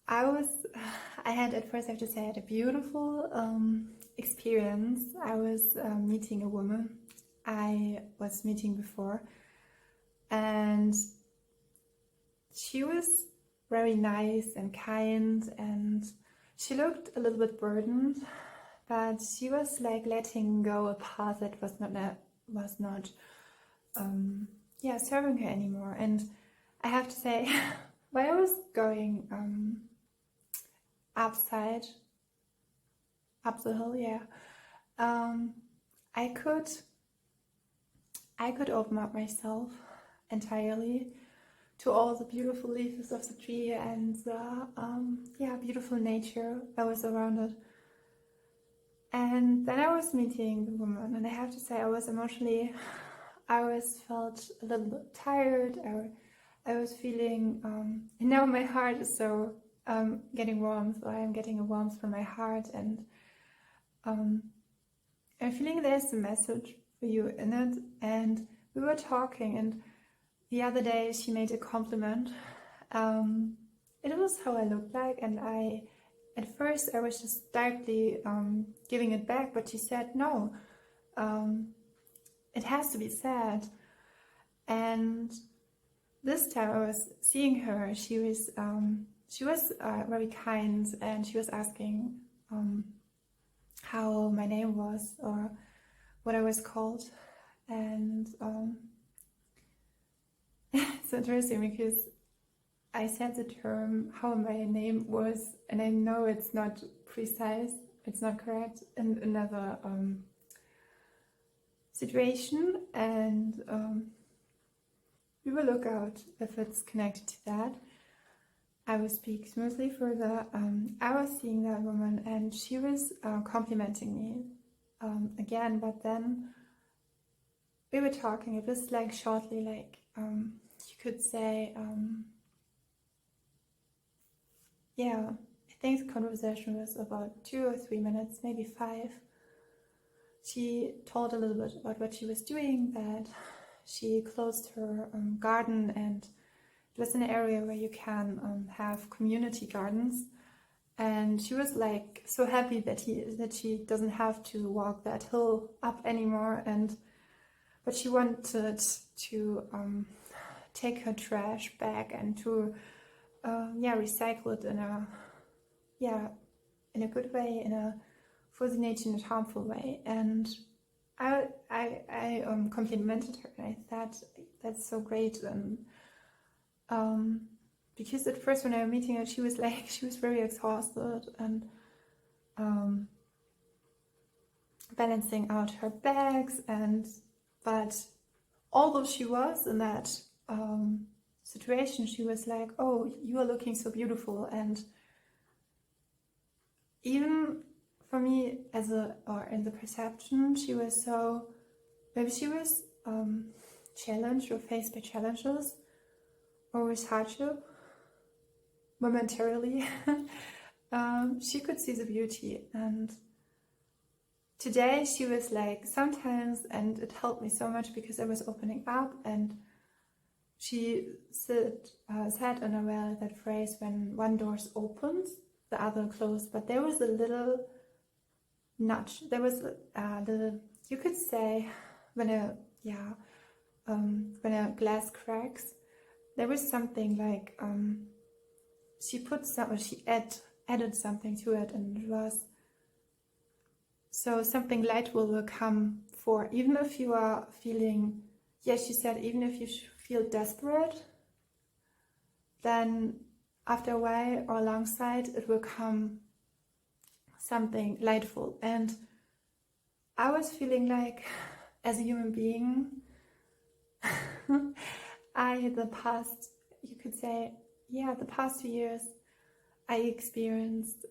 I had at first, I have to say, I had a beautiful experience. I was meeting a woman I was meeting before, and she was very nice and kind, and she looked a little bit burdened, but she was like letting go a path that was not serving her anymore. And I have to say, while I was going up the hill, I could open up myself entirely to all the beautiful leaves of the tree and the beautiful nature that was around it. And then I was meeting the woman, and I have to say, I felt a little bit tired. I was feeling, and now my heart is so getting warmth, or I'm getting a warmth from my heart, and I'm feeling there's a message for you in it. And we were talking, and the other day she made a compliment. It was how I looked like, and at first I was just directly giving it back, but she said, no, it has to be said. And this time I was seeing her, she was very kind, and she was asking how my name was or what I was called. And it's interesting because I said the term how my name was, and I know it's not precise, it's not correct in another situation, and we will look out if it's connected to that. I will speak smoothly further. I was seeing that woman, and she was complimenting me again, but then we were talking. It was like shortly, like you could say, I think the conversation was about 2 or 3 minutes, maybe 5. She told a little bit about what she was doing, that she closed her garden, and it was an area where you can have community gardens. And she was like so happy that she doesn't have to walk that hill up anymore, but she wanted to take her trash back and to recycle it in a good way, for the nature, not harmful way. And I complimented her, and I thought that's so great. And because at first when I was meeting her, she was very exhausted and balancing out her bags, but although she was in that situation, she was like, oh, you are looking so beautiful. And even for me, in the perception, she was challenged or faced by challenges or with hardship momentarily. She could see the beauty, and today she was like, sometimes, and it helped me so much because I was opening up, and she said unaware that phrase, when one door opens, the other closed. But there was a little nudge. There was a little, you could say, when a glass cracks, there was something like she added something to it, and it was so something light will come for, even if you are feeling, she said, even if you feel desperate, then after a while or alongside it will come something lightful. And I was feeling like, as a human being, the past 2 years, I experienced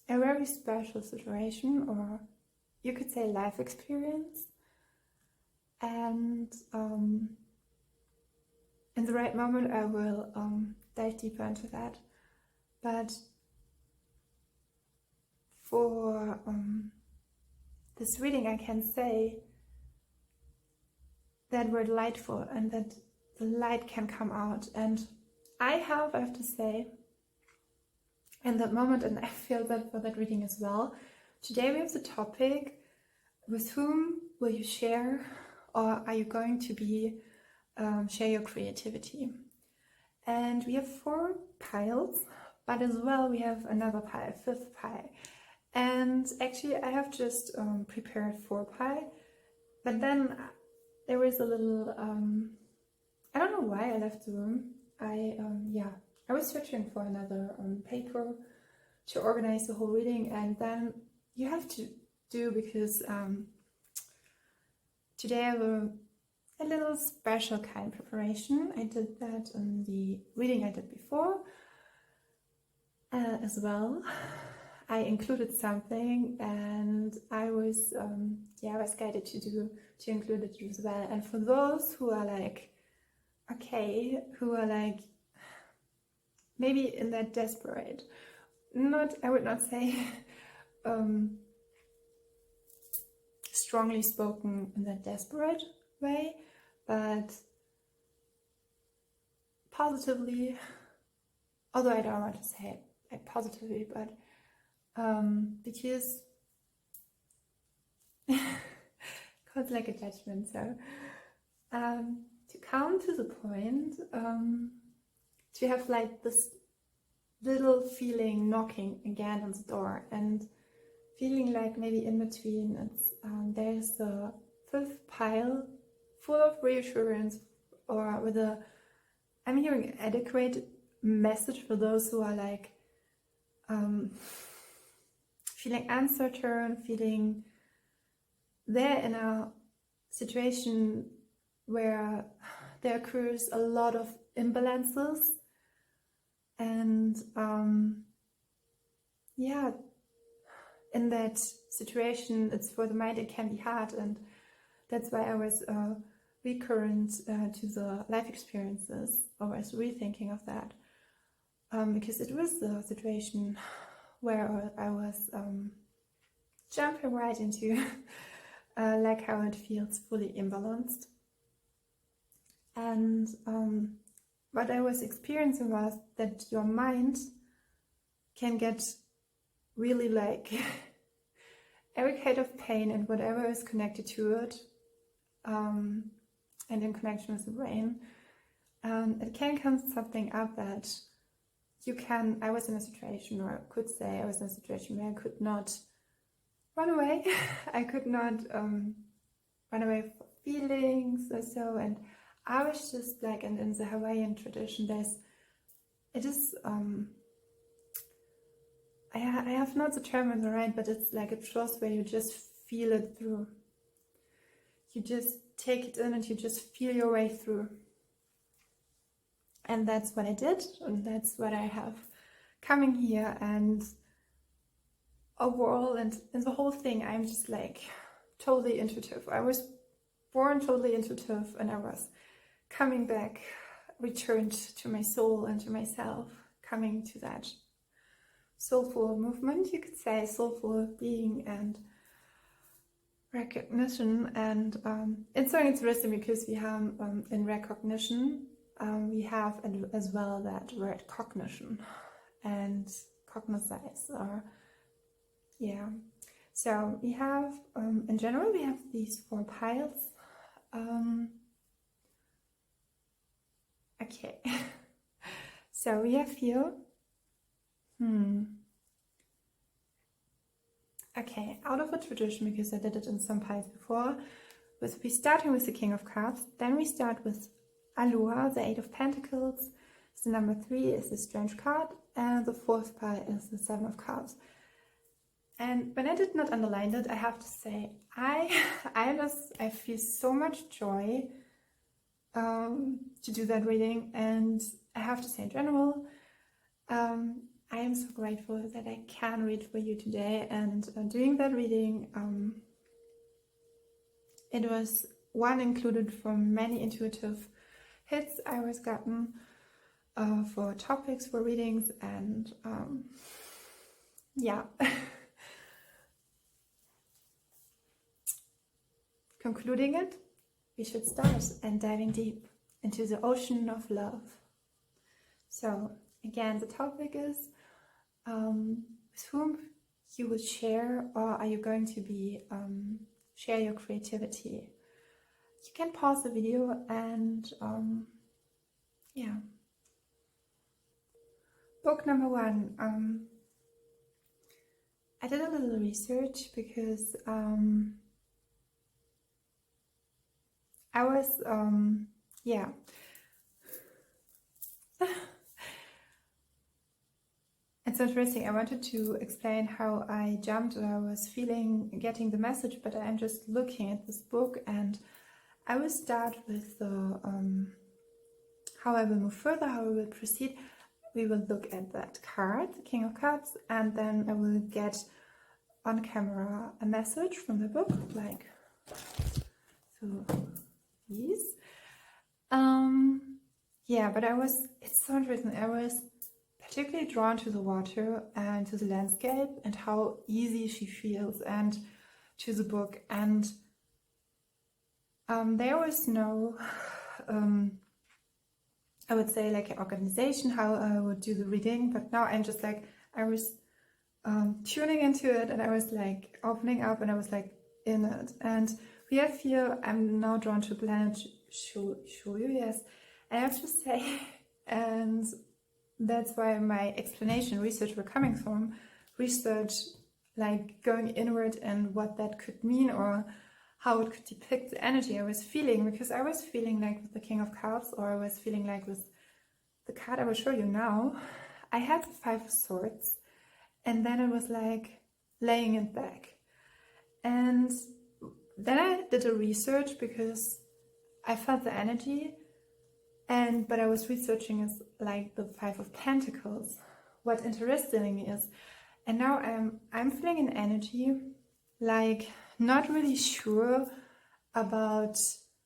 a very special situation, or you could say life experience. And in the right moment I will dive deeper into that. But for this reading, I can say that we're delightful and that the light can come out. And I have to say, in that moment, and I feel that for that reading as well. Today we have the topic, with whom will you share, or are you going to be share your creativity? And we have 4 piles, but as well we have another pile, 5th pile. And actually I have just prepared 4 pile, but then there was a little, I don't know why I left the room. I was searching for another paper to organize the whole reading, and then you have to do, because today I have a little special kind of preparation. I did that in the reading I did before as well. I included something, and I was guided to include it as well. And for those who are like, okay, who are like maybe in that desperate, I would not say strongly spoken in that desperate way, but positively, although I don't want to say it like positively, but because it's like a judgment. So to come to the point, to have like this little feeling knocking again on the door, and feeling like maybe in between it's there's a 5th pile full of reassurance, or with I'm hearing adequate message for those who are like feeling uncertain, feeling they're in a situation where there occurs a lot of imbalances, and in that situation, it's for the mind, it can be hard, and that's why I was recurrent to the life experiences. I was rethinking of that, because it was the situation where I was jumping right into like how it feels fully imbalanced. And what I was experiencing was that your mind can get really like every kind of pain and whatever is connected to it, and in connection with the brain, it can come something up that I was in a situation, or I could say I was in a situation where I could not run away. I could not run away from feelings or so, and I was just like, and in the Hawaiian tradition, I have not the term in the right, but it's like a trust where you just feel it through. You just take it in and you just feel your way through. And that's what I did, and that's what I have coming here. And overall, and in the whole thing, I'm just like totally intuitive. I was born totally intuitive, and I was coming back, returned to my soul and to myself, coming to that soulful movement, you could say, soulful being and recognition. And it's so interesting because we have in recognition, we have as well that word cognition and cognize, or so we have in general we have these 4 piles. Okay, so we have here okay, out of a tradition, because I did it in some piles before, we starting with the King of Cups, then we start with Aloha, the 8 of Pentacles, the number 3 is the Strange card, and the 4th pile is the 7 of Cups. And when I did not underline it, I have to say, I feel so much joy to do that reading, and I have to say in general, I am so grateful that I can read for you today. And doing that reading, it was one included from many intuitive hits I was gotten for topics, for readings, and concluding it, we should start and diving deep into the ocean of love. So again, the topic is with whom you will share, or are you going to be share your creativity? You can pause the video and yeah. Book number 1. I did a little research because I was yeah. It's interesting. I wanted to explain how I jumped, or I was feeling getting the message, but I'm just looking at this book, and I will start with the how I will move further, how I will proceed. We will look at that card, the King of Cups, and then I will get on camera a message from the book, like so these. Yeah, but it's so interesting. I was particularly drawn to the water and to the landscape and how easy she feels, and to the book. And there was no, I would say, like an organization, how I would do the reading, but now I'm just like, I was tuning into it, and I was like opening up, and I was like in it. And we have here, I'm now drawn to planet Shoyu, yes, I have to say, and that's why my explanation, research were coming from, research like going inward and what that could mean, or how it could depict the energy I was feeling, because I was feeling like with the King of Cups, or I was feeling like with the card I will show you now, I had the 5 of Swords, and then it was like laying it back. And then I did a research because I felt the energy, but I was researching is like the 5 of Pentacles, what interesting is. And now I'm feeling an energy, like not really sure about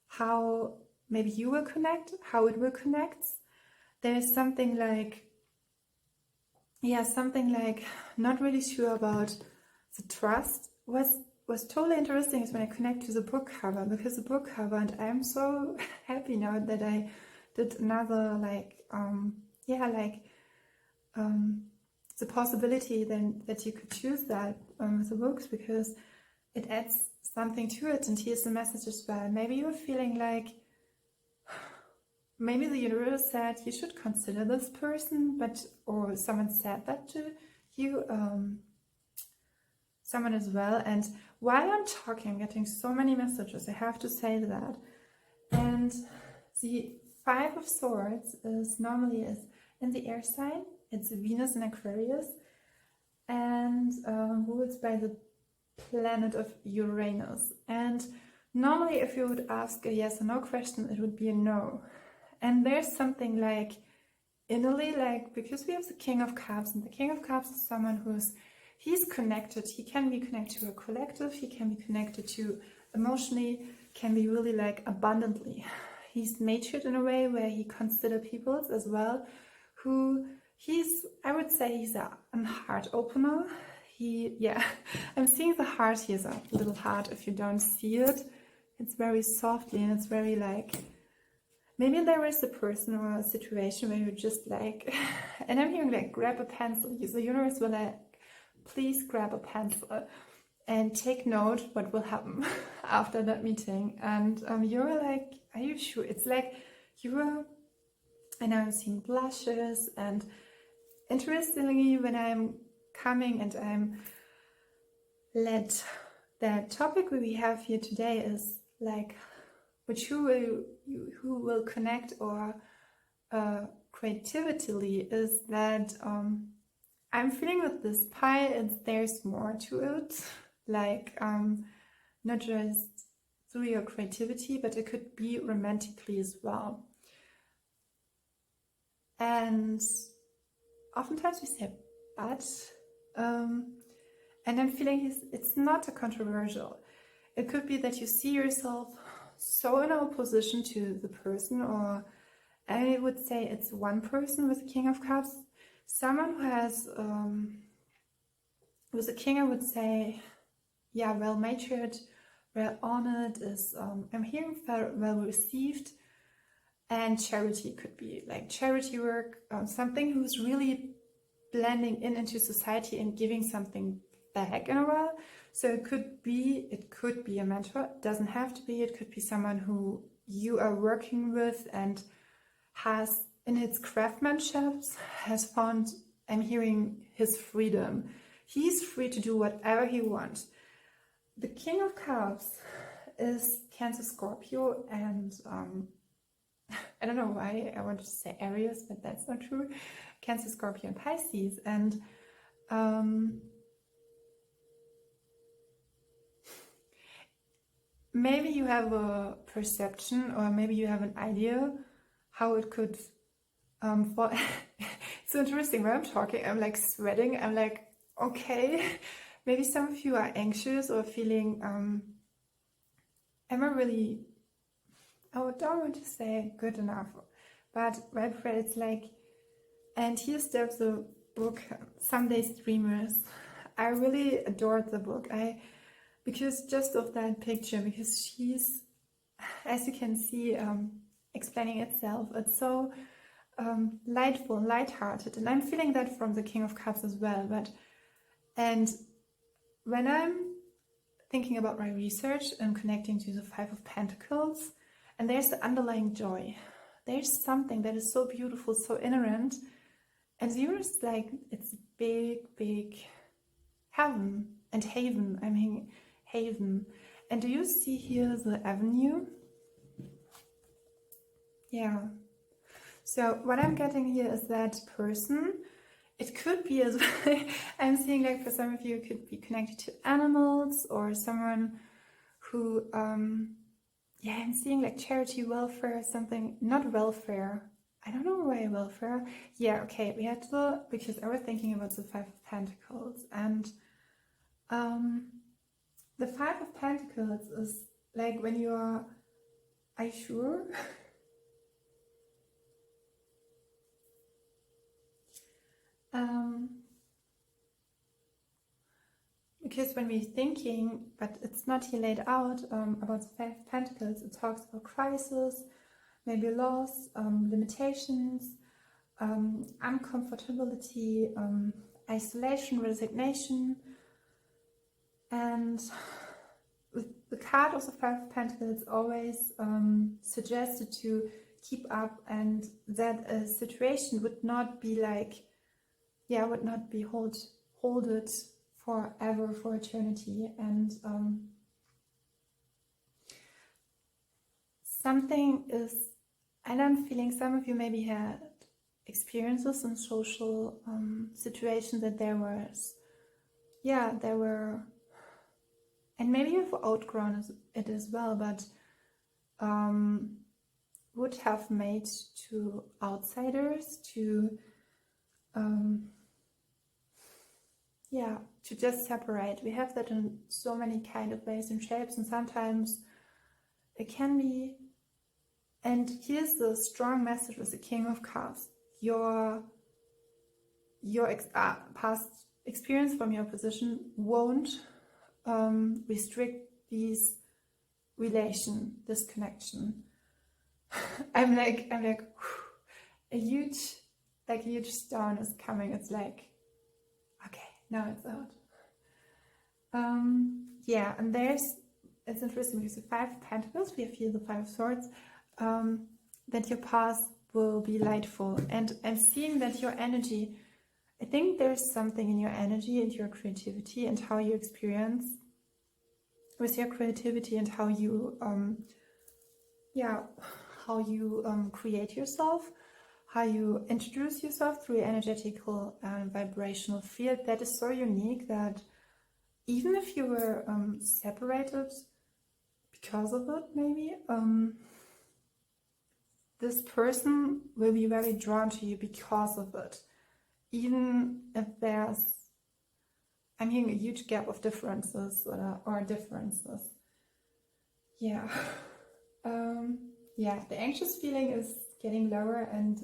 how maybe you will connect, how it will connect. There's something like, yeah, something like not really sure about the trust. Was totally interesting is when I connect to the book cover, because the book cover, and I'm so happy now that I did another like the possibility then that you could choose that with the books, because it adds something to it. And here's the message as well. Maybe you're feeling like, maybe the universe said you should consider this person, or someone said that to you, someone as well. And while I'm talking, I'm getting so many messages, I have to say that. And the 5 of Swords is normally in the air sign. It's Venus in Aquarius, and ruled by the planet of Uranus. And normally if you would ask a yes or no question, it would be a no. And there's something like innerly, like, because we have the King of Cups, and the King of Cups is someone he's connected. He can be connected to a collective, he can be connected to emotionally, can be really like abundantly. He's matured in a way where he considers people as well, I would say he's a heart opener. I'm seeing the heart. Here's a little heart. If you don't see it, it's very softly, and it's very like, maybe there is a person or a situation where you just like, and I'm hearing like, grab a pencil. The universe will like, please grab a pencil and take note what will happen after that meeting. And you're like, are you sure? It's like and I'm seeing blushes. And interestingly, when I'm coming and I'm that topic we have here today is like, who will connect, or creatively, is that I'm feeling with this pie, there's more to it, like not just through your creativity, but it could be romantically as well. And oftentimes we say but, and I'm feeling it's not a controversial. It could be that you see yourself so in opposition to the person, or I would say it's one person with the King of Cups, someone who has with the King, I would say, yeah, well matured, well honored, is I'm hearing well received. And charity could be like charity work, something who's really blending in into society and giving something back in a while. So it could be a mentor. It doesn't have to be. It could be someone who you are working with and has, in its craftsmanship, has found, I'm hearing, his freedom. He's free to do whatever he wants. The King of Cups is Cancer, Scorpio, and I don't know why I wanted to say Aries, but that's not true. Cancer, Scorpio, and Pisces. And maybe you have a perception, or maybe you have an idea how it could fall. It's so interesting when I'm talking, I'm like sweating. I'm like, okay, maybe some of you are anxious or feeling, am I really, I don't want to say good enough, but right before it's like, and here steps the book, Some Days Dreamers. I really adored the book. Because just of that picture, because she's, as you can see, explaining itself, it's so lightful, lighthearted, and I'm feeling that from the King of Cups as well. And when I'm thinking about my research and connecting to the Five of Pentacles, and there's the underlying joy, there's something that is so beautiful, so inherent, and yours, like, it's a big heaven and haven. I mean, haven. And do you see here the avenue? Yeah. So what I'm getting here is that person. It could be as well, I'm seeing, like, for some of you, it could be connected to animals, or someone who, yeah, I'm seeing like charity, welfare, something, not welfare. I don't know why welfare. Yeah, okay, we had to, because I was thinking about the Five of Pentacles, and the Five of Pentacles is like when you are you sure? Because when we're thinking, but it's not here laid out, about the Five of Pentacles, it talks about crisis, maybe loss, limitations, uncomfortability, isolation, resignation, and with the card of the Five of Pentacles always suggested to keep up, and that a situation would not be like, yeah, would not be hold it forever, for eternity, and something is, and I'm feeling some of you maybe had experiences in social situations that there were, and maybe you've outgrown it as well, but would have made to outsiders to to just separate. We have that in so many kind of ways and shapes, and sometimes it can be, and here's the strong message with the King of Cups. Your past experience from your position won't restrict this connection. I'm like whew, a huge stone is coming. It's like, okay, now it's out. Yeah, and it's interesting because the Five of Pentacles, we have here the Five of Swords, that your path will be lightful, and I'm seeing that your energy, I think there's something in your energy and your creativity and how you experience with your creativity, and how you create yourself, how you introduce yourself through your energetical and vibrational field that is so unique that even if you were separated because of it, maybe this person will be very drawn to you because of it, even if I'm hearing a huge gap of differences or differences. Yeah. Yeah, the anxious feeling is getting lower, and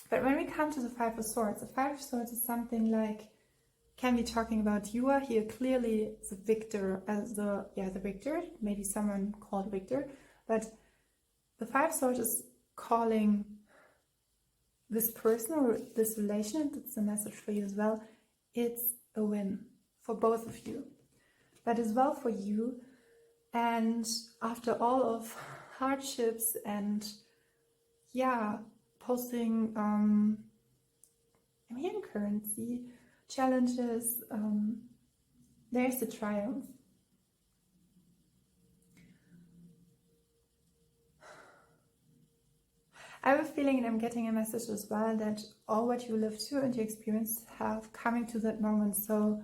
but when we come to the Five of Swords, the Five of Swords is something like, can be talking about you are here clearly the victor, the victor, maybe someone called Victor, but the Five of Swords is calling this person or this relation, that's a message for you as well, it's a win for both of you, but as well for you. And after all of hardships and posting currency challenges, there's a triumph. I have a feeling, and I'm getting a message as well, that all what you lived through and you experienced have coming to that moment. So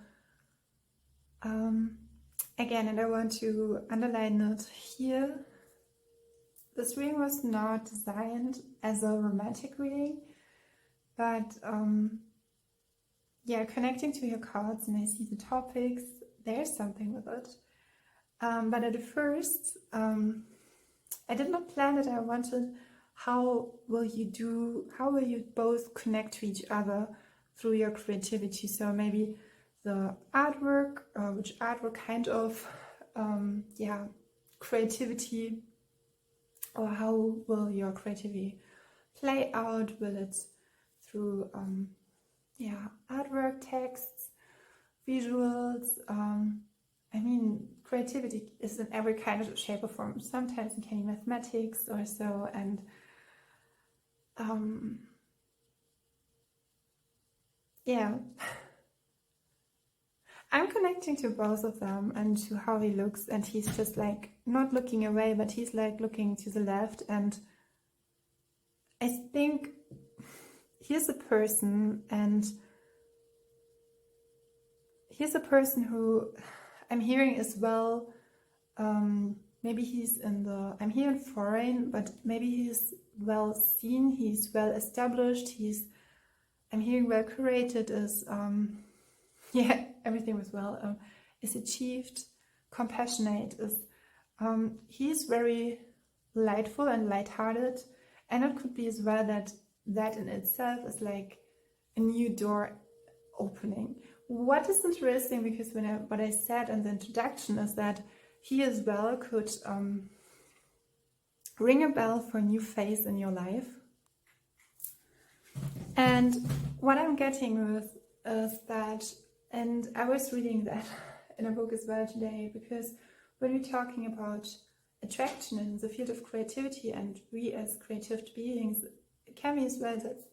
again, and I want to underline it here, this reading was not designed as a romantic reading, but connecting to your cards, and I see the topics, there's something with it. But at first, I did not plan it. I wanted, how will you both connect to each other through your creativity? So maybe the artwork, which artwork kind of creativity, or how will your creativity play out? Will it through artwork, texts, visuals? Creativity is in every kind of shape or form. Sometimes it can be mathematics or so, and I'm connecting to both of them and to how he looks, and he's just like not looking away, but he's like looking to the left. And I think here's a person, and here's a person who I'm hearing as well. Maybe he's I'm hearing foreign, but maybe he's well seen, he's well established, I'm hearing well curated, everything was well, is achieved, compassionate, he's very lightful and lighthearted, and it could be as well that in itself is like a new door opening. What is interesting, because what I said in the introduction is that he as well could ring a bell for a new phase in your life. And what I'm getting with is that, and I was reading that in a book as well today, because when we're talking about attraction in the field of creativity, and we as creative beings, it can be as well that,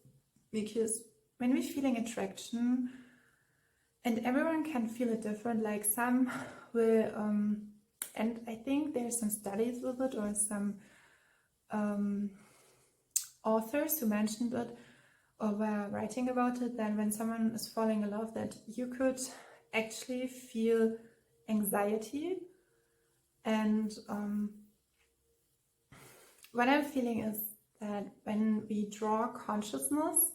because when we're feeling attraction, and everyone can feel it different, like some will, and I think there's some studies with it, or some authors who mentioned it, or were writing about it, that when someone is falling in love, that you could actually feel anxiety. And what I'm feeling is that when we draw consciousness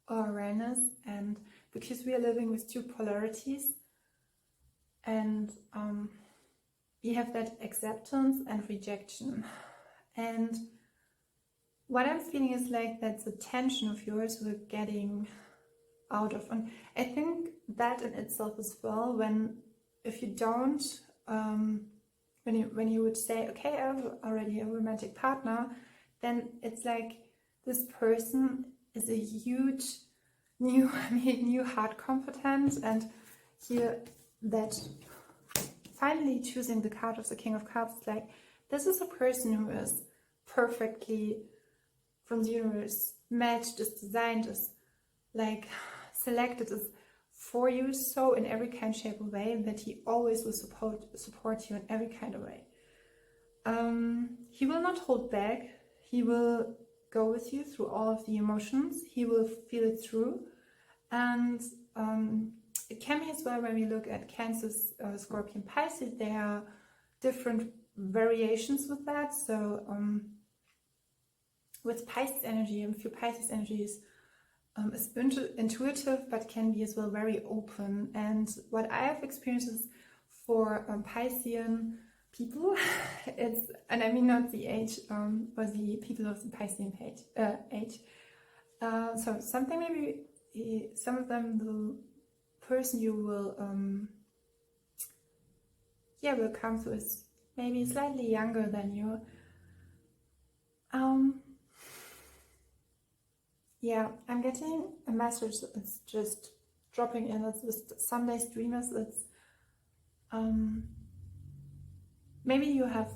or awareness, and because we are living with two polarities, and we have that acceptance and rejection, and what I'm feeling is like that's a tension of yours we're getting out of. And I think that in itself as well, if you don't, when you would say, okay, I have already a romantic partner, then it's like this person is a huge new heart competence. And here, that finally choosing the card of the King of Cups, like this is a person who is perfectly from the universe matched, is designed, is like selected, is for you so in every kind, shape or way, that he always will support you in every kind of way. He will not hold back. He will go with you through all of the emotions. He will feel it through. And it can be as well, when we look at Cancer, Scorpion, Pisces, there are different variations with that. So with Pisces energy, a few Pisces energies is intuitive, but can be as well very open. And what I have experienced is for Piscean people, and I mean not the age, or the people of the Piscean age. So something, maybe some of them, the person you will come to is maybe slightly younger than you. Yeah, I'm getting a message that's just dropping in. It's with Sunday's Dreamers. It's maybe you have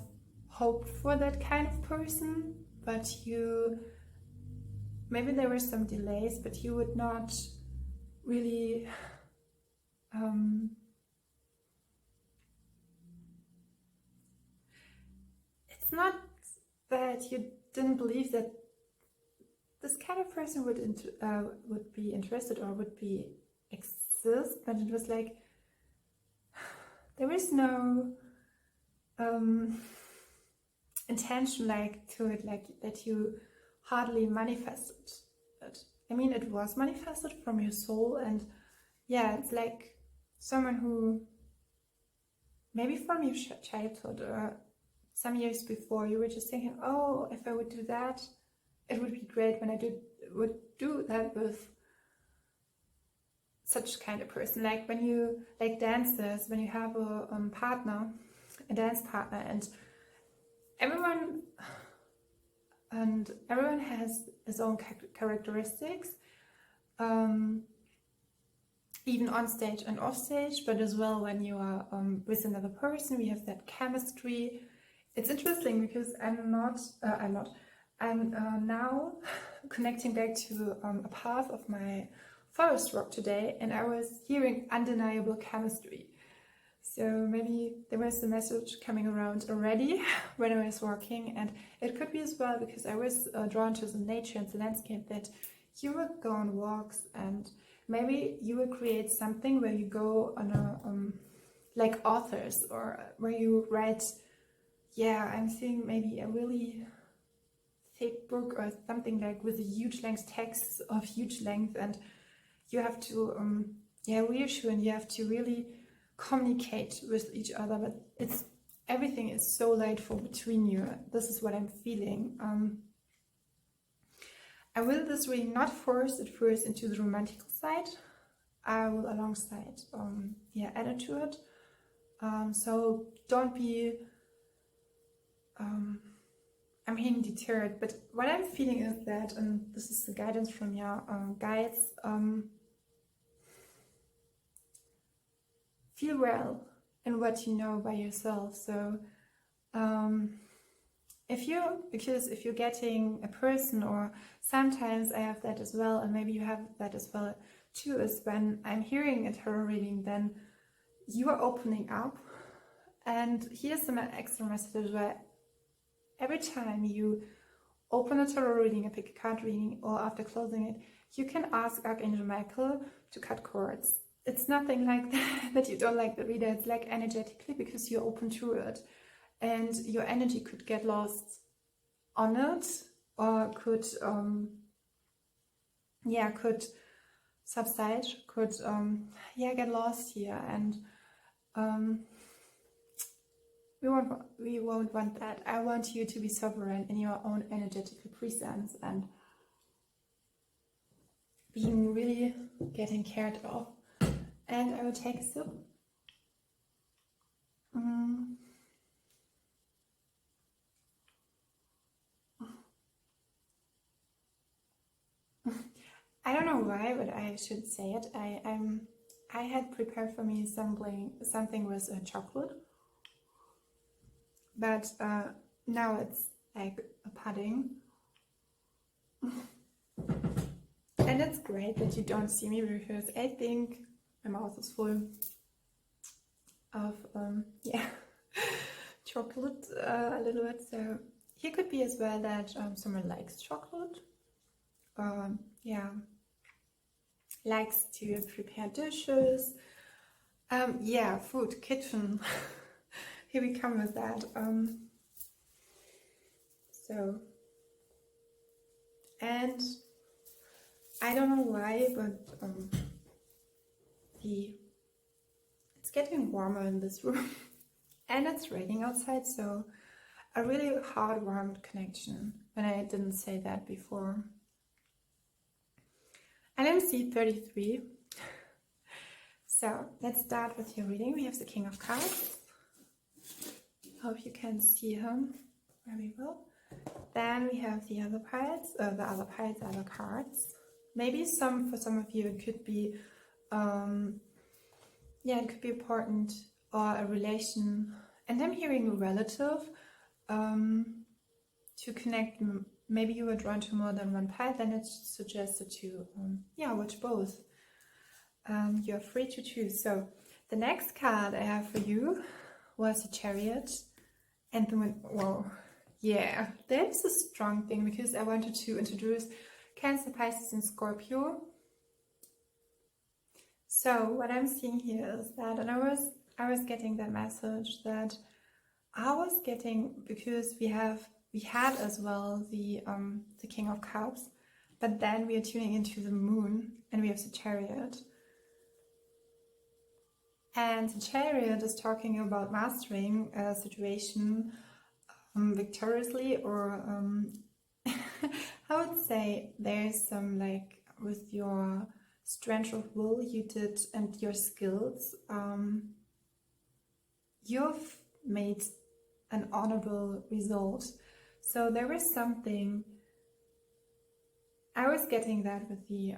hoped for that kind of person, but maybe there were some delays, but you would not really it's not that you didn't believe that this kind of person would be interested or would be exist, but it was like there is no intention like to it, like that you hardly manifested it. I mean, it was manifested from your soul, and yeah, it's like someone who maybe from your childhood or some years before you were just thinking, oh, if I would do that, it would be great when I would do that with such kind of person. Like when you like dancers, when you have a partner, a dance partner, and everyone has his own characteristics, even on stage and off stage, but as well when you are with another person, we have that chemistry. It's interesting because I'm now connecting back to a path of my forest rock today, and I was hearing undeniable chemistry. So maybe there was a message coming around already when I was walking, and it could be as well because I was drawn to the nature and the landscape, that you would go on walks and maybe you will create something where you go on a like authors, or where you write. Yeah, I'm seeing maybe a really thick book or something like with a huge length text of huge length, and you have to reassure, and you have to really communicate with each other, but everything is so lightful between you. This is what I'm feeling. I will this really not force it first into the romantical side. I will alongside add it to it. So don't be I'm being deterred, but what I'm feeling is that, and this is the guidance from your guides, feel well in what you know by yourself. So if you're getting a person, or sometimes I have that as well, and maybe you have that as well too, is when I'm hearing a tarot reading, then you are opening up. And here's some extra message where every time you open a tarot reading, a pick a card reading, or after closing it, you can ask Archangel Michael to cut cords. It's nothing like that you don't like the reader. It's like energetically, because you're open to it, and your energy could get lost on it, or could subside, could get lost here, and we won't want that. I want you to be sovereign in your own energetical presence and being really getting cared of. And I will take a sip. I don't know why, but I should say it. I had prepared for me something with chocolate, but now it's like a pudding. And it's great that you don't see me, because I think my mouth is full of chocolate a little bit. So here could be as well that someone likes chocolate, likes to prepare dishes, food, kitchen. Here we come with that. And I don't know why, but it's getting warmer in this room and it's raining outside, so a really heart-warmed connection, when I didn't say that before. LMC 33. So let's start with your reading. We have the King of Cups. Hope you can see him very well. Then we have the other cards. maybe for some of you it could be, yeah, it could be a partner or a relation. And I'm hearing a relative to connect. Maybe you were drawn to more than one path, then it's suggested to, yeah, watch both. You're free to choose. So the next card I have for you was a Chariot. And the one, whoa, yeah, that's a strong thing, because I wanted to introduce Cancer, Pisces and Scorpio. So what I'm seeing here is that, and I was getting that message that I was getting, because we had as well the King of Cups, but then we are tuning into the Moon and we have the Chariot. And the Chariot is talking about mastering a situation victoriously, or I would say there's some, like, with your strength of will you did and your skills, you've made an honorable result. So there was something, I was getting that with the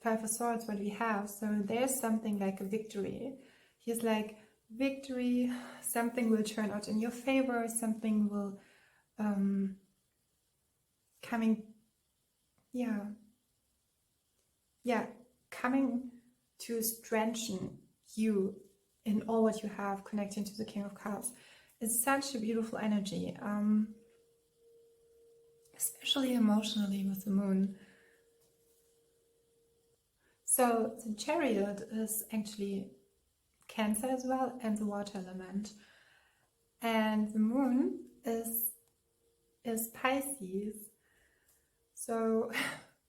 Five of Swords, what we have. So there's something like a victory. He's like, victory, something will turn out in your favor, something will coming to strengthen you in all what you have, connecting to the King of Cups. It's such a beautiful energy, especially emotionally with the Moon. So the Chariot is actually Cancer as well, and the water element, and the Moon is Pisces. So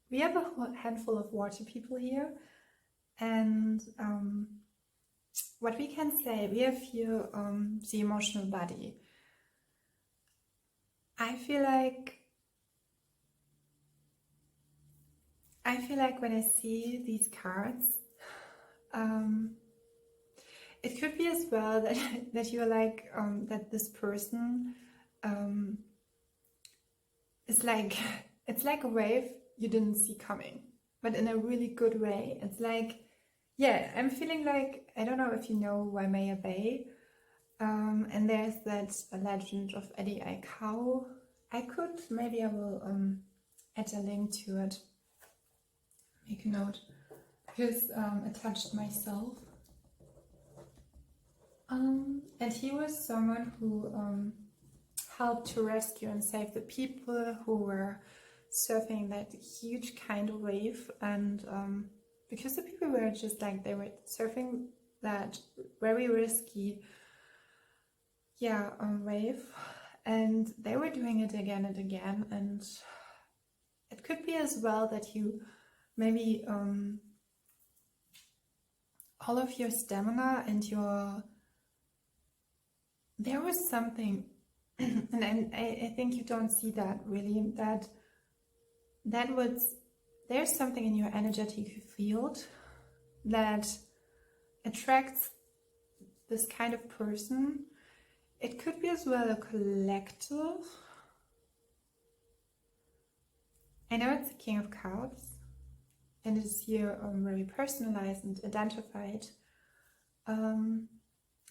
we have a handful of water people here, and what we can say, we have here the emotional body. I feel like when I see these cards, it could be as well that you're like, that this person is like, it's like a wave you didn't see coming, but in a really good way. It's like, yeah, I'm feeling like, I don't know if you know Waimea Bay, and there's that legend of Eddie Aikau. Maybe I will add a link to it, make a note, because it touched myself. And he was someone who helped to rescue and save the people who were surfing that huge kind of wave, and because the people were just like, they were surfing that very risky wave, and they were doing it again and again. And it could be as well that you maybe all of your stamina and there was something and I think you don't see that really, there's something in your energetic field that attracts this kind of person. It could be as well a collective. I know it's the King of Cups, and it's here very personalized and identified.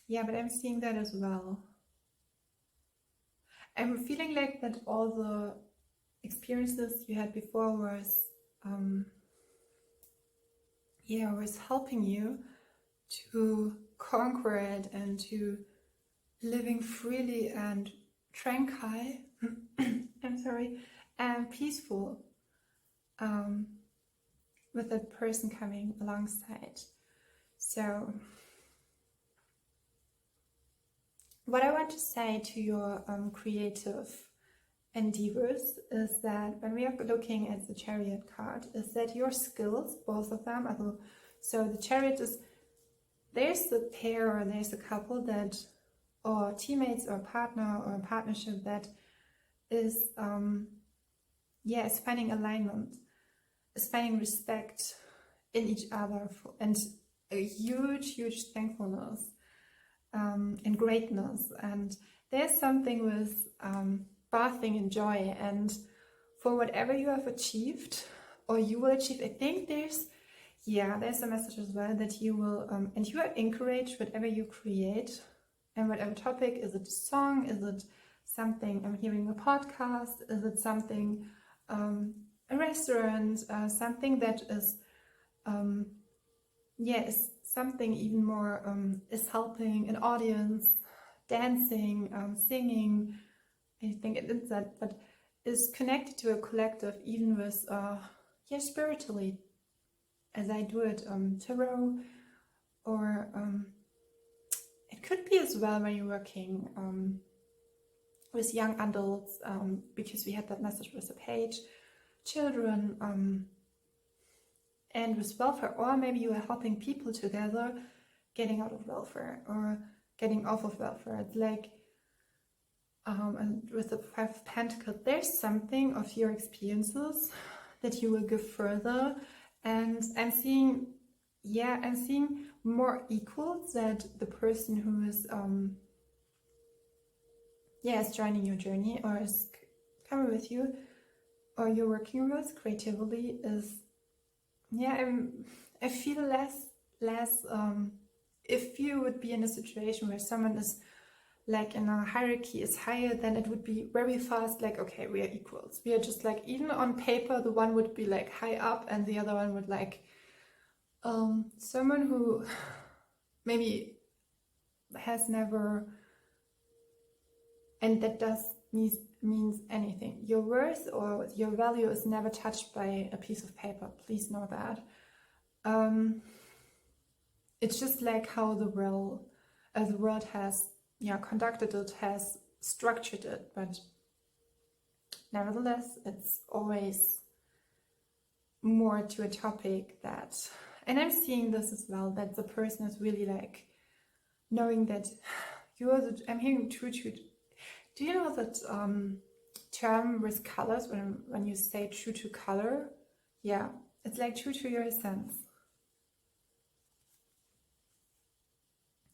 Yeah, but I'm seeing that as well. I'm feeling like that all the experiences you had before was helping you to conquer it and to living freely and tranquil and peaceful with that person coming alongside. So what I want to say to your creative endeavors is that when we are looking at the Chariot card, is that your skills, both of them, so the Chariot is, there's the pair or there's a couple that, or teammates or partner or a partnership that is is finding alignment, is finding respect in each other, and a huge thankfulness and greatness. And there's something with bathing in joy, and for whatever you have achieved, or you will achieve. I think there's a message as well that you will, and you are encouraged whatever you create and whatever topic. Is it a song? Is it something I'm hearing a podcast? Is it something, a restaurant? Something that is, is something even more, is helping an audience, dancing, singing. I think it is that, but is connected to a collective, even with, spiritually, as I do it, tarot, or it could be as well when you're working with young adults, because we had that message with the page, children, and with welfare, or maybe you are helping people together getting out of welfare or getting off of welfare. It's like, and with the Five of Pentacles, there's something of your experiences that you will give further. And I'm seeing more equals, that the person who is is joining your journey or is coming with you, or you're working with creatively, is I feel less if you would be in a situation where someone is like in a hierarchy is higher, then it would be very fast like, okay, we are equals. We are just like, even on paper, the one would be like high up and the other one would like, someone who maybe has never, and that means anything. Your worth or your value is never touched by a piece of paper. Please know that. It's just like how the world has conducted it, has structured it, but nevertheless, it's always more to a topic that, and I'm seeing this as well, that the person is really like knowing that I'm hearing true. Do you know that term with colors, when you say true to color? Yeah, it's like true to your essence.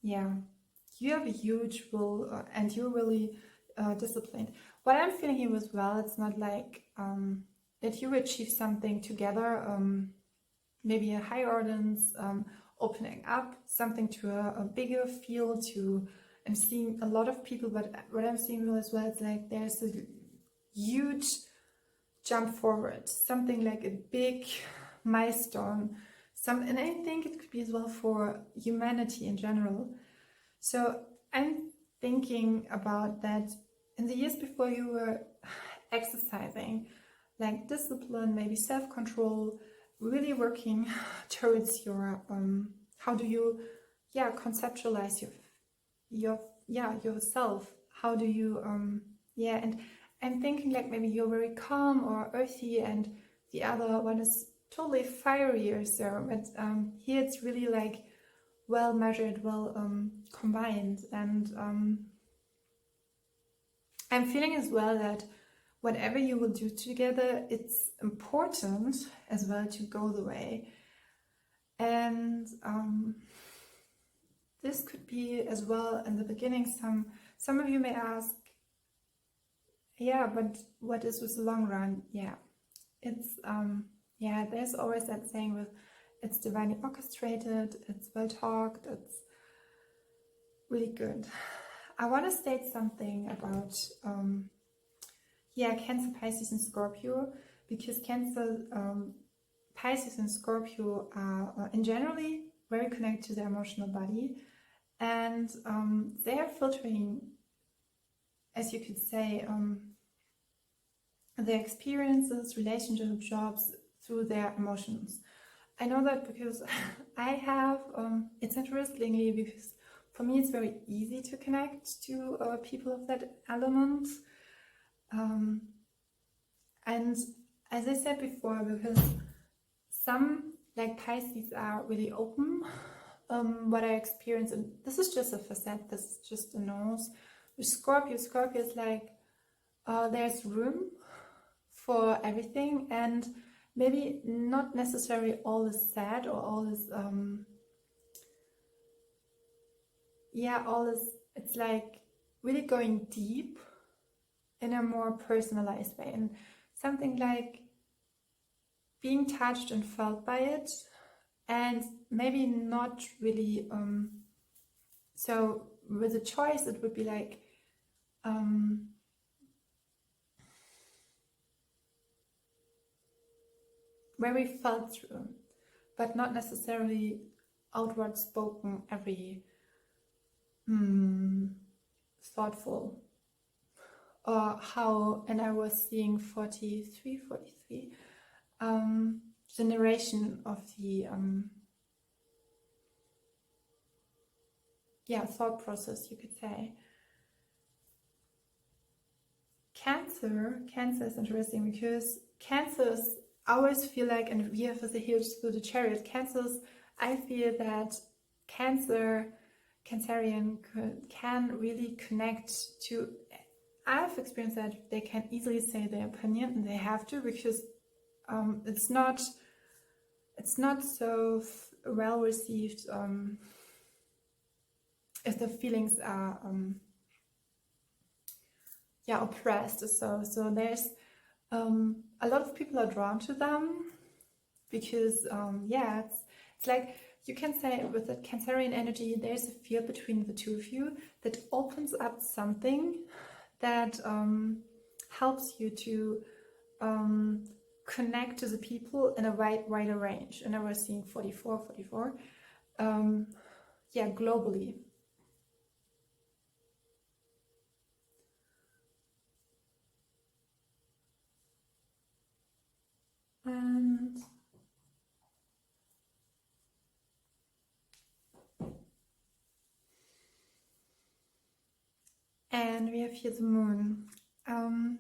Yeah. You have a huge will, and you're really disciplined. What I'm feeling here as well, it's not like that you achieve something together, maybe a higher audience, opening up something to a bigger field. I'm seeing a lot of people, but what I'm seeing as well, it's like there's a huge jump forward, something like a big milestone. And I think it could be as well for humanity in general. So I'm thinking about that in the years before you were exercising, like discipline, maybe self-control, really working towards your, how do you, conceptualize yourself? How do you, and I'm thinking like maybe you're very calm or earthy and the other one is totally fiery or so, but here it's really like well measured, well combined, and I'm feeling as well that whatever you will do together, it's important as well to go the way. And this could be as well in the beginning, some of you may ask, but what is with the long run? It's there's always that saying with, it's divinely orchestrated, it's well talked, it's really good. I want to state something about Cancer, Pisces and Scorpio, because Cancer, Pisces and Scorpio are in generally very connected to their emotional body, and they are filtering, as you could say, their experiences, relationships, jobs through their emotions. I know that because I have, it's interestingly, because for me it's very easy to connect to people of that element. And as I said before, because some, like Pisces, are really open, what I experience, and this is just a facette, this is just a nose. With Scorpio is like, there's room for everything, and maybe not necessarily all is sad or all is it's like really going deep in a more personalized way, and something like being touched and felt by it, and maybe not really, so with a choice it would be like, where we felt through, but not necessarily outward spoken, every thoughtful, or how, and I was seeing 43, the narration of the thought process, you could say. Cancer is interesting because Cancers, I always feel like, and we have as a huge through the Chariot, Cancers, I feel that Cancerian can really connect to, I've experienced that they can easily say their opinion, and they have to, because it's not so well received if the feelings are oppressed. So there's a lot of people are drawn to them because it's like, you can say with the Cancerian energy, there's a field between the two of you that opens up something that helps you to connect to the people in a wider range. And I was seeing 44, globally. And we have here the moon. I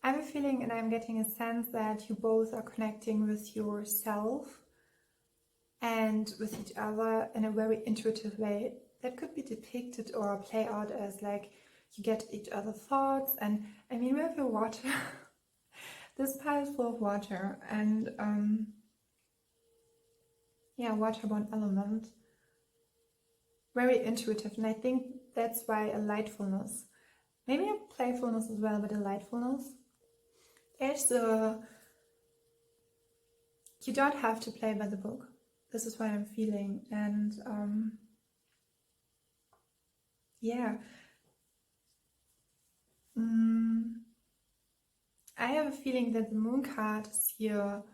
have a feeling, and I'm getting a sense, that you both are connecting with yourself and with each other in a very intuitive way. That could be depicted or play out as like you get each other's thoughts. And I mean, we have your water. This pile is full of water, and waterborne element. Very intuitive, and I think that's why a lightfulness, maybe a playfulness as well, but a lightfulness. You don't have to play by the book. This is what I'm feeling, and I have a feeling that the moon card is here.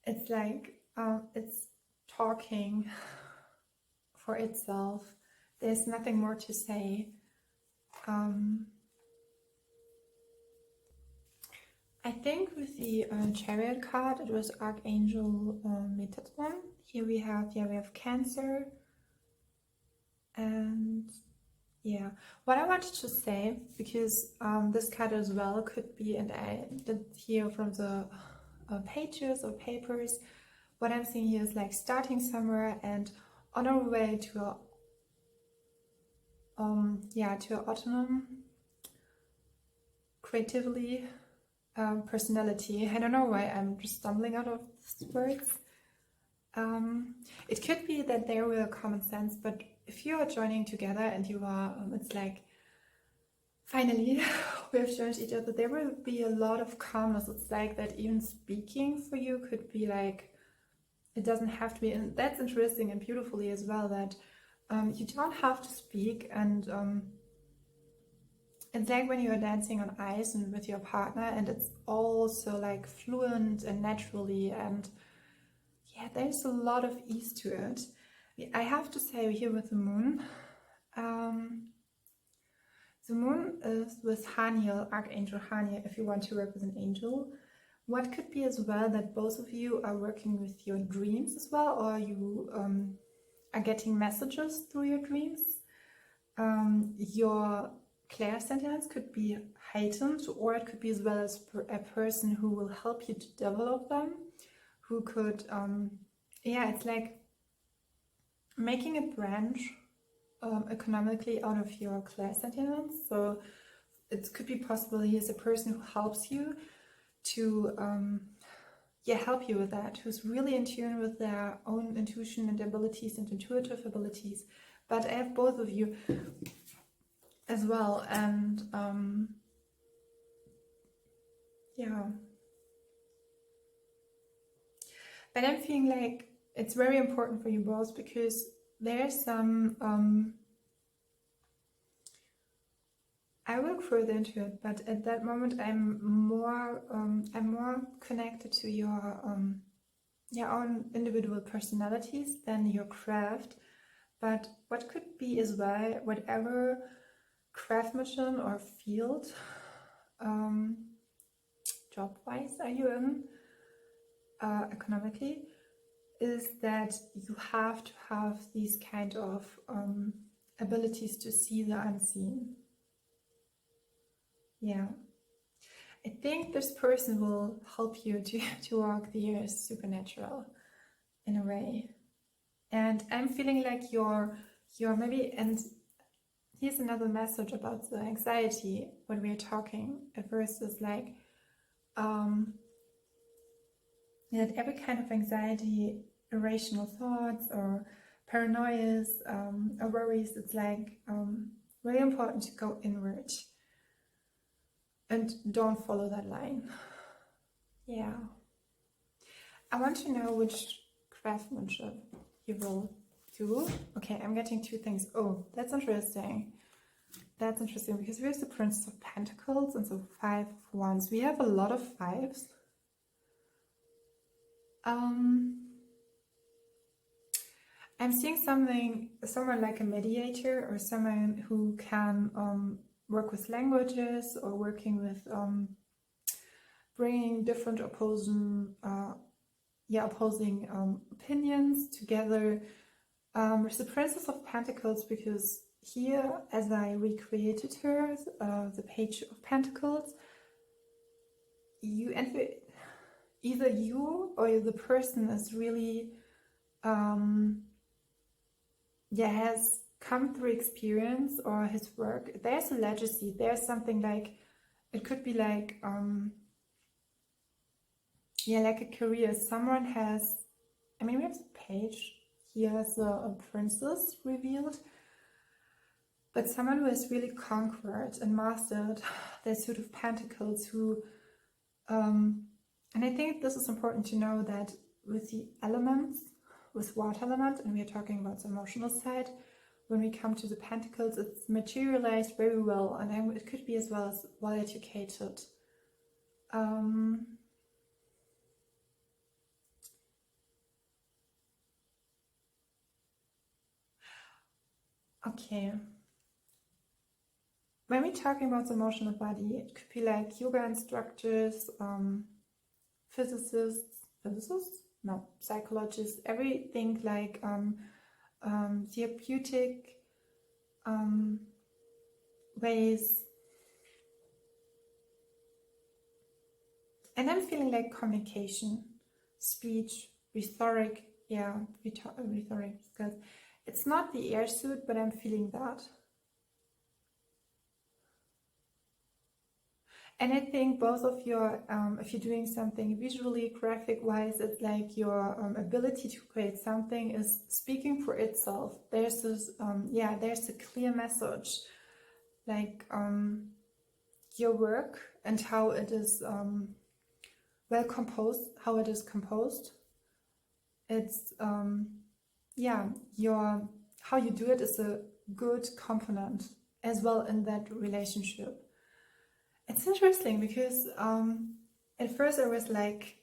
It's like it's talking for itself. There's nothing more to say. I think with the Chariot card, it was Archangel Metatron. Here we have Cancer, and what I wanted to say, because this card as well could be, and I did hear from the pages or papers, what I'm seeing here is like starting somewhere and on our way to a autonomous, creatively, personality. I don't know why I'm just stumbling out of these words. It could be that there will common sense, but if you are joining together and you are, it's like, finally, we have joined each other, there will be a lot of calmness. It's like that even speaking for you could be like, it doesn't have to be, and that's interesting and beautifully as well, that you don't have to speak, and it's like when you're dancing on ice and with your partner, and it's also like fluent and naturally, and there's a lot of ease to it. I have to say, here with the moon is with Haniel, Archangel Haniel, if you want to work with an angel. What could be as well that both of you are working with your dreams as well, or you are getting messages through your dreams. Your clairsentience could be heightened, or it could be as well as a person who will help you to develop them, who could, it's like making a branch economically out of your clairsentience. So it could be possible he is a person who helps you to help you with that, who's really in tune with their own intuition and abilities and intuitive abilities. But I have both of you as well, and But I'm feeling like it's very important for you both, because there's some, I will look further into it, but at that moment I'm more connected to your own individual personalities than your craft. But what could be as well, whatever craftsmanship or field, job-wise are you in, economically, is that you have to have these kind of abilities to see the unseen. Yeah. I think this person will help you to walk the years supernatural in a way. And I'm feeling like you're maybe, and here's another message about the anxiety when we're talking at first, is like that every kind of anxiety, irrational thoughts or paranoias or worries, it's like really important to go inward and don't follow that line. Yeah. I want to know which craftsmanship you will do. Okay, I'm getting two things. Oh, that's interesting. That's interesting, because we have the Princess of Pentacles and the Five of Wands. We have a lot of fives. I'm seeing someone like a mediator, or someone who can work with languages, or working with bringing different opposing opinions together. With the Princess of Pentacles, because here, as I recreated her, the Page of Pentacles, either you or the person is really has come through experience or his work. There's a legacy, there's something like, it could be like like a career. Someone has, I mean, we have the page here as a princess revealed, but someone who has really conquered and mastered their Suit of Pentacles, who and I think this is important to know, that with the elements, with water element, and we are talking about the emotional side, when we come to the Pentacles, it's materialized very well, and it could be as well as well educated. Okay. When we're talking about the emotional body, it could be like yoga instructors, physicists? No, psychologists, everything like therapeutic ways. And I'm feeling like communication, speech, rhetoric, rhetoric skills. It's not the air suit, but I'm feeling that. And I think both of your, if you're doing something visually, graphic-wise, it's like your ability to create something is speaking for itself. There's this, there's a clear message, like your work and how it is well composed, how it is composed. It's, how you do it is a good component as well in that relationship. It's interesting because at first I was like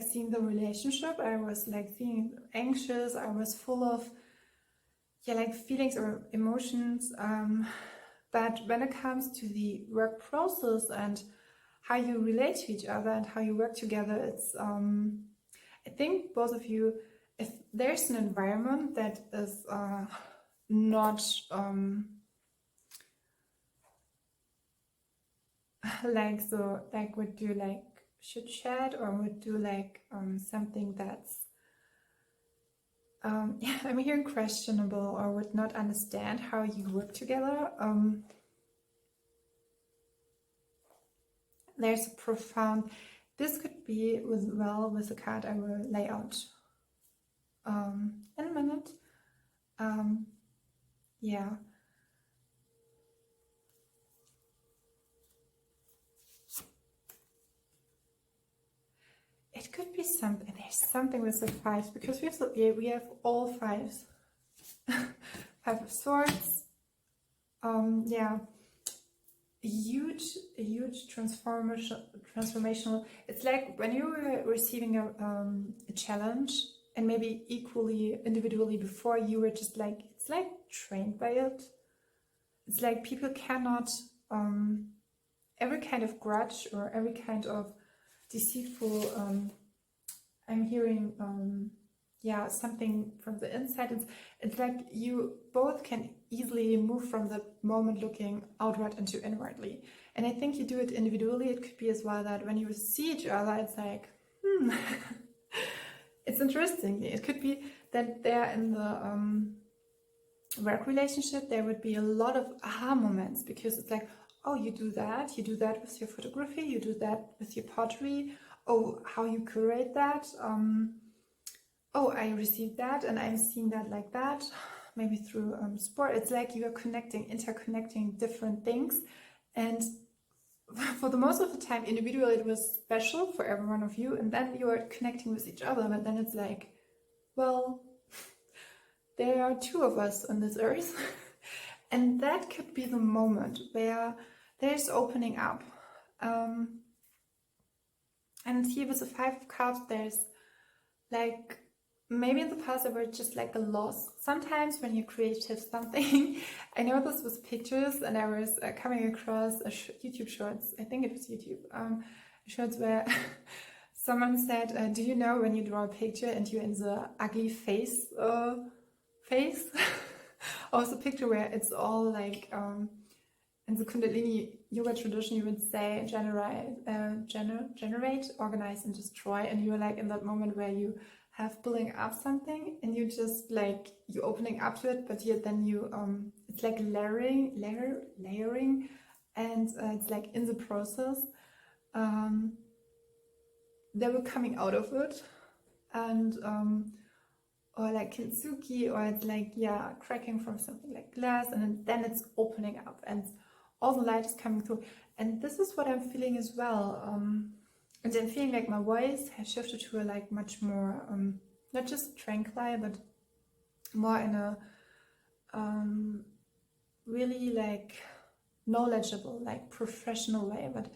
seeing the relationship, I was like feeling anxious, I was full of like feelings or emotions, but when it comes to the work process and how you relate to each other and how you work together, it's I think both of you, if there's an environment that is not would do like chit chat, or would do like something that's I'm hearing questionable, or would not understand how you work together. There's a profound, this could be with the card I will lay out in a minute. It it could be something, there's something with the fives, because we have all fives. Five of Swords, yeah, a huge transformational. It's like when you were receiving a challenge, and maybe equally individually before, you were just like, it's like trained by it. It's like people cannot, every kind of grudge or every kind of deceitful, I'm hearing, yeah, something from the inside. It's like you both can easily move from the moment looking outward into inwardly. And I think you do it individually. It could be as well that when you see each other, it's like, it's interesting. It could be that there in the work relationship, there would be a lot of aha moments, because it's like, oh, you do that with your photography, you do that with your pottery, oh, how you curate that, oh, I received that and I'm seeing that like that, maybe through sport. It's like you are interconnecting different things, and for the most of the time individually it was special for every one of you, and then you are connecting with each other, but then it's like, well, there are two of us on this earth. And that could be the moment where there's opening up. And here with the Five of Cups, there's like, maybe in the past there were just like a loss. Sometimes when you creative something, I know this with pictures, and I was coming across a YouTube shorts, I think it was YouTube, shorts where someone said, do you know when you draw a picture and you're in the ugly face or the picture where it's all like, in the Kundalini yoga tradition, you would say generate, organize and destroy, and you're like in that moment where you have building up something and you just like, you opening up to it, but yet then you it's like layering, and it's like in the process they were coming out of it, and or like kintsugi, or it's like, yeah, cracking from something like glass, and then it's opening up and all the light is coming through. And this is what I'm feeling as well, and I'm feeling like my voice has shifted to a like much more not just tranquil, but more in a really like knowledgeable, like professional way. But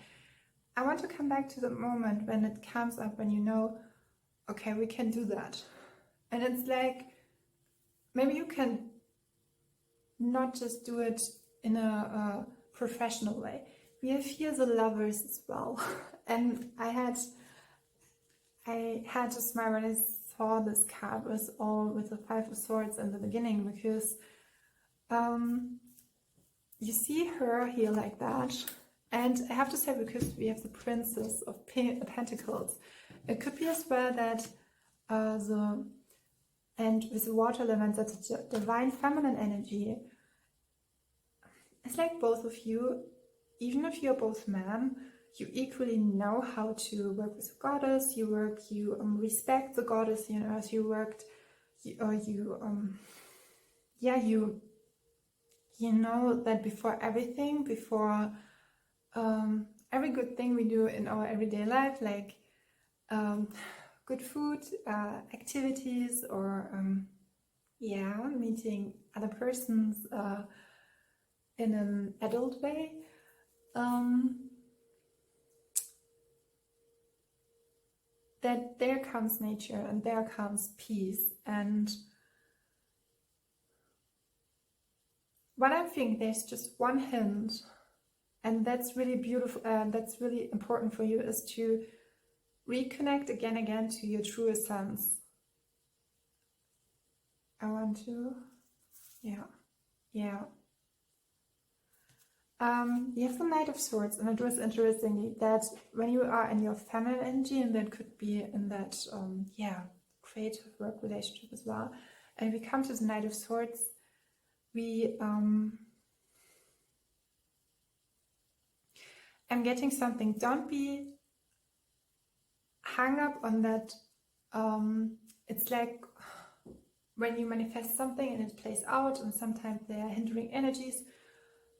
I want to come back to the moment when it comes up, when you know, okay, we can do that. And it's like, maybe you can not just do it in a professional way. We have here the Lovers as well. And I had to smile when I saw this card with the Five of Swords in the beginning, because you see her here like that. And I have to say, because we have the Princess of Pentacles, it could be as well that and with the water element, that's a divine feminine energy. It's like both of you, even if you're both men, you equally know how to work with the goddess. You respect the goddess, you know, as you worked, you know that before everything, before every good thing we do in our everyday life, like good food, activities, or meeting other persons in an adult way, that there comes nature and there comes peace. And what I'm feeling, there's just one hint, and that's really beautiful, that's really important for you, is to reconnect again to your true essence. I want to, yeah. You have the Knight of Swords, and it was interesting that when you are in your feminine energy, and that could be in that, creative work relationship as well, and we come to the Knight of Swords, I'm getting something, don't be hung up on that. It's like when you manifest something and it plays out, and sometimes there are hindering energies,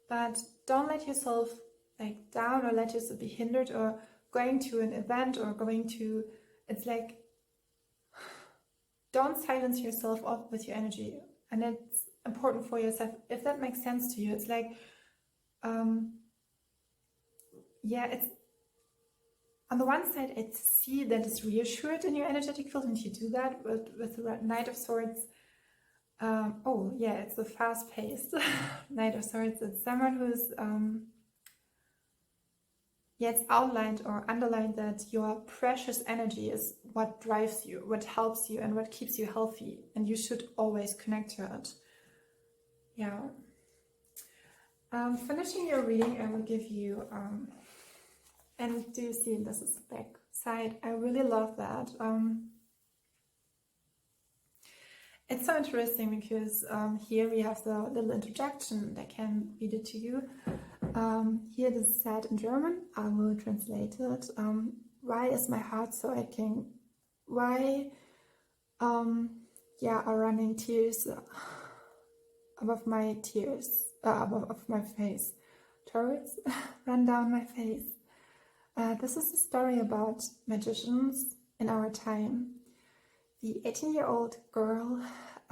but don't let yourself like down, or let yourself be hindered, or going to an event or going to it's like, don't silence yourself off with your energy. And it's important for yourself, if that makes sense to you. It's like, yeah, it's, on the one side, I see that it's reassured in your energetic field, and you do that with the Knight of Swords. Oh, yeah, it's a fast-paced Knight of Swords. It's someone who's, yeah, it's outlined or underlined that your precious energy is what drives you, what helps you, and what keeps you healthy. And you should always connect to it. Yeah. Finishing your reading, I will give you, and do you see this is the back side? I really love that. It's so interesting because here we have the little introduction that can read it to you. Here this is said in German. I will translate it. Why is my heart so aching? Why yeah, are running tears above my above my face? Turrets run down my face. This is a story about magicians in our time. The 18-year-old girl,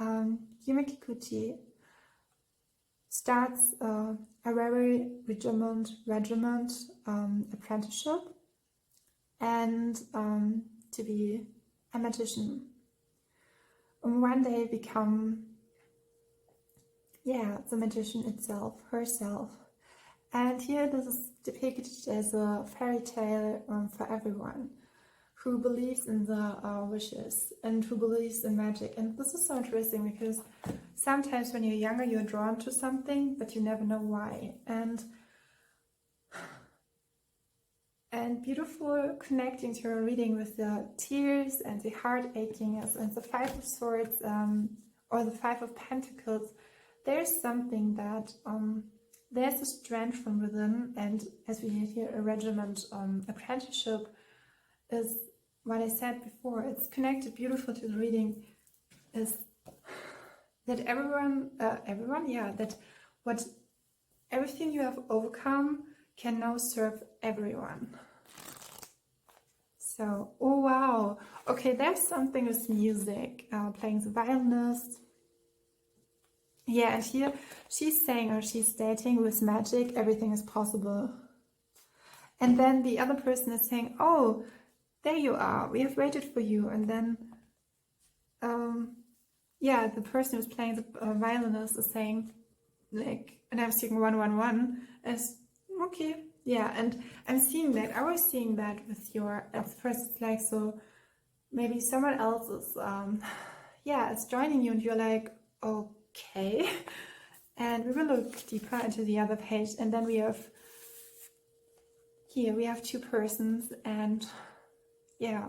Yume Kikuchi, starts a very regiment apprenticeship and to be a magician. And one day become, yeah, the magician itself, herself. And here this is depicted as a fairy tale for everyone who believes in the wishes and who believes in magic. And this is so interesting because sometimes when you're younger, you're drawn to something, but you never know why. And beautiful connecting to your reading with the tears and the heart aching and the Five of Swords or the Five of Pentacles. There's something that there's a strength from within, and as we have here, a regiment apprenticeship is what I said before. It's connected beautiful to the reading, is that everyone, yeah, that everything you have overcome can now serve everyone. So, oh wow, okay, there's something with music, playing the violinist. Yeah, and here she's saying, or she's stating, with magic everything is possible. And then the other person is saying, oh, there you are, we have waited for you. And then yeah, the person who's playing the violinist is saying, like, and I'm seeing 111 as okay, yeah. And I'm seeing that, I was seeing that with your, at first it's like, so maybe someone else is yeah, it's joining you and you're like, okay. And we will look deeper into the other page, and then we have here we have two persons, and yeah,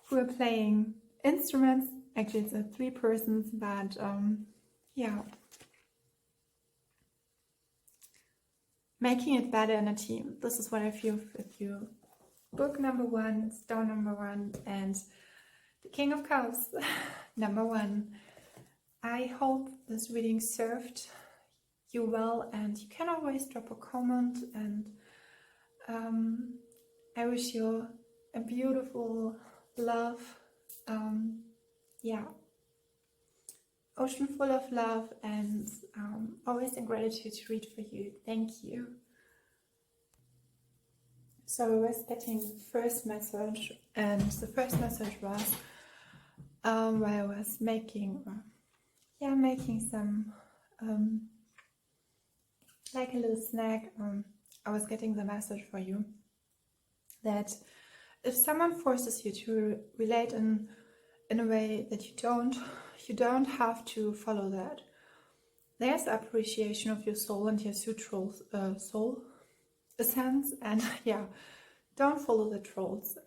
who are playing instruments. Actually it's three persons, but yeah, making it better in a team. This is what I feel with you. Book number 1, stone number 1, and the King of Cups number 1. I hope this reading served you well, and you can always drop a comment, and I wish you a beautiful love, yeah, ocean full of love, and always in gratitude to read for you. Thank you. So I was getting the first message, and the first message was while I was making some like a little snack. I was getting the message for you that if someone forces you to relate in a way that you don't have to follow that. There's appreciation of your soul and your sutural soul essence, and yeah, don't follow the trolls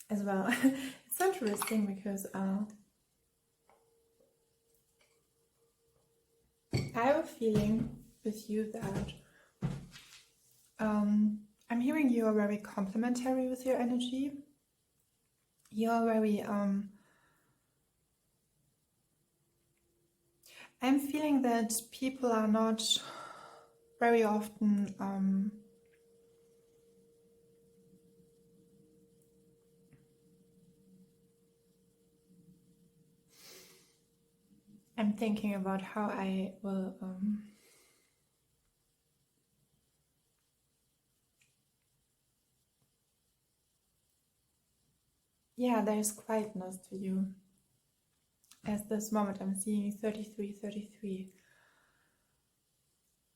as well. It's so interesting because I have a feeling with you that I'm hearing you are very complementary with your energy. You're very I'm feeling that people are not very often I'm thinking about how I will there's quietness to you. At this moment I'm seeing 33.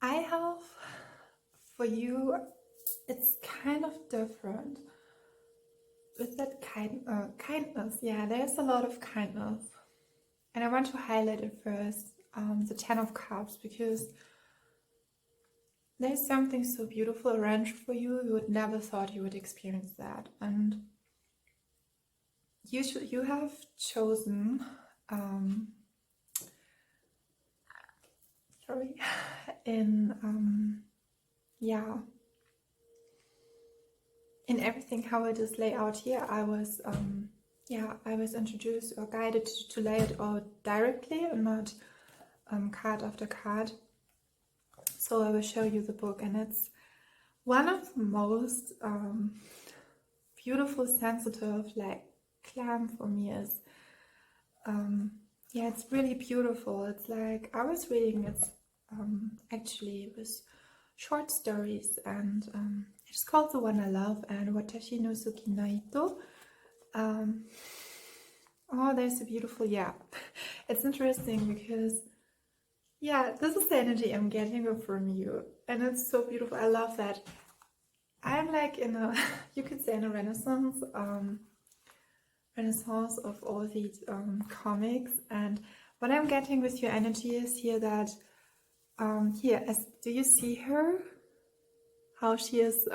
I have for you, it's kind of different with that kindness. Yeah, there's a lot of kindness, and I want to highlight it first, the 10 of Cups, because there's something so beautiful arranged for you. You would never thought you would experience that, and you have chosen in everything how it is laid out here. I was introduced or guided to lay it out directly and not card after card. So I will show you the book, and it's one of the most beautiful, sensitive, like clam for me is it's really beautiful. It's like I was reading, it's actually with short stories, and it's called The One I Love and Watashi no Suki Naito. Oh, there's a beautiful, it's interesting because this is the energy I'm getting from you, and it's so beautiful. I love that. I'm like in a, you could say in a renaissance of all these comics, and what I'm getting with your energy is here that do you see her, how she is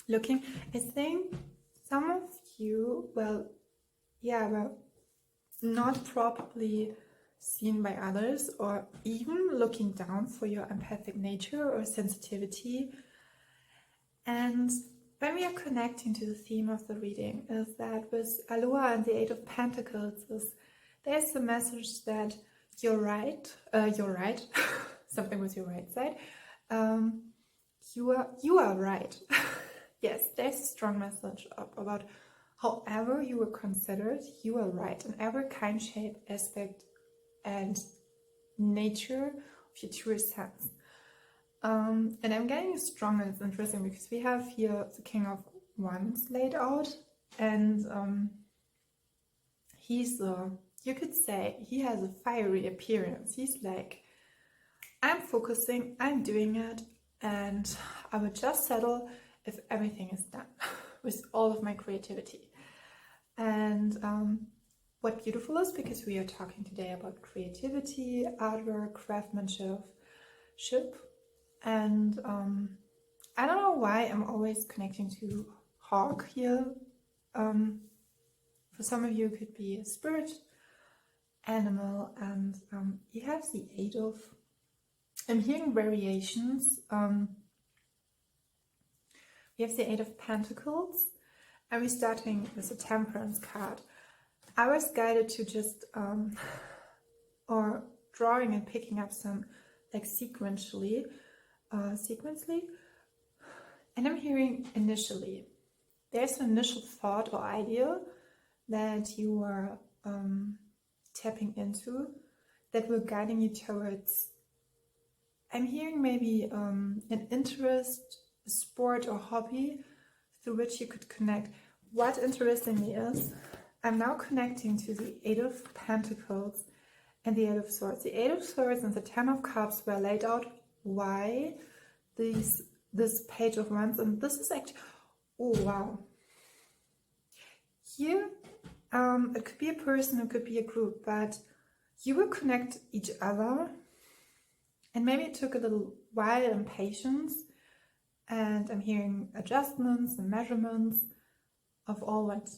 looking? I think some of you, not probably seen by others, or even looking down for your empathic nature or sensitivity. And when we are connecting to the theme of the reading, is that with Aloha and the Eight of Pentacles, there's the message that you're right, something with your right side, you are right. Yes, there's a strong message about however you were considered, you are right in every kind, shape, aspect, and nature of your true sense. And I'm getting stronger. It's interesting because we have here the King of Wands laid out, and he's you could say he has a fiery appearance. He's like, I'm focusing, I'm doing it, and I would just settle if everything is done with all of my creativity. And what beautiful is, because we are talking today about creativity, artwork, craftsmanship, and I don't know why I'm always connecting to hawk here. For some of you it could be a spirit animal, and you have the Eight of, I'm hearing variations. We have the Eight of Pentacles, and we're starting with the Temperance card. I was guided to just or drawing and picking up some like sequentially, and I'm hearing initially. There's an initial thought or idea that you are tapping into that will guiding you towards, I'm hearing maybe an interest, a sport or hobby through which you could connect. What interestingly is, I'm now connecting to the Eight of Pentacles and the Eight of Swords. The Eight of Swords and the Ten of Cups were laid out why this Page of Wands, and this is actually, oh wow. Here, it could be a person, it could be a group, but you will connect each other, and maybe it took a little while and patience, and I'm hearing adjustments and measurements of all what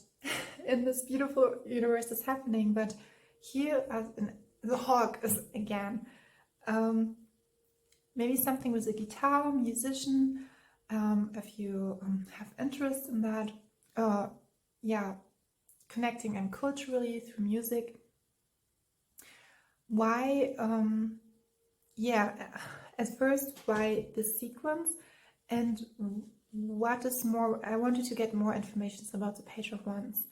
in this beautiful universe is happening. But here, the hawk is again, maybe something with a guitar, musician, if you have interest in that, connecting and culturally through music. Why, at first, why the sequence, and what is more, I wanted to get more information about the Page of Wands.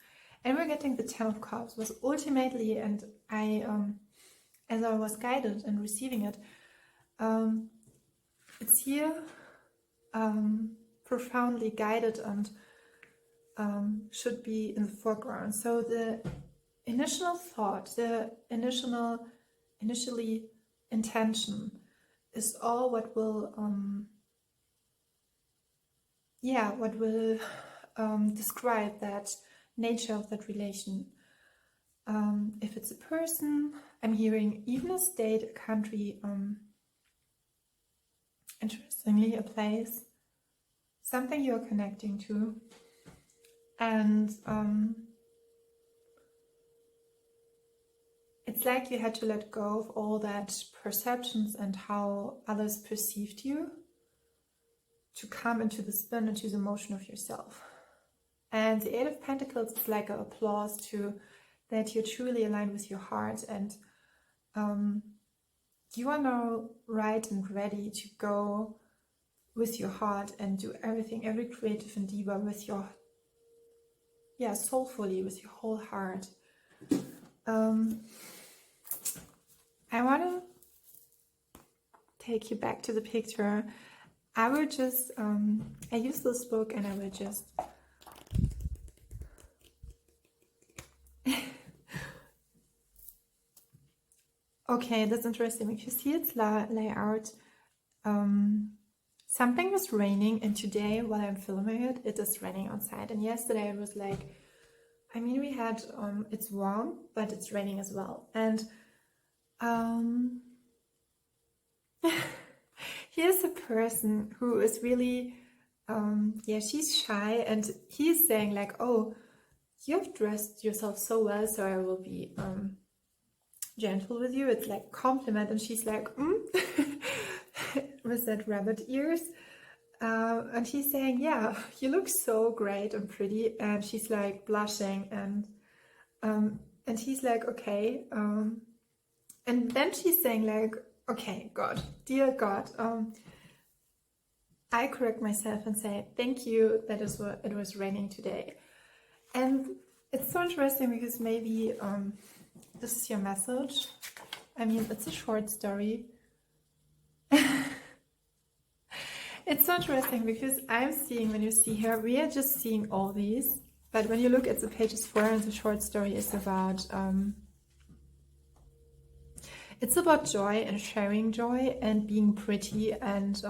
And we're getting the Ten of Cups, was ultimately, and I as I was guided in receiving it, it's here profoundly guided and should be in the foreground. So the initial thought, the initially intention is all what will describe that nature of that relation. If it's a person, I'm hearing even a state, a country, interestingly a place, something you're connecting to, and it's like you had to let go of all that perceptions and how others perceived you to come into the spin, into the motion of yourself. And the Eight of Pentacles is like an applause to that you're truly aligned with your heart, and you are now right and ready to go with your heart and do everything, every creative endeavor with your, soulfully, with your whole heart. I want to take you back to the picture. I will just, I use this book and I will just okay, that's interesting because see its layout. Something was raining, and today while I'm filming it, it is raining outside. And yesterday it was like, I mean, we had, it's warm, but it's raining as well. And here's a person who is really, she's shy, and he's saying like, oh, you have dressed yourself so well, so I will be gentle with you. It's like compliment, and she's like, with that rabbit ears, and he's saying, yeah, you look so great and pretty, and she's like blushing, and he's like, okay, and then she's saying like, okay, God, dear God, I correct myself and say thank you that it was raining today. And it's so interesting because maybe this is your message. I mean, it's a short story. It's so interesting because I'm seeing, when you see here, we are just seeing all these, but when you look at the pages 4 and the short story is about it's about joy and sharing joy and being pretty, and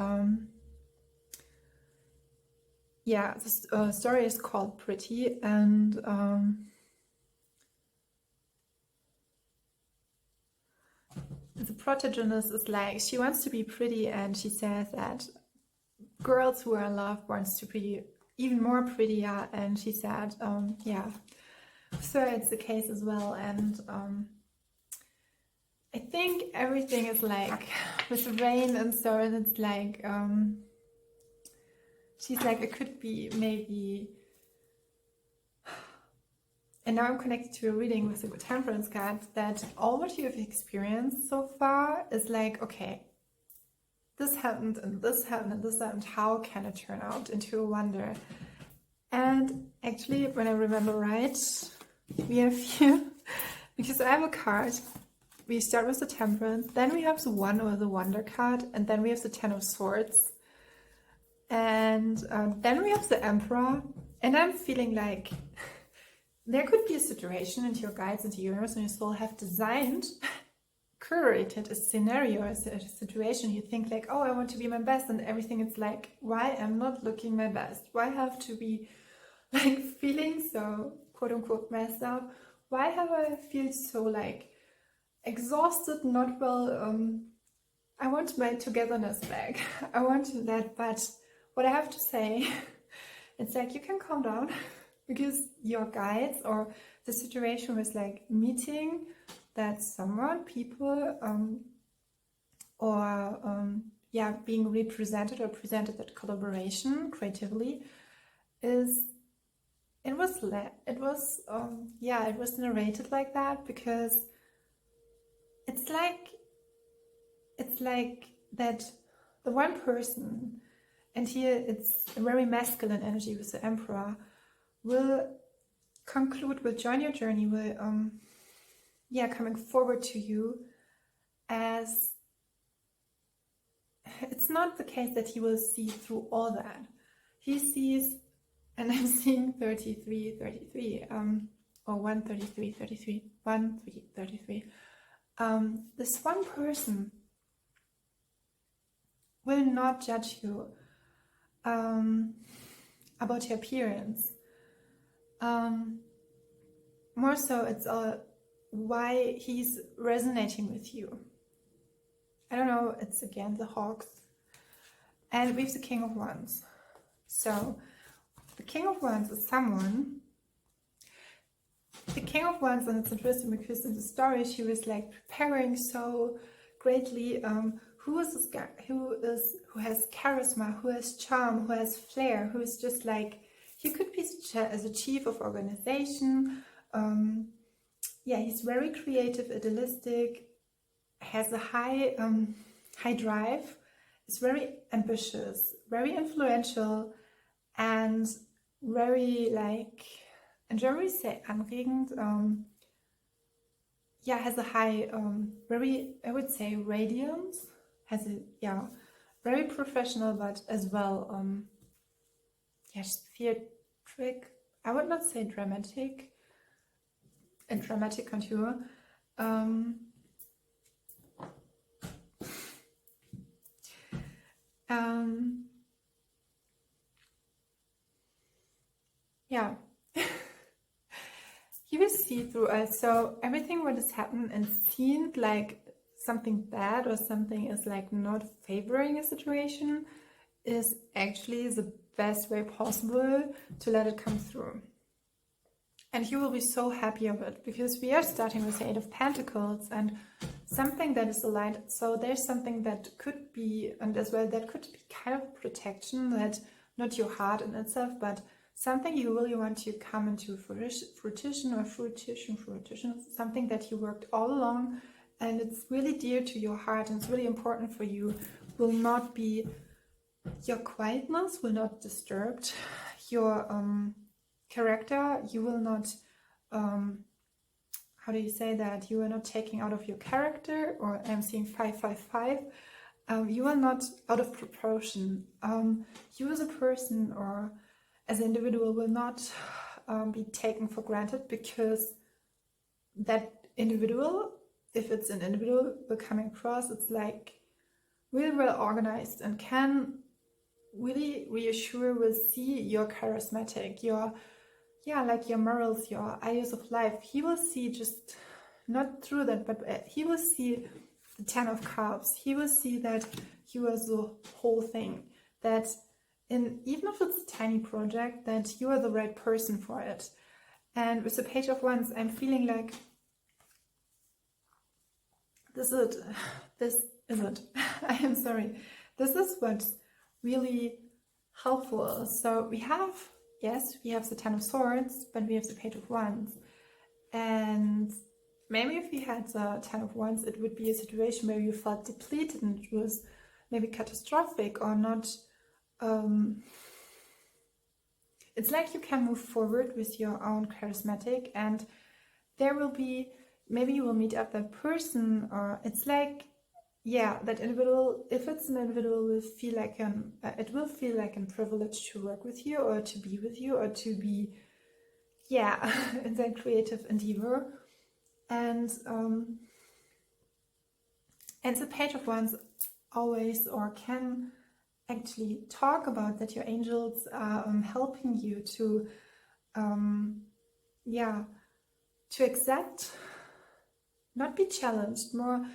this story is called Pretty, and the protagonist is like, she wants to be pretty, and she says that girls who are in love wants to be even more prettier, and she said, so it's the case as well. And I think everything is like with the rain and so, and it's like she's like, it could be maybe, and now I'm connected to a reading with the Temperance card, that all what you have experienced so far is like, okay, this happened and this happened and this happened, how can it turn out into a wonder? And actually, when I remember right, we have here, because I have a card, we start with the Temperance, then we have the One or the Wonder card, and then we have the Ten of Swords, and then we have the Emperor. And I'm feeling like there could be a situation, and your guides and the universe and your soul have designed, curated a scenario, a situation. You think like, oh, I want to be my best, and everything is like, why I'm not looking my best? Why have to be like feeling so quote unquote messed up? Why have I feel so like exhausted, not well? I want my togetherness back. I want that, but what I have to say, it's like, you can calm down, because your guides or the situation was like meeting that someone, people, being represented or presented that collaboration creatively it was narrated like that, because it's like that the one person, and here it's a very masculine energy with the Emperor, will conclude, will join your journey, will coming forward to you as it's not the case that he will see through all that. He sees, and I'm seeing 33, 33, or 133, 33, 133. This one person will not judge you about your appearance. More so, it's why he's resonating with you. I don't know, it's again the Hawks. And we have the King of Wands. So, the King of Wands is someone. The King of Wands, and it's interesting because in the story she was like preparing so greatly. Who is this guy? Who has charisma? Who has charm? Who has flair? Who is just like, he could be as a chief of organization. Yeah, he's very creative, idealistic, has a high drive, is very ambitious, very influential, and very like, and very anregend. Yeah, has a high, very, I would say, radiance. Has a, yeah, very professional, but as well, yeah, theatric. I would not say dramatic. And dramatic contour. Yeah. You will see through us. So everything what has happened and seemed like something bad or something is like not favoring a situation is actually the best way possible to let it come through. And you will be so happy of it, because we are starting with the Eight of Pentacles and something that is aligned. So there's something that could be, and as well that could be kind of protection, that not your heart in itself, but something you really want to come into fruition, something that you worked all along and it's really dear to your heart and it's really important for you, will not be, your quietness will not be disturbed, your character, you will not, how do you say that, you are not taking out of your character, or I'm seeing 555, you are not out of proportion. You as a person or as an individual will not be taken for granted, because that individual, if it's an individual will come across, it's like really well organized and can really reassure, will see your charismatic, your, yeah, like your morals, your ideas of life. He will see, just not through that, but he will see the 10 of Cups. He will see that you are the whole thing, that even if it's a tiny project, that you are the right person for it. And with the Page of Wands, I'm feeling like this is it. I am sorry. This is what's really helpful. So we have, yes, we have the 10 of Swords, but we have the Page of Wands. And maybe if we had the 10 of Wands, it would be a situation where you felt depleted and it was maybe catastrophic or not. It's like you can move forward with your own charismatic, and there will be, maybe you will meet up that person, or it's like, yeah, that individual, if it's an individual, will feel like it will feel like a privilege to work with you or to be with you or to be, yeah, in that creative endeavor. And the Page of Wands always, or can actually talk about that your angels are helping you to, yeah, to accept, not be challenged, more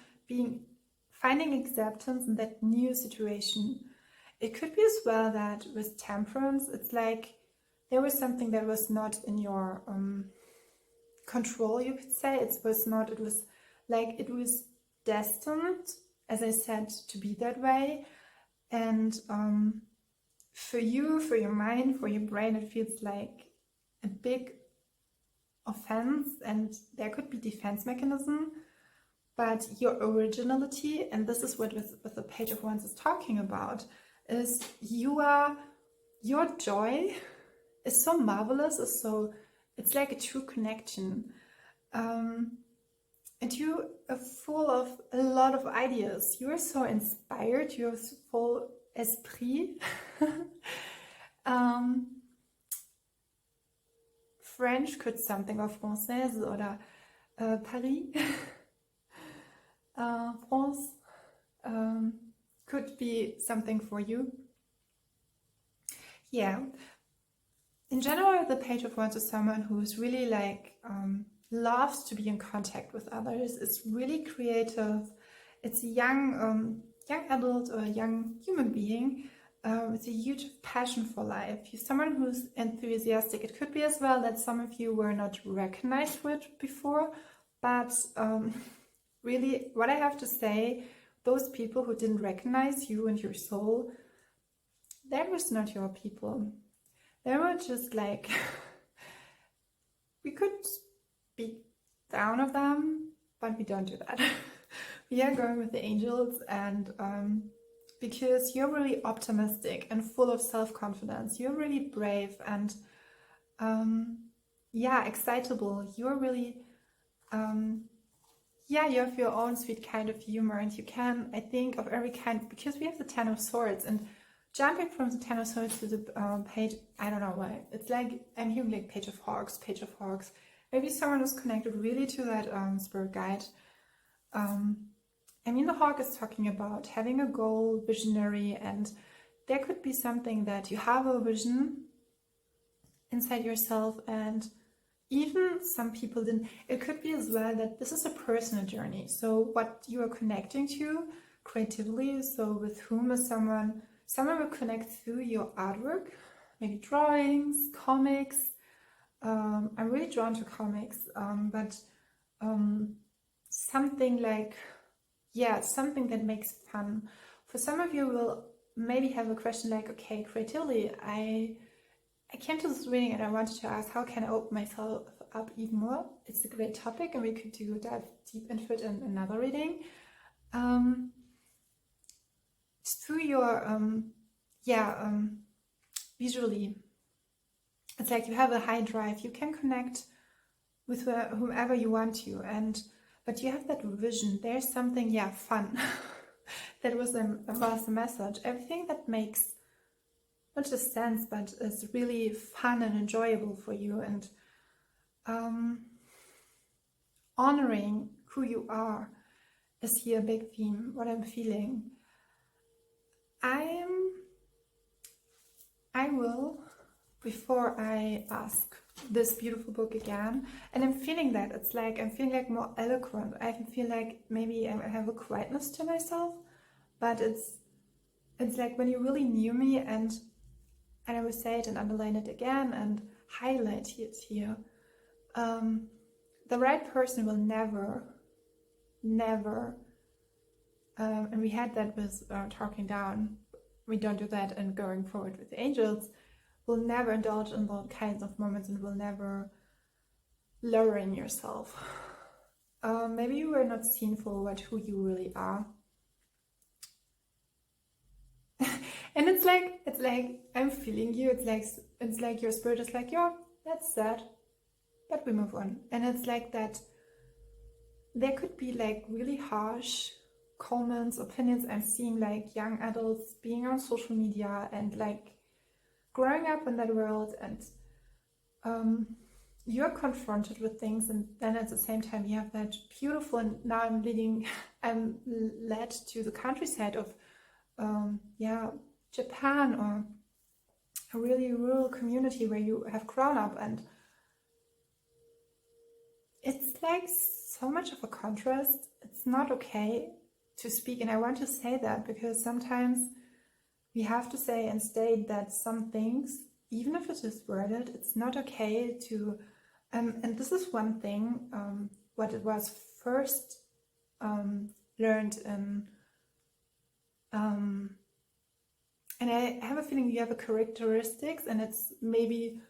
finding acceptance in that new situation. It could be as well that with Temperance, it's like there was something that was not in your control, you could say. It was like it was destined, as I said, to be that way. And for you, for your mind, for your brain, it feels like a big offense, and there could be defense mechanism. But your originality, and this is what with the Page of Wands is talking about, is your joy is so marvelous, it's like a true connection. And and you are full of a lot of ideas. You are so inspired, you're full esprit. French could something, or Française, oder Paris, France, could be something for you. Yeah, in general, the Page of Wands is someone who's really like loves to be in contact with others. It's really creative. It's a young adult or a young human being with a huge passion for life. You're someone who's enthusiastic. It could be as well that some of you were not recognized for it before, but really, what I have to say, those people who didn't recognize you and your soul, that was not your people. They were just like, we could speak down of them, but we don't do that. We are going with the angels, and because you're really optimistic and full of self-confidence, you're really brave and yeah, excitable. You're really yeah, you have your own sweet kind of humor, and you can, I think, of every kind, because we have the Ten of Swords, and jumping from the Ten of Swords to the page, I don't know why, it's like, I'm hearing like Page of Hawks. Maybe someone is connected really to that spirit guide. I mean, the hawk is talking about having a goal, visionary, and there could be something that you have a vision inside yourself, and even some people didn't. It could be as well that this is a personal journey. So what you are connecting to creatively, so with whom is someone will connect through your artwork, maybe drawings, comics. I'm really drawn to comics, but something like, yeah, something that makes fun. For some of you will maybe have a question like, okay, creatively, I came to this reading and I wanted to ask, how can I open myself up even more? It's a great topic, and we could dive deep into it in another reading. Through your visually, it's like you have a high drive. You can connect with whomever you want to, but you have that vision. There's something, yeah, fun. That was the message. Everything that makes not just sense, but is really fun and enjoyable for you, and honoring who you are is here a big theme. What I'm feeling, I will, before I ask this beautiful book again, and I'm feeling that it's like, I'm feeling like more eloquent. I feel like maybe I have a quietness to myself, but it's like when you really knew me, and I will say it and underline it again and highlight it here. The right person will never, and we had that with talking down, we don't do that, and going forward with the angels, will never indulge in those kinds of moments, and will never lowering yourself. Maybe you were not seen for who you really are. And it's like I'm feeling you. It's like your spirit is like, yeah, that's sad, but we move on. And it's like that. There could be like really harsh comments, opinions. I'm seeing like young adults being on social media and like growing up in that world, and you're confronted with things, and then at the same time you have that beautiful. And now I'm led to the countryside of Japan, or a really rural community where you have grown up, and it's like so much of a contrast. It's not okay to speak, and I want to say that because sometimes we have to say and state that some things, even if it is worded, it's not okay to, and this is one thing, what it was first learned in, and I have a feeling you have a characteristics, and it's maybe,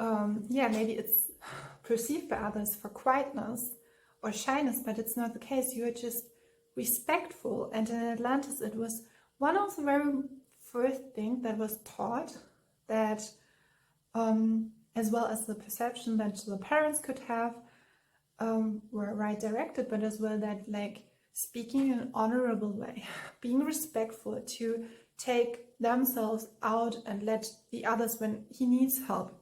maybe it's perceived by others for quietness or shyness, but it's not the case. You are just respectful. And in Atlantis, it was one of the very first things that was taught, that as well as the perception that the parents could have, were right directed, but as well that like speaking in an honorable way, being respectful, to take themselves out and let the others when he needs help.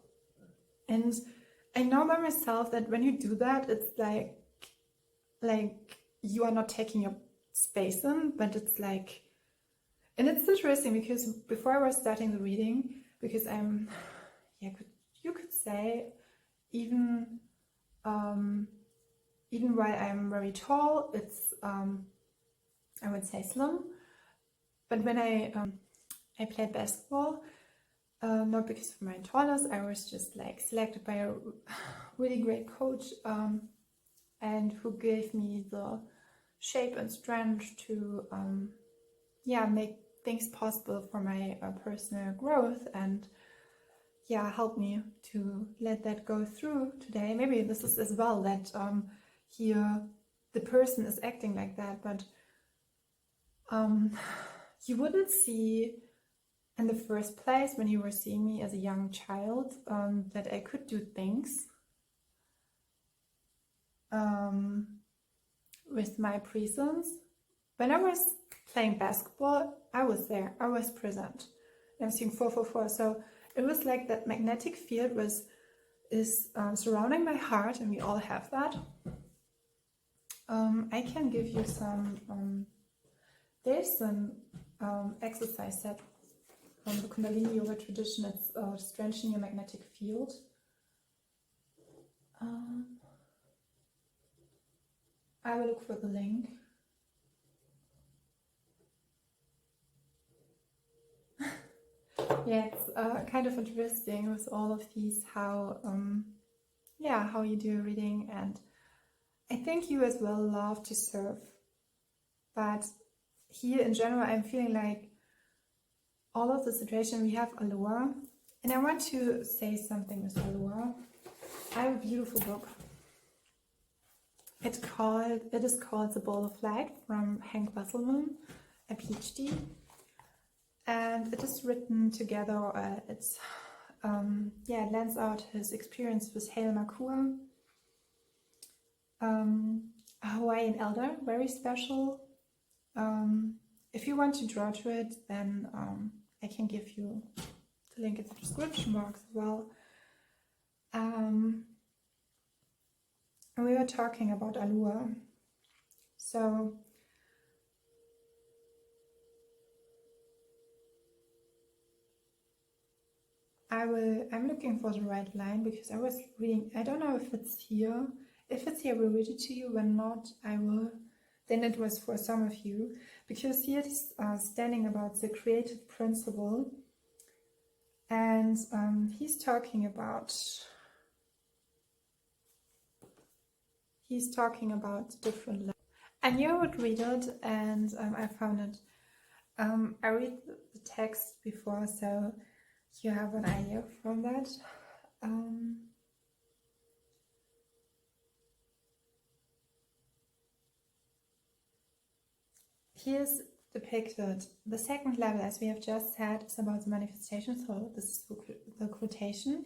And I know by myself that when you do that, it's like you are not taking your space in, but it's like, and it's interesting because before I was starting the reading, because I'm, yeah, you could say, even while I'm very tall, it's I would say slim. But when I played basketball, not because of my tallness, I was just like selected by a really great coach, and who gave me the shape and strength to make things possible for my personal growth, and help me to let that go through today. Maybe this is as well that here the person is acting like that, but you wouldn't see in the first place, when you were seeing me as a young child, that I could do things with my presence. When I was playing basketball, I was there, I was present. I'm seeing 444, so it was like that magnetic field is surrounding my heart, and we all have that. I can give you some, there's an exercise set from the Kundalini Yoga tradition. It's strengthening your magnetic field. I will look for the link. Yeah, it's kind of interesting with all of these, how you do a reading, and I think you as well love to serve. But here in general, I'm feeling like all of the situation, we have Aloha, and I want to say something with Aloha. I have a beautiful book. It is called The Ball of Light from Hank Wasselman, a PhD. And it is written together, it lends out his experience with Haile Makua, a Hawaiian elder, very special. If you want to draw to it, then I can give you the link in the description box as well. And we were talking about Aloha. So I'm looking for the right line, because I was reading, I don't know if it's here. If it's here, I will read it to you. When not, I will. Then it was for some of you, because here it's standing about the creative principle, and he's talking about different levels. I knew I would read it, and I found it. I read the text before, so you have an idea from that. Here's depicted the second level, as we have just said, is about the manifestation. So this is the quotation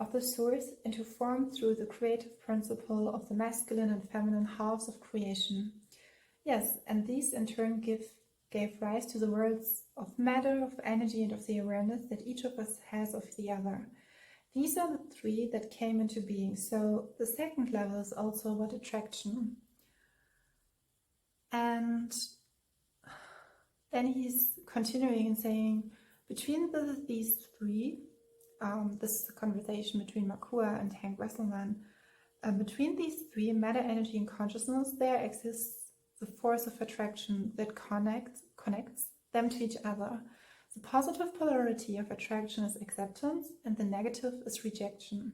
of the source into form through the creative principle of the masculine and feminine halves of creation. Yes, and these in turn gave rise to the worlds of matter, of energy, and of the awareness that each of us has of the other. These are the three that came into being. So the second level is also about attraction. And then he's continuing and saying, between these three, this is the conversation between Makua and Hank Wasselman, between these three, matter, energy, and consciousness, there exists the force of attraction that connects them to each other. The positive polarity of attraction is acceptance, and the negative is rejection.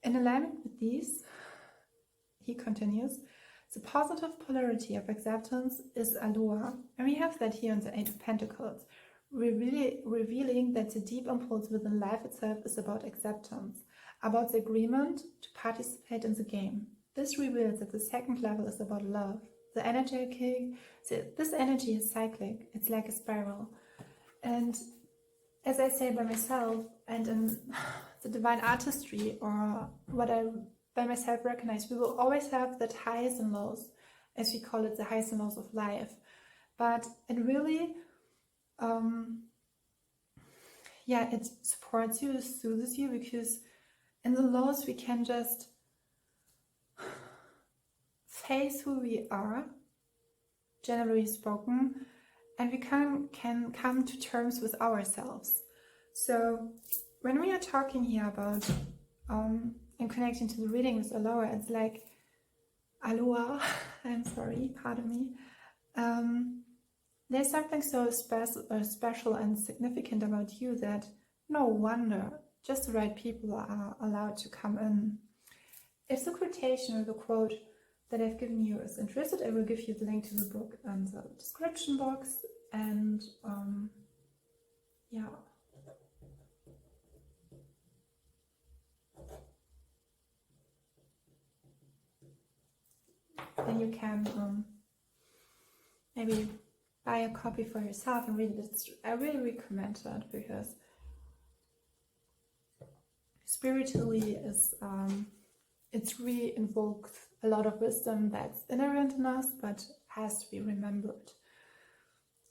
In alignment with these, he continues, the positive polarity of acceptance is Aloha, and we have that here in the Eight of Pentacles, revealing that the deep impulse within life itself is about acceptance, about the agreement to participate in the game. This reveals that the second level is about love. The this energy is cyclic, it's like a spiral. And as I say by myself, and in the divine artistry, or what I by myself recognize, we will always have that highs and lows, as we call it, the highs and lows of life. But it really, yeah, it supports you, it soothes you, because in the lows we can just face who we are, generally spoken, and we can come to terms with ourselves. So when we are talking here about and connecting to the reading with Aloha, it's like Aloha, I'm sorry, pardon me. There's something so special and significant about you that no wonder just the right people are allowed to come in. If the quotation or the quote that I've given you is interested, I will give you the link to the book in the description box. And yeah. Then you can maybe buy a copy for yourself and read it. I really recommend that, because spiritually it's really invokes a lot of wisdom that's inherent in us, but has to be remembered.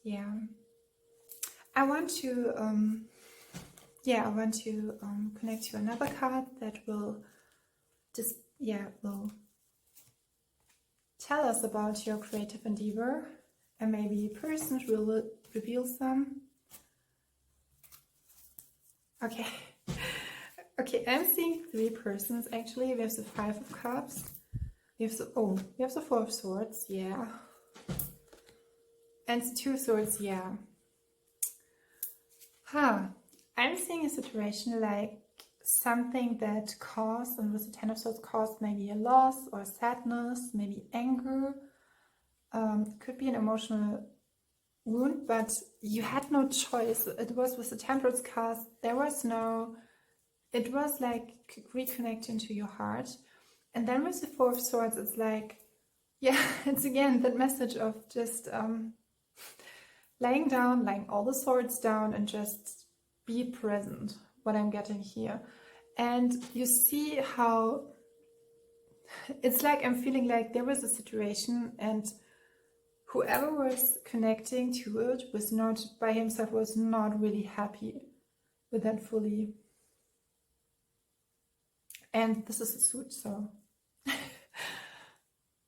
Yeah, I want to connect to another card that will will tell us about your creative endeavor, and maybe person will reveal some. Okay. Okay, I'm seeing 3 persons actually. We have the 5 of Cups. We have the 4 of Swords, yeah. And 2 Swords, yeah. I'm seeing a situation like something that caused, and with the 10 of Swords caused maybe a loss or sadness, maybe anger. It could be an emotional wound, but you had no choice. It was with the Temperance card, it was like reconnecting to your heart. And then with the 4 of Swords, it's like, yeah, it's again that message of just laying all the swords down and just be present, what I'm getting here. And you see how it's like I'm feeling like there was a situation and whoever was connecting to it was not by himself, was not really happy with that fully. And this is a suit, so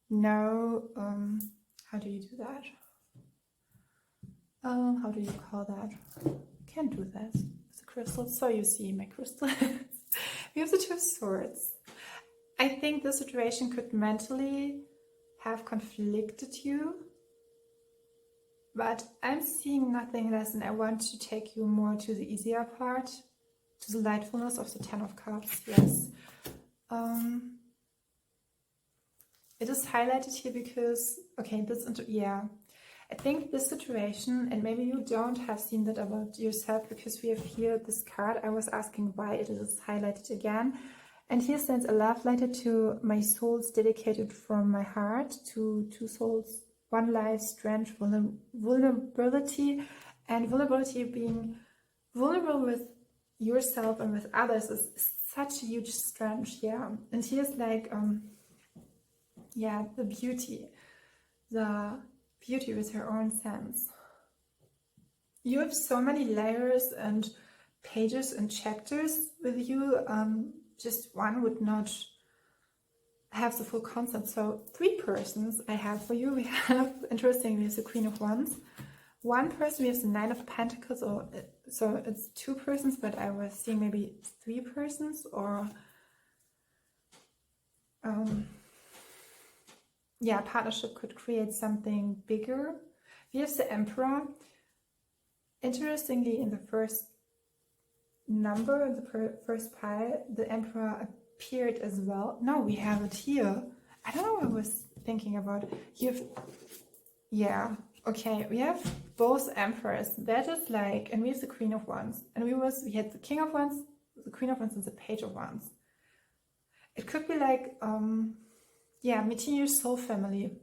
no, how do you do that? How do you call that? Can't do that. It's a crystal, so you see my crystal. We have the 2 of Swords. I think the situation could mentally have conflicted you, but I'm seeing nothing less, and I want to take you more to the easier part, to the lightfulness of the 10 of Cups, yes. It is highlighted here because, okay, I think this situation, and maybe you don't have seen that about yourself, because we have here this card. I was asking why it is highlighted again. And here stands a love letter to my souls, dedicated from my heart to 2 souls, 1 life, strength, vulnerability. And vulnerability, being vulnerable with yourself and with others, is such a huge strength, yeah. And here's like, the beauty with her own sense. You have so many layers and pages and chapters with you. Just one would not have the full concept. So 3 persons I have for you. We have, interestingly, we have the Queen of Wands. 1 person, we have the 9 of Pentacles, so it's 2 persons, but I was seeing maybe 3 persons, or partnership could create something bigger. We have the Emperor. Interestingly, in the first number, in the first pile, the Emperor appeared as well. No, we have it here. I don't know what I was thinking about. We have both Emperors. That is like, and we have the Queen of Wands. And we had the King of Wands, the Queen of Wands, and the Page of Wands. It could be like, meeting your soul family.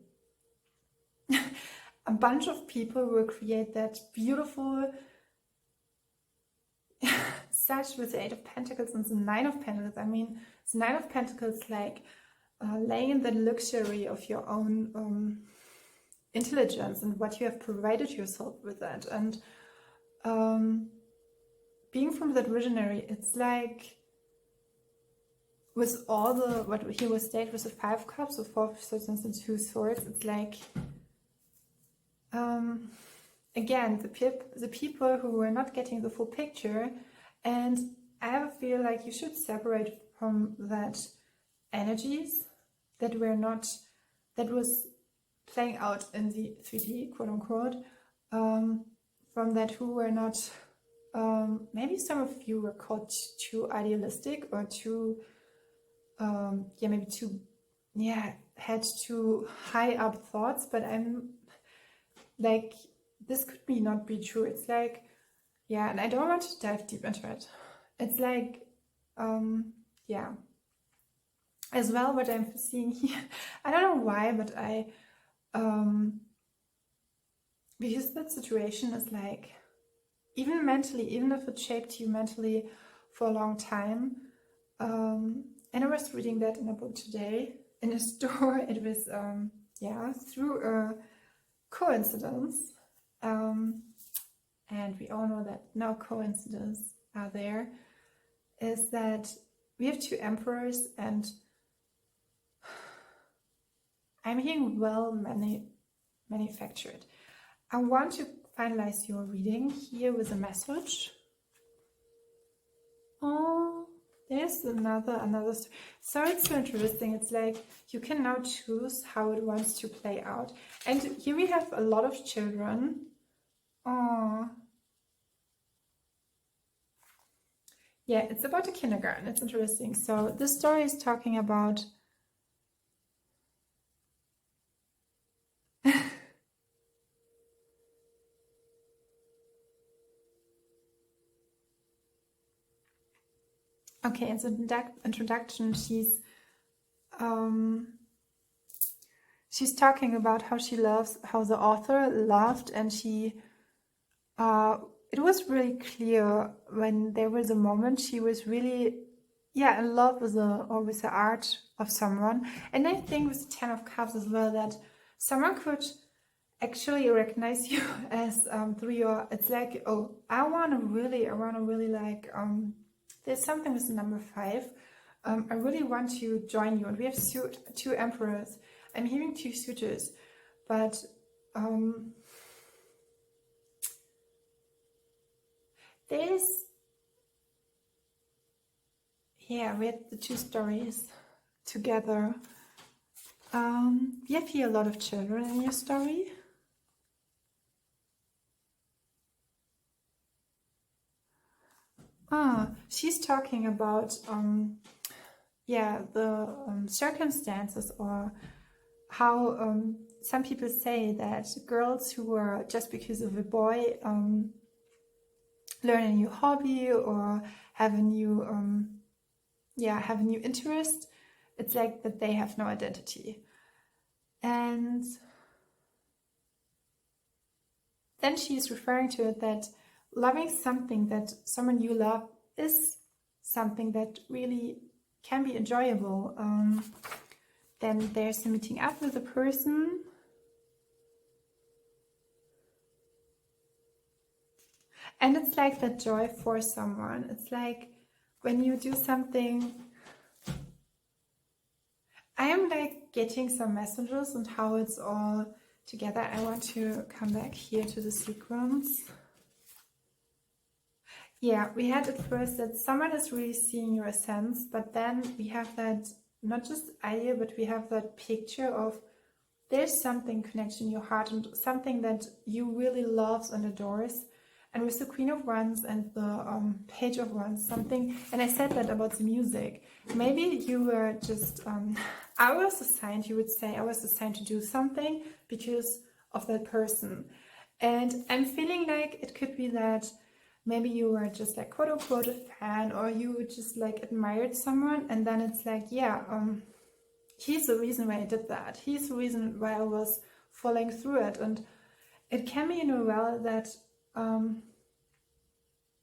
A bunch of people will create that beautiful, such with the 8 of Pentacles and the 9 of Pentacles. I mean, The Nine of Pentacles, like laying in the luxury of your own intelligence and what you have provided yourself with that, and being from that visionary. It's like with all the what he was stated with the Five of Cups, the Four of Swords and the Two Swords, it's like again the people who were not getting the full picture, and I feel like you should separate from that energies that were not, that was playing out in the 3D, quote unquote, from that who were not, maybe some of you were called too idealistic or too, maybe too, had too high up thoughts, but I'm like, this could be not be true. It's like, and I don't want to dive deep into it. It's like, as well, what I'm seeing here, I don't know why, but because that situation is like, even mentally, even if it shaped you mentally for a long time, and I was reading that in a book today, in a store, it was, through a coincidence, and we all know that no coincidences are there, is that we have two emperors, and I'm hearing well manufactured. I want to finalize your reading here with a message. Oh, there's another. So it's so interesting. It's like you can now choose how it wants to play out. And here we have a lot of children. Oh, yeah, it's about a kindergarten. It's interesting. So this story is talking about okay, in the introduction, she's talking about how she loves, how the author loved, and she, it was really clear when there was a moment she was really, in love with the art of someone. And I think with the Ten of Cups as well, that someone could actually recognize you as through your, it's like, oh, I want to really like, there's something with the number 5. I really want to join you. And we have two emperors. I'm hearing two suitors, but there's, we have the two stories together. You have here a lot of children in your story. She's talking about the circumstances, or how some people say that girls who are, just because of a boy, learn a new hobby or have a new interest, it's like that they have no identity. And then she's referring to it that loving something that someone you love is something that really can be enjoyable. Then there's the meeting up with a person. And it's like that joy for someone. It's like when you do something. I am like getting some messages and how it's all together. I want to come back here to the sequence. Yeah, we had at first that someone is really seeing your essence, but then we have that, not just idea, but we have that picture of there's something connected in your heart and something that you really loves and adores. And with the Queen of Wands and the Page of Wands, something, and I said that about the music. Maybe you were just, I was assigned, you would say, I was assigned to do something because of that person. And I'm feeling like it could be that maybe you were just like quote unquote a fan, or you just like admired someone, and then it's like, he's the reason why I did that. He's the reason why I was following through it. And it can be, that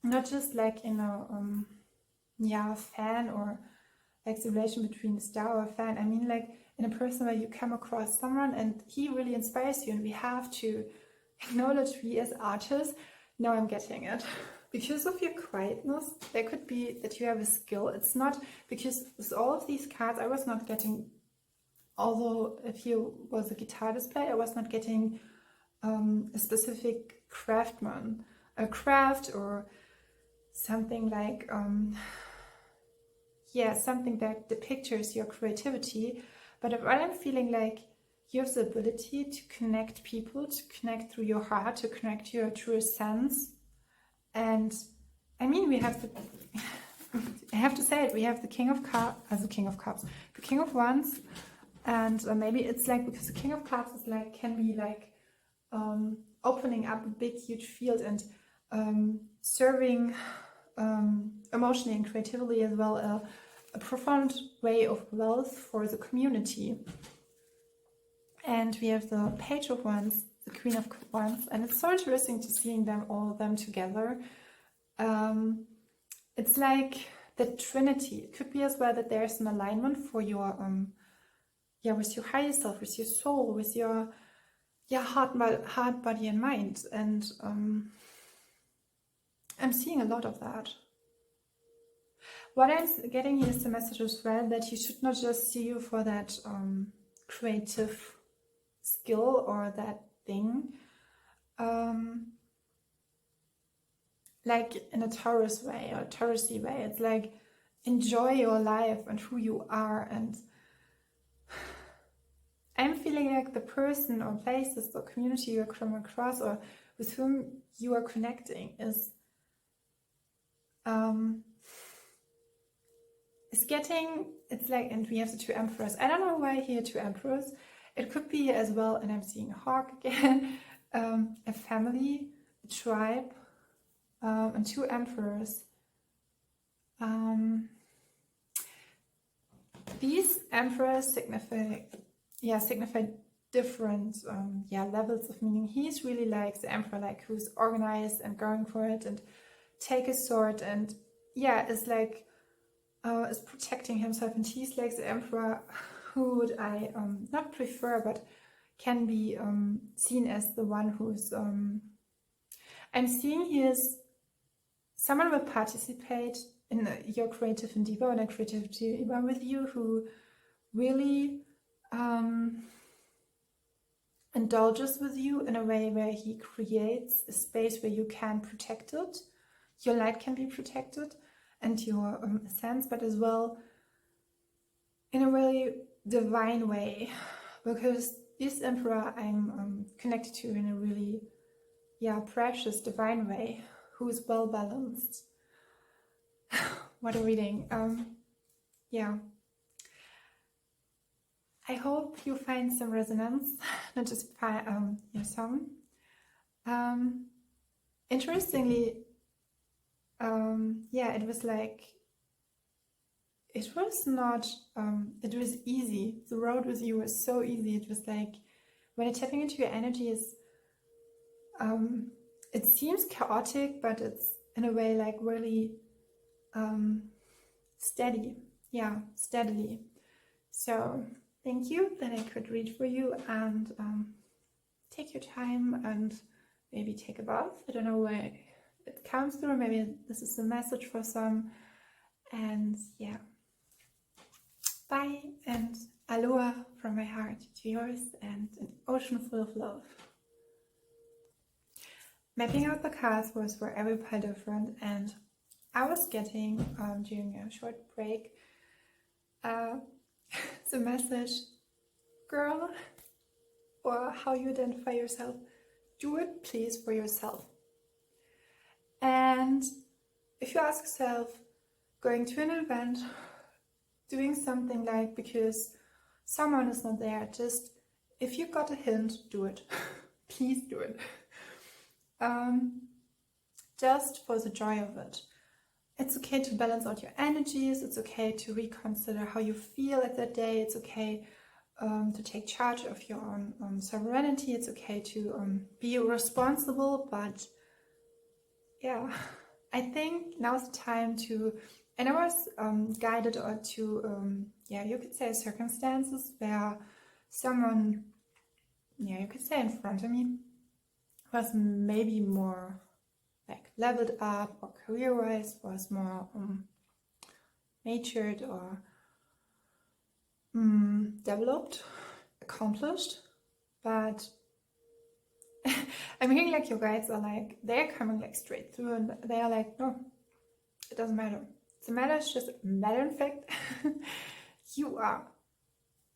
not just like, fan, or like the relation between a star or a fan. I mean, like in a person where you come across someone and he really inspires you, and we have to acknowledge we as artists. Now I'm getting it. Because of your quietness, there could be that you have a skill. It's not because with all of these cards, I was not getting, although if here was a guitar display, I was not getting a specific craftsman, a craft or something like, yeah, something that depicts your creativity. But what I'm feeling like, you have the ability to connect people, to connect through your heart, to connect your true sense. And I mean, we have the, I have to say it, we have the King of Cups, the King of Wands, and maybe it's like, because the King of Cups is like, can be like opening up a big, huge field and serving emotionally and creatively as well, a profound way of wealth for the community. And we have the Page of Wands, the Queen of Wands, and it's so interesting to seeing them, all of them together. It's like the Trinity. It could be as well that there's an alignment for your, with your higher self, with your soul, with your heart, body, and mind. And I'm seeing a lot of that. What I'm getting here is the message as well that you should not just see you for that creative skill or that thing, like in a Taurus way or Taurusy way. It's like, enjoy your life and who you are. And I'm feeling like the person or places or community you come across or with whom you are connecting is getting, it's like, and we have the two emperors. I don't know why here two emperors. It could be as well, and I'm seeing a hawk again, a family, a tribe, and two emperors. These emperors signify different levels of meaning. He's really like the emperor, like who's organized and going for it and take a sword and is like is protecting himself, and he's like the emperor who would I not prefer, but can be seen as the one who's I'm seeing here is someone will participate in your creative endeavor and a creativity endeavor with you, who really indulges with you in a way where he creates a space where you can protect it, your light can be protected, and your sense, but as well in a really divine way, because this emperor I'm connected to in a really precious divine way, who is well balanced. What a reading. I hope you find some resonance, not just some. Interestingly, it was like, it was not, it was easy. The road with you was so easy. It was like, when you're tapping into your energy, is it seems chaotic, but it's in a way like really steady. Steadily. So thank you that I could read for you, and take your time and maybe take a bath. I don't know where it comes through. Maybe this is a message for some. And bye, and aloha from my heart to yours, and an ocean full of love. Mapping out the cards was for every pile different, and I was getting during a short break the message, girl, or how you identify yourself, do it please for yourself. And if you ask yourself, going to an event, doing something like because someone is not there, just if you got a hint, do it. Please do it. Just for the joy of it. It's okay to balance out your energies. It's okay to reconsider how you feel at that day. It's okay to take charge of your own sovereignty. It's okay to be responsible, but I think now's the time to And I was guided to, yeah, you could say circumstances where someone, yeah, you could say in front of me, was maybe more like leveled up or career-wise, was more matured or developed, accomplished. But I'm hearing like your guides are like, they're coming like straight through and they are like, no, it doesn't matter. The matter is just matter in fact. You are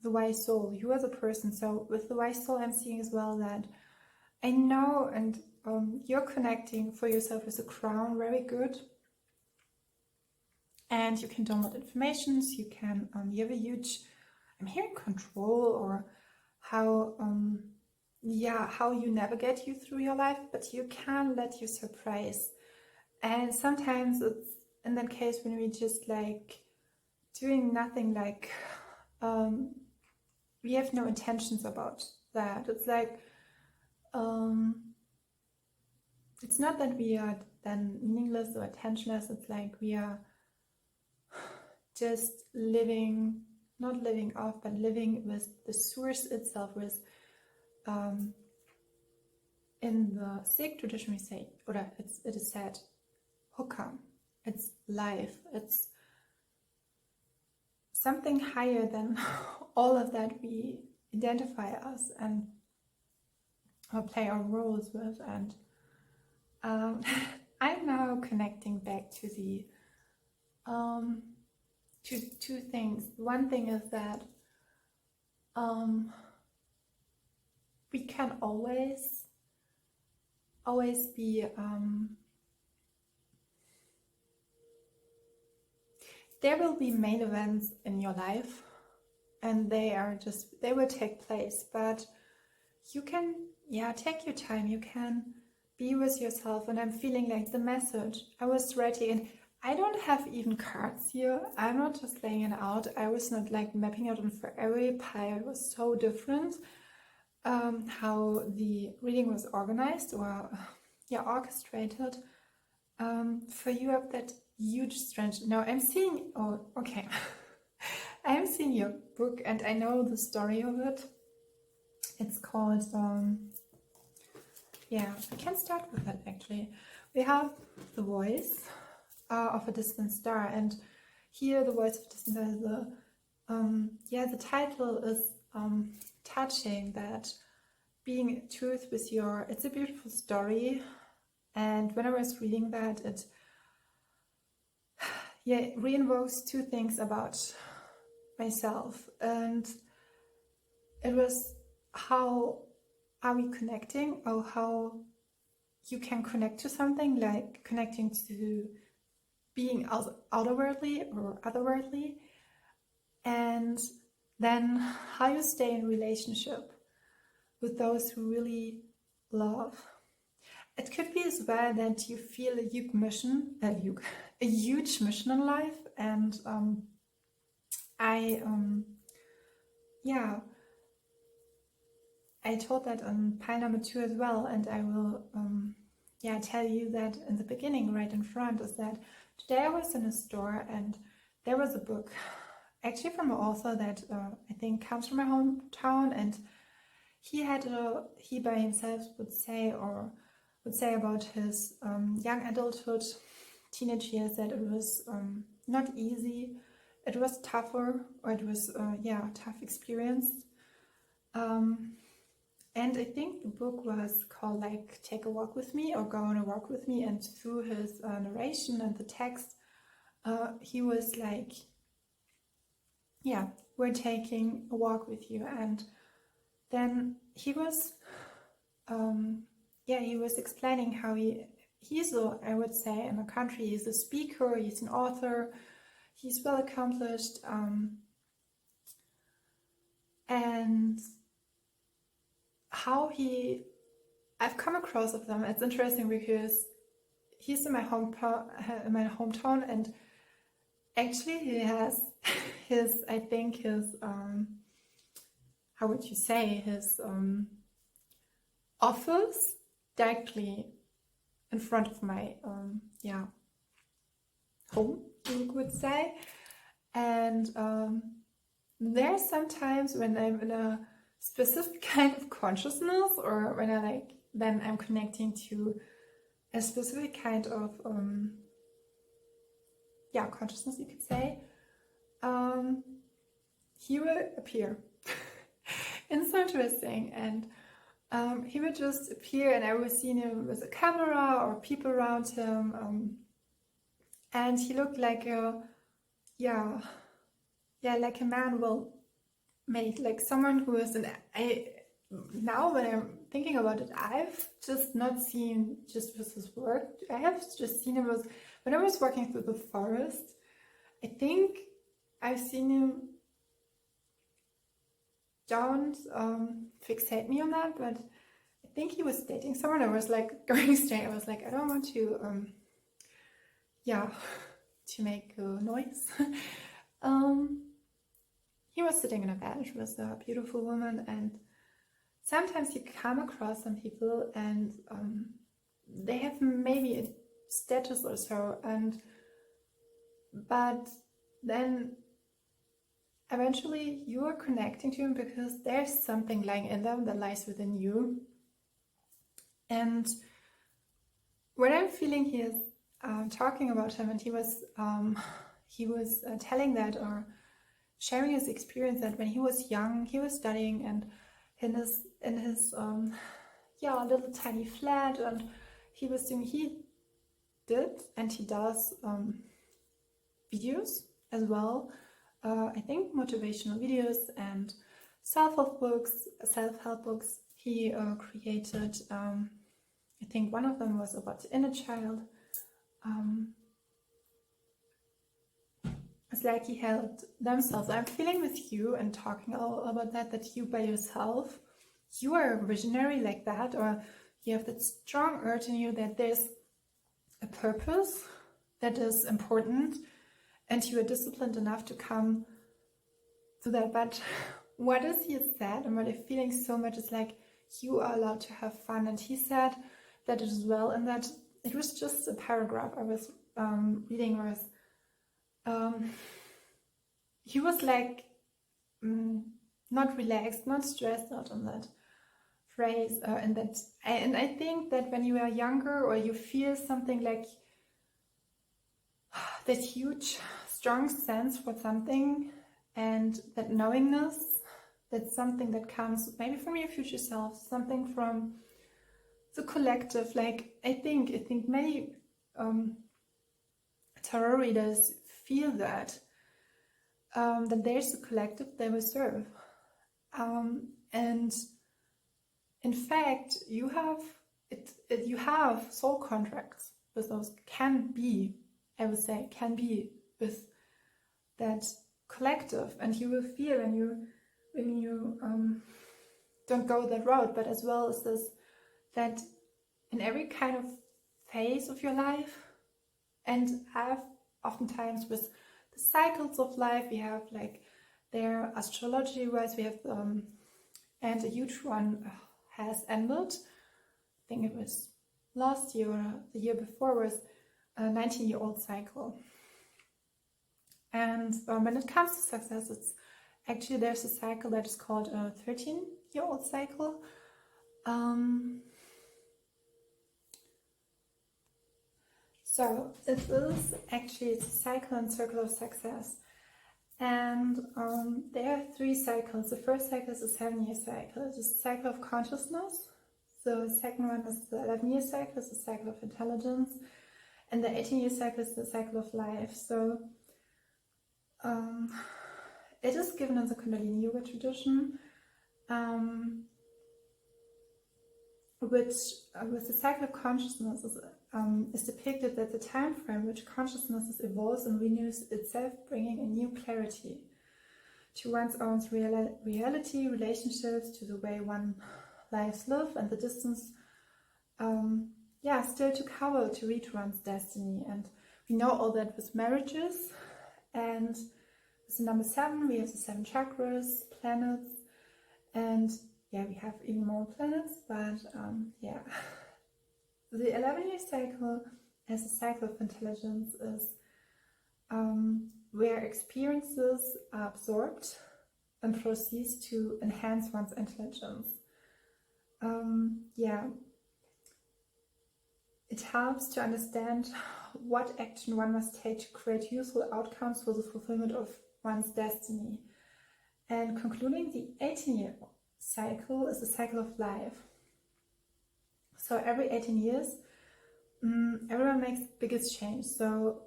the wise soul, you are the person. So with the wise soul, I'm seeing as well that I know, and you're connecting for yourself with the crown very good. And you can download informations, you can, you have a huge, I'm hearing control or how, yeah, how you navigate you through your life, but you can let you surprise. And sometimes it's in that case when we just like doing nothing, like we have no intentions about that. It's like it's not that we are then meaningless or attentionless. It's like we are just living, not living off, but living with the source itself, with in the Sikh tradition we say, or it is said, hukam, it's life, it's something higher than all of that we identify us and or play our roles with. And I'm now connecting back to the to two things. One thing is that we can always be there will be main events in your life, and they will take place, but you can, yeah, take your time, you can be with yourself. And I'm feeling like the message I was writing, and I don't have even cards here, I'm not just laying it out, I was not like mapping out, and for every pile it was so different how the reading was organized or yeah, orchestrated. For you have that huge strength. Now I'm seeing, oh okay, I'm seeing your book and I know the story of it. It's called yeah, we can start with that actually. We have the voice of a distant star, and here the voice of a distant star is the yeah, the title is touching, that being in truth with your, it's a beautiful story. And when I was reading that, it yeah, reinvokes two things about myself, and it was how are we connecting, or how you can connect to something, like connecting to being outerworldly or otherworldly, and then how you stay in relationship with those who really love. It could be as well that you feel a huge mission, a huge mission in life, and yeah, I told that on pile number 2 as well, and I will yeah, tell you that in the beginning, right in front, is that today I was in a store and there was a book, actually from an author that I think comes from my hometown, and he by himself would say about his young adulthood, teenage years, that it was not easy, it was tougher, or it was yeah, a tough experience. And I think the book was called like Take a Walk with Me, or Go on a Walk with Me, and through his narration and the text, he was like, yeah, we're taking a walk with you. And then he was yeah, he was explaining how he's a, I would say in the country, he's a speaker, he's an author, he's well accomplished, and how I've come across of them. It's interesting because he's in my hometown, and actually he has his, I think his how would you say, his office directly in front of my yeah, home. you could say. And there's sometimes when I'm in a specific kind of consciousness, or when then I'm connecting to a specific kind of consciousness, you could say, he will appear. It's so interesting. And he would just appear, and I would see him with a camera or people around him, and he looked like a like a man well made, like someone who is now when I'm thinking about it, I've just not seen just with his work. I have just seen him when I was walking through the forest. I think I've seen him. Don't fixate me on that, but I think he was dating someone. I was like going straight. I was like, I don't want to to make a noise. He was sitting on a bench with a beautiful woman, and sometimes you come across some people and they have maybe a status or so, but then eventually you are connecting to him because there's something lying in them that lies within you. And what I'm feeling he is talking about him, and he was telling that, or sharing his experience, that when he was young, he was studying and in his little tiny flat, and he did and he does videos as well. I think motivational videos and self-help books. He created, I think one of them was about the inner child. It's like he helped themselves. I'm feeling with you and talking all about that you by yourself, you are a visionary like that, or you have that strong urge in you that there's a purpose that is important, and you are disciplined enough to come to that. But what is he said, and what I'm feeling so much, is like you are allowed to have fun. And he said that as well, and that it was just a paragraph I was reading, was he was like not relaxed, not stressed out on that phrase, and I think that when you are younger, or you feel something like that huge strong sense for something, and that knowingness, that's something that comes maybe from your future self, something from the collective. Like I think many tarot readers feel that there's a collective they will serve, and in fact you have soul contracts with those, can be with that collective. And you will feel when you don't go that route, but as well as this, that in every kind of phase of your life, and I've oftentimes with the cycles of life, we have like their astrology wise, we have and a huge one has ended. I think it was last year or the year before, was a 19-year-old cycle. And when it comes to success, it's actually, there's a cycle that is called a 13-year-old cycle. So it is actually, it's a cycle and circle of success. And there are 3 cycles. The first cycle is a 7-year cycle. It's a cycle of consciousness. So the second one is the 11-year cycle, it's the cycle of intelligence. And the 18-year cycle is the cycle of life. So it is given in the Kundalini Yoga tradition, which with the cycle of consciousness is depicted that the time frame which consciousness evolves and renews itself, bringing a new clarity to one's own reality, relationships, to the way one lives live, and the distance still to cover to reach one's destiny. And we know all that with marriages, and with the number 7 we have the 7 chakras, planets, and we have even more planets, but the 11-year cycle as a cycle of intelligence is where experiences are absorbed and proceeds to enhance one's intelligence. Yeah, it helps to understand what action one must take to create useful outcomes for the fulfillment of one's destiny. And concluding, the 18-year cycle is the cycle of life. So every 18 years, everyone makes the biggest change. So,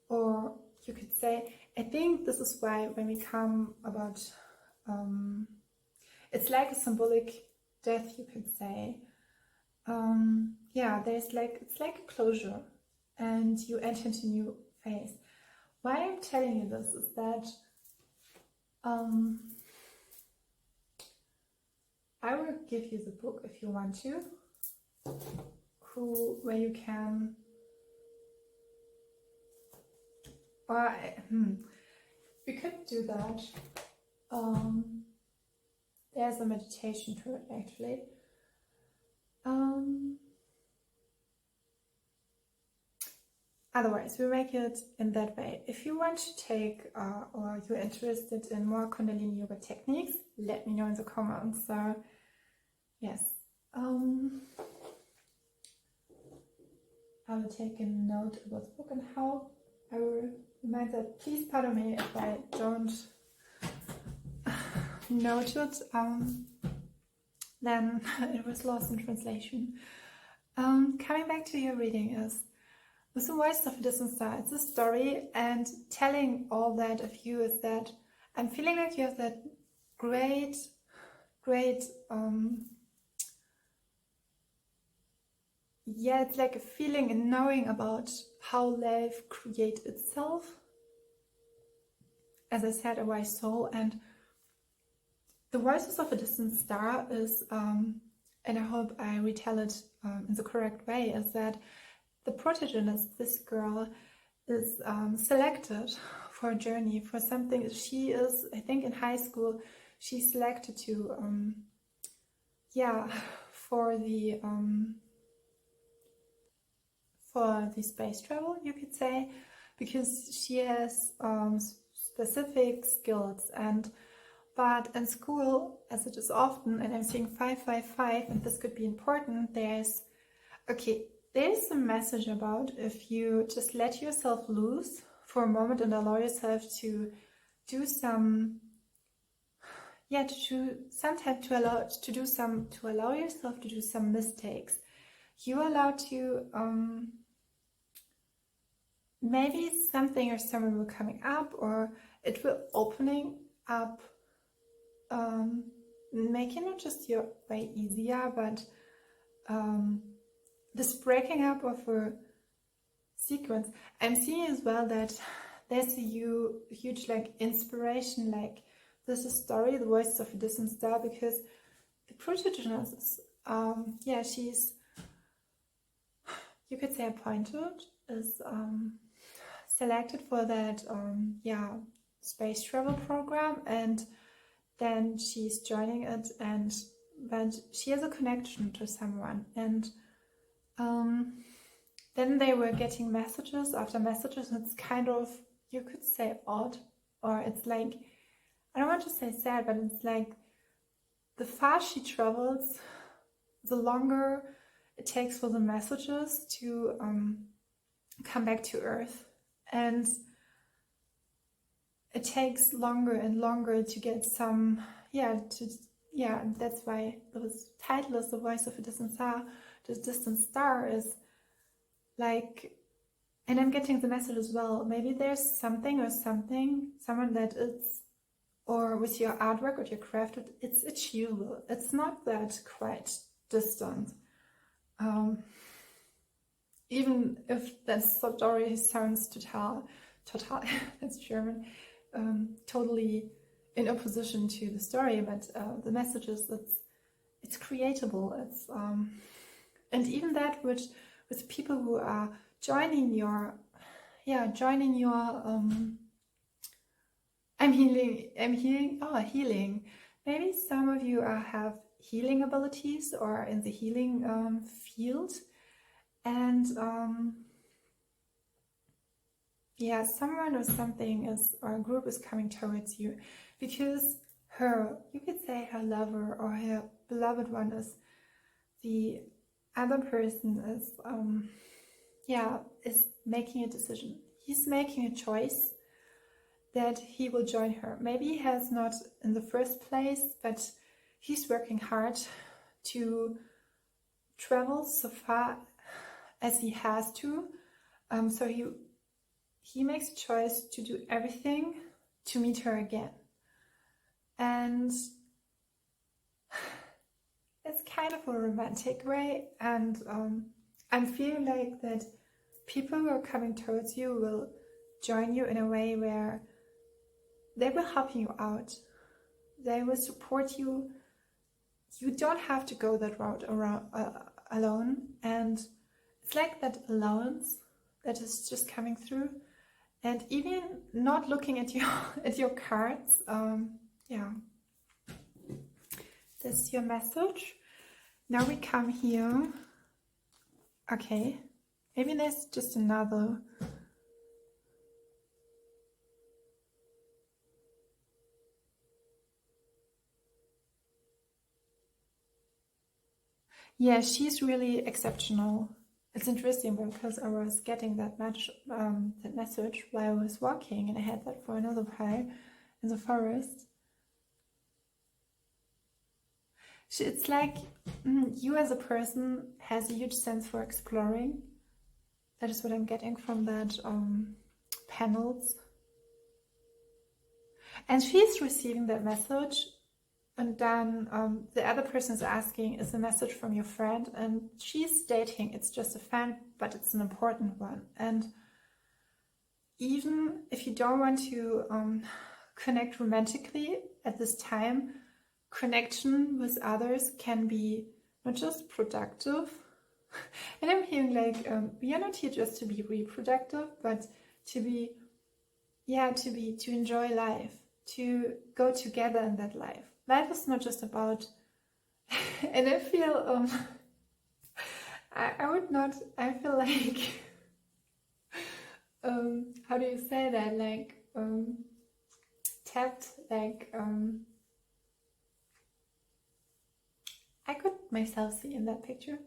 or you could say, I think this is why when we come about, it's like a symbolic death, you could say. Yeah, it's like a closure, and you enter into a new phase. Why I'm telling you this is that I will give you the book if you want to, where you can, or we could do that. There's a meditation to it actually. Otherwise, we make it in that way. If you want to take or you're interested in more Kundalini yoga techniques, let me know in the comments. So, yes, I will take a note about the book and how I will remind that. Please pardon me if I don't note it. Then it was lost in translation. Coming back to your reading is, with the voice of ADistantStar, it's a story, and telling all that of you is that I'm feeling like you have that great, yeah, it's like a feeling and knowing about how life creates itself. As I said, a wise soul, and the voices of ADistantStar is, and I hope I retell it in the correct way, is that the protagonist, this girl, is selected for a journey, for something. She is, I think in high school, she's selected to, for the space travel, you could say, because she has specific skills. But in school, as it is often, and I'm seeing 555, and this could be important, there's a message about if you just let yourself loose for a moment and allow yourself to do some, to allow yourself to do some mistakes. You're allowed to, maybe something or someone will coming up, or it will opening up, making not just your way easier, but this breaking up of a sequence. I'm seeing as well that there's a huge like inspiration, like this is story, the voice of ADistantStar, because the protagonist is, she's, you could say, appointed, is selected for that space travel program, and then she's joining it, but she has a connection to someone, and then they were getting messages after messages, and it's kind of, you could say, odd, or it's like, I don't want to say sad, but it's like the faster she travels, the longer it takes for the messages to come back to Earth, and it takes longer and longer to get some, that's why the title is The Voice of ADistantStar. The ADistantStar is like, and I'm getting the message as well, maybe there's something or someone that is, or with your artwork or your craft, it's achievable. It's not that quite distant. Even if that story sounds total, that's German, totally in opposition to the story, but the message is it's creatable. It's and even that with people who are joining your healing. Maybe some of you have healing abilities or in the healing field, and yeah, someone or something is, or a group is coming towards you, because you could say her lover or her beloved one is, the other person is, is making a decision. He's making a choice that he will join her. Maybe he has not in the first place, but he's working hard to travel so far as he has to. So he makes a choice to do everything to meet her again. And it's kind of a romantic way, and I'm feeling like that people who are coming towards you will join you in a way where they will help you out. They will support you. You don't have to go that route around alone, and it's like that allowance that is just coming through. And even not looking at your cards, this is your message. Now we come here. Okay, maybe there's just another. Yeah, she's really exceptional. It's interesting because I was getting that message while I was walking, and I had that for another pile in the forest. It's like you as a person has a huge sense for exploring. That is what I'm getting from that panels. And she's receiving that message, and then the other person is asking, is the message from your friend? And she's stating it's just a fan, but it's an important one. And even if you don't want to connect romantically at this time, connection with others can be not just productive. And I'm hearing like we are not here just to be reproductive, but to enjoy life, to go together in that life. Life is not just about, and I feel I feel like how do you say that, like tapped, like I could myself see in that picture.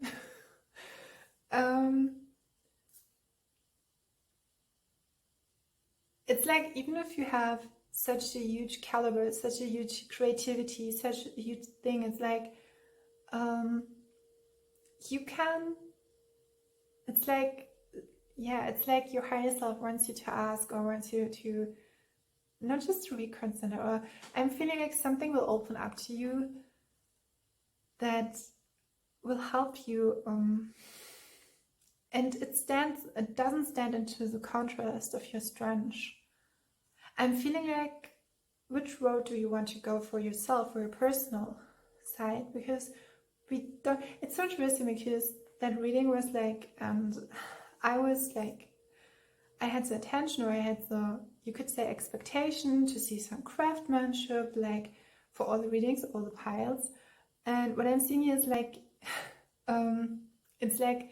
It's like, even if you have such a huge caliber, such a huge creativity, such a huge thing, it's like you can, it's like your higher self wants you to ask, or wants you to not just to reconsider, or I'm feeling like something will open up to you that will help you, and it doesn't stand into the contrast of your strength. I'm feeling like, which road do you want to go for yourself, for your personal side? Because it's so interesting, because that reading was like, and I was like, I had the attention, or I had the, you could say, expectation to see some craftsmanship, like for all the readings, all the piles. And what I'm seeing is like, it's like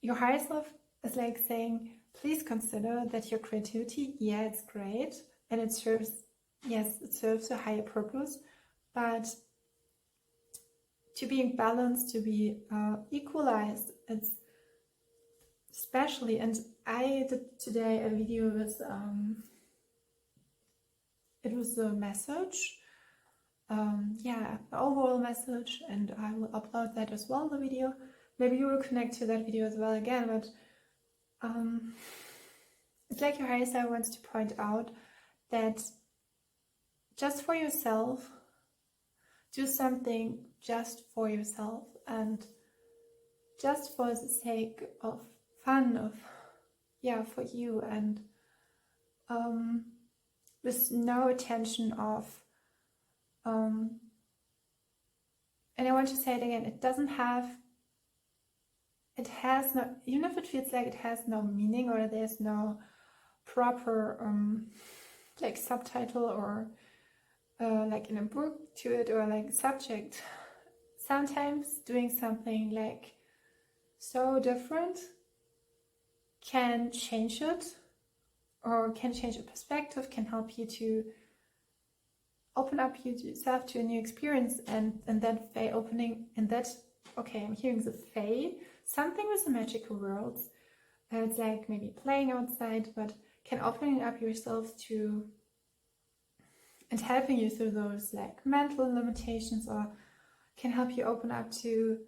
your higher self is like saying, please consider that your creativity, it's great, and it serves a higher purpose, but to being balanced, to be equalized, it's especially, and I did today a video with, it was a message, the overall message, and I will upload that as well, the video. Maybe you will connect to that video as well again, but it's like your higher self wants to point out that just for yourself, do something just for yourself, and just for the sake of fun, for you, and with no attention of, and I want to say it again, it has no, even if it feels like it has no meaning, or there's no proper like subtitle, or like in a book to it, or like subject, sometimes doing something like so different can change it, or can change your perspective, can help you to open up yourself to a new experience, and that Fae opening, and that, okay, I'm hearing the Fae, something with the magical worlds. It's like maybe playing outside, but can open up yourself to, and helping you through those like mental limitations, or can help you open up to,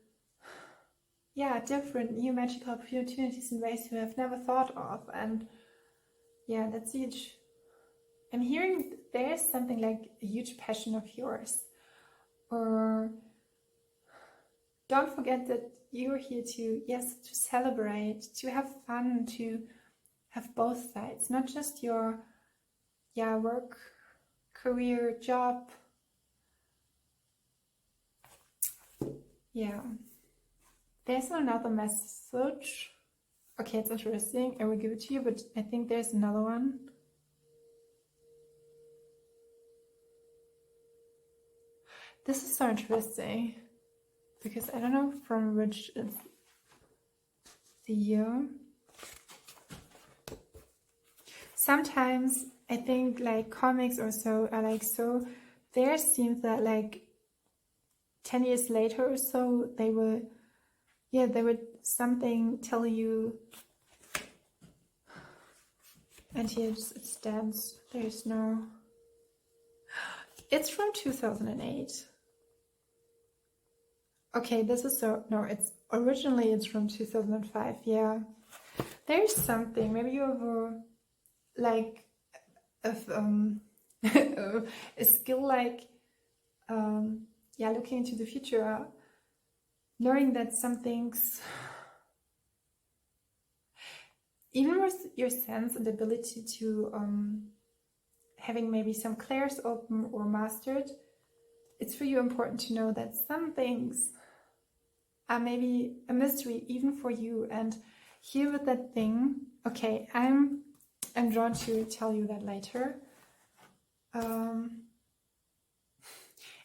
yeah, different new magical opportunities in ways you have never thought of. And yeah, that's huge. I'm hearing there's something like a huge passion of yours, or don't forget that you're here to, yes, to celebrate, to have fun, to have both sides, not just your, yeah, work, career, job. Yeah. There's another message. Okay, it's interesting. I will give it to you, but I think there's another one. This is so interesting because I don't know from which it's the year. Sometimes I think like comics or so are like, so there seems that like 10 years later or so they will, yeah, they would something tell you, and here it stands, there's no, it's from 2008. Okay, this is so, no, it's originally it's from 2005, yeah. There's something, maybe you have like a skill like, yeah, looking into the future, knowing that some things, even with your sense and ability to having maybe some clairs open or mastered, it's for you important to know that some things are maybe a mystery even for you. And here with that thing, okay, I'm drawn to tell you that later.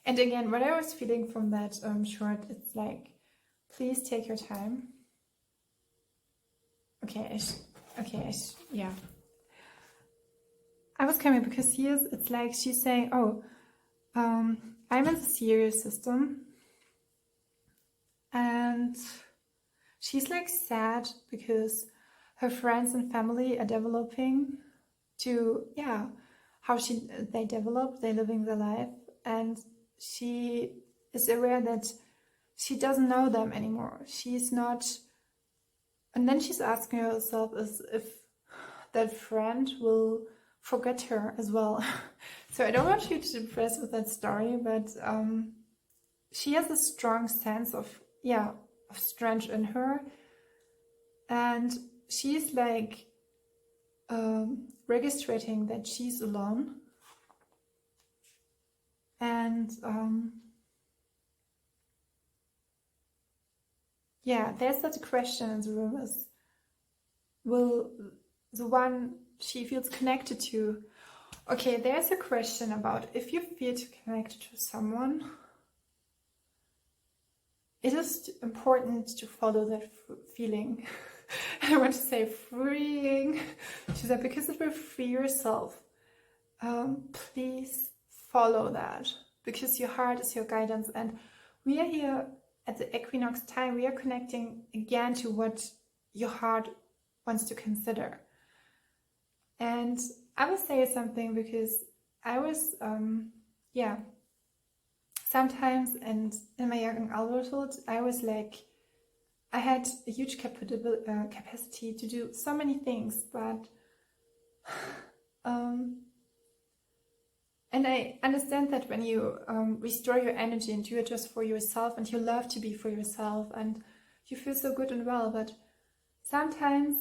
And again, what I was feeling from that short, it's like, please take your time. Okay, yeah. I was coming because here's, it's like she's saying, oh, I'm in the serious system, and she's like sad because her friends and family are developing to, yeah, how they develop, they're living their life, and she is aware that she doesn't know them anymore. She's not, and then she's asking herself as if that friend will forget her as well. So I don't want you to impress with that story, but she has a strong sense of, yeah, of strength in her, and she's like registering that she's alone, and yeah, there's that question in the room is, will the one she feels connected to, okay, there's a question about if you feel too connected to someone, it is important to follow that feeling. I want to say freeing, to that, because it will free yourself. Please follow that, because your heart is your guidance, and we are here at the equinox time. We are connecting again to what your heart wants to consider. And I will say something because I was, yeah, sometimes, and in my young adulthood, I was like, I had a huge capacity to do so many things, but and I understand that when you restore your energy and do it just for yourself, and you love to be for yourself, and you feel so good and well, but sometimes,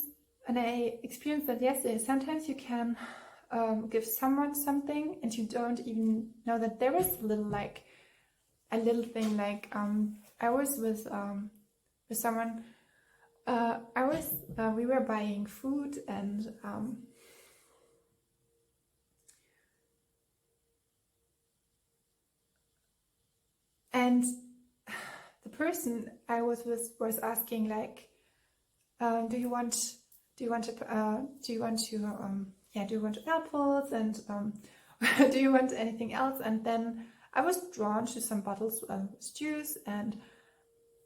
and I experienced that yesterday, sometimes you can give someone something and you don't even know that there is a little thing, like I was with someone, we were buying food, and the person I was with was asking like, do you want to yeah, do you want apples, and do you want anything else? And then I was drawn to some bottles with juice, and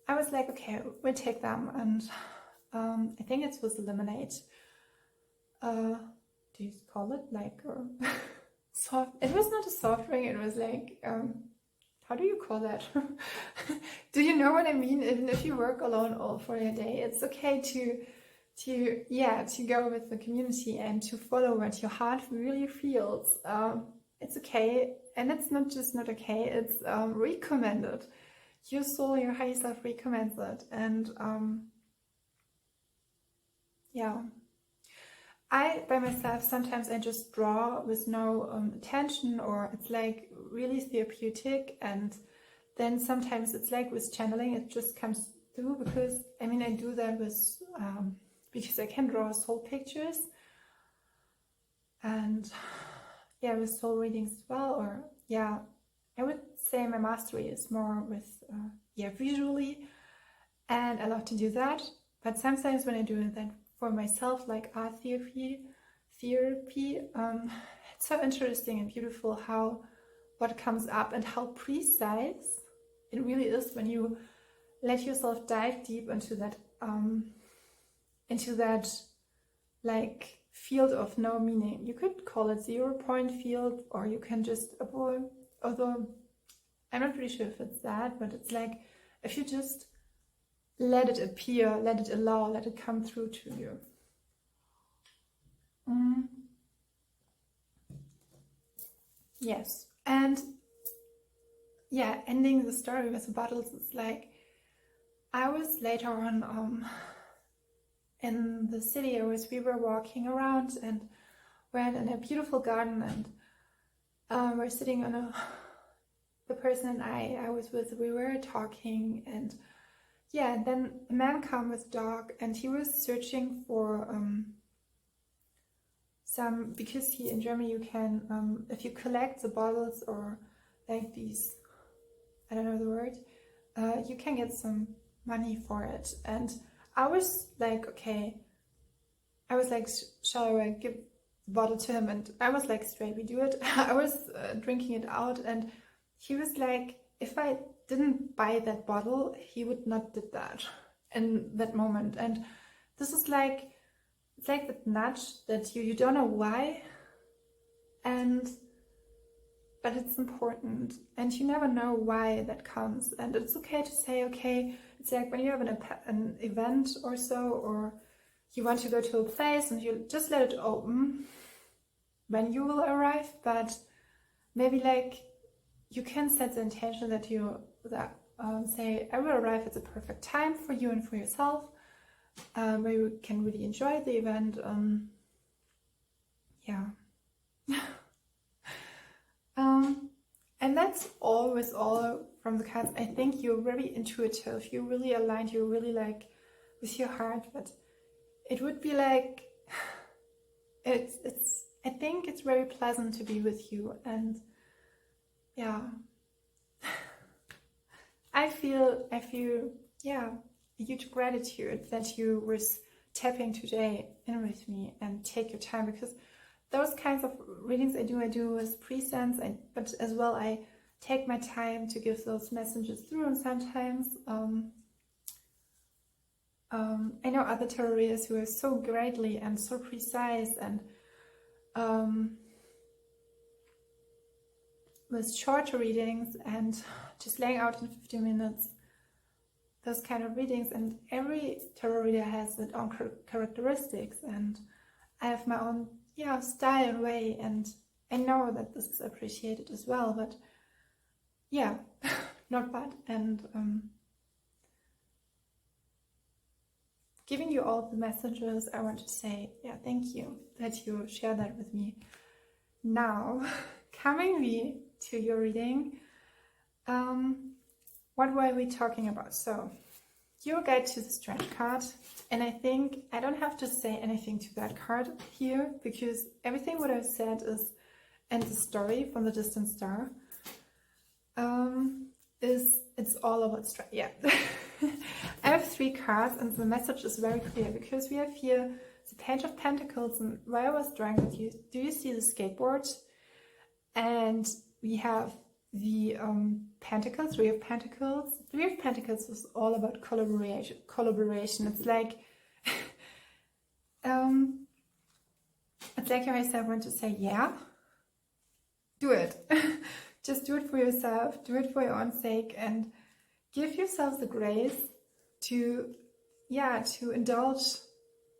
I was like, okay, we'll take them. And I think it was lemonade. Do you call it like soft? It was not a soft drink. It was like, how do you call that? Do you know what I mean? Even if you work alone all for a day, it's okay to go with the community and to follow what your heart really feels. It's okay, and it's not just not okay, it's recommended. Your soul, your higher self recommends it. And yeah, I by myself sometimes I just draw with no attention, or it's like really therapeutic, and then sometimes it's like with channeling, it just comes through, because I mean I do that with because I can draw soul pictures, and yeah, with soul readings as well. Or yeah, I would say my mastery is more with visually, and I love to do that. But sometimes when I do that for myself, like art therapy, it's so interesting and beautiful how what comes up and how precise it really is when you let yourself dive deep into that like field of no meaning. You could call it 0 point field, or you can just avoid, although I'm not really sure if it's that, but it's like if you just let it appear, let it allow, let it come through to you. Yes, and yeah, ending the story with the bottles is like, I was later on in the city, we were walking around, and we're in a beautiful garden, and we're sitting on the person and I was with, we were talking, and yeah, and then a man came with a dog, and he was searching for some, because in Germany you can, if you collect the bottles or like these, I don't know the word, you can get some money for it. And I was like, okay, I was like, shall I give the bottle to him? And I was like, straight, we do it. I was drinking it out, and he was like, if I didn't buy that bottle, he would not did that in that moment. And this is like, it's like that nudge that you don't know why, but it's important, and you never know why that comes. And it's okay to say, okay, it's like when you have an event or so, or you want to go to a place, and you just let it open when you will arrive. But maybe like you can set the intention that say, I will arrive at the perfect time for you and for yourself, where you can really enjoy the event. And that's always all from the cards. I think you're very intuitive, you're really aligned, you're really like with your heart, but it would be like, I think it's very pleasant to be with you. And yeah, I feel yeah, a huge gratitude that you were tapping today in with me and take your time, because those kinds of readings I do with presence, but as well I take my time to give those messages through. And sometimes I know other tarot readers who are so greatly and so precise, and with shorter readings and just laying out in 15 minutes, those kind of readings. And every tarot reader has its own characteristics, and I have my own style and way, and I know that this is appreciated as well. But yeah, not bad. And giving you all the messages, I want to say thank you that you share that with me. Now, coming to your reading, what were we talking about? So your guide to the Strength card, and I think I don't have to say anything to that card here, because everything what I've said is, and the story from the ADistantStar, it's all about strength. I have 3 cards, and the message is very clear, because we have here the Page of Pentacles, and where I was drawing with you, do you see the skateboard? And we have the Pentacles, Three of Pentacles. Three of Pentacles is all about collaboration. It's like it's like I want to say, yeah, do it. Just do it for yourself, do it for your own sake, and give yourself the grace to indulge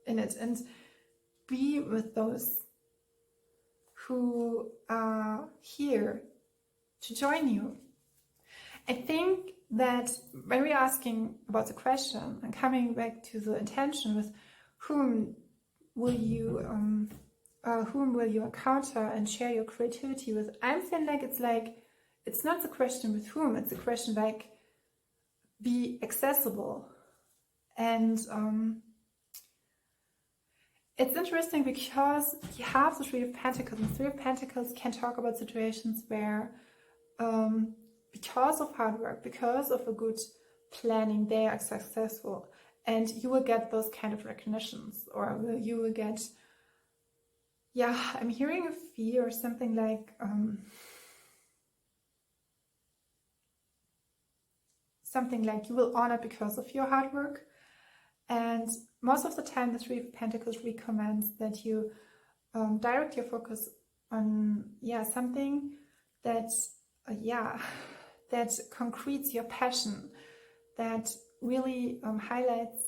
in it and be with those who are here to join you. I think that when we're asking about the question and coming back to the intention with whom will you encounter and share your creativity with, I'm feeling like it's not the question with whom, it's the question like be accessible. And it's interesting because you have the Three of Pentacles, and Three of Pentacles can talk about situations where because of hard work, because of a good planning, they are successful, and you will get those kind of recognitions, or you will get, I'm hearing a fee or something like you will honor because of your hard work. And most of the time the Three of Pentacles recommends that you direct your focus on something that that concretes your passion, that really highlights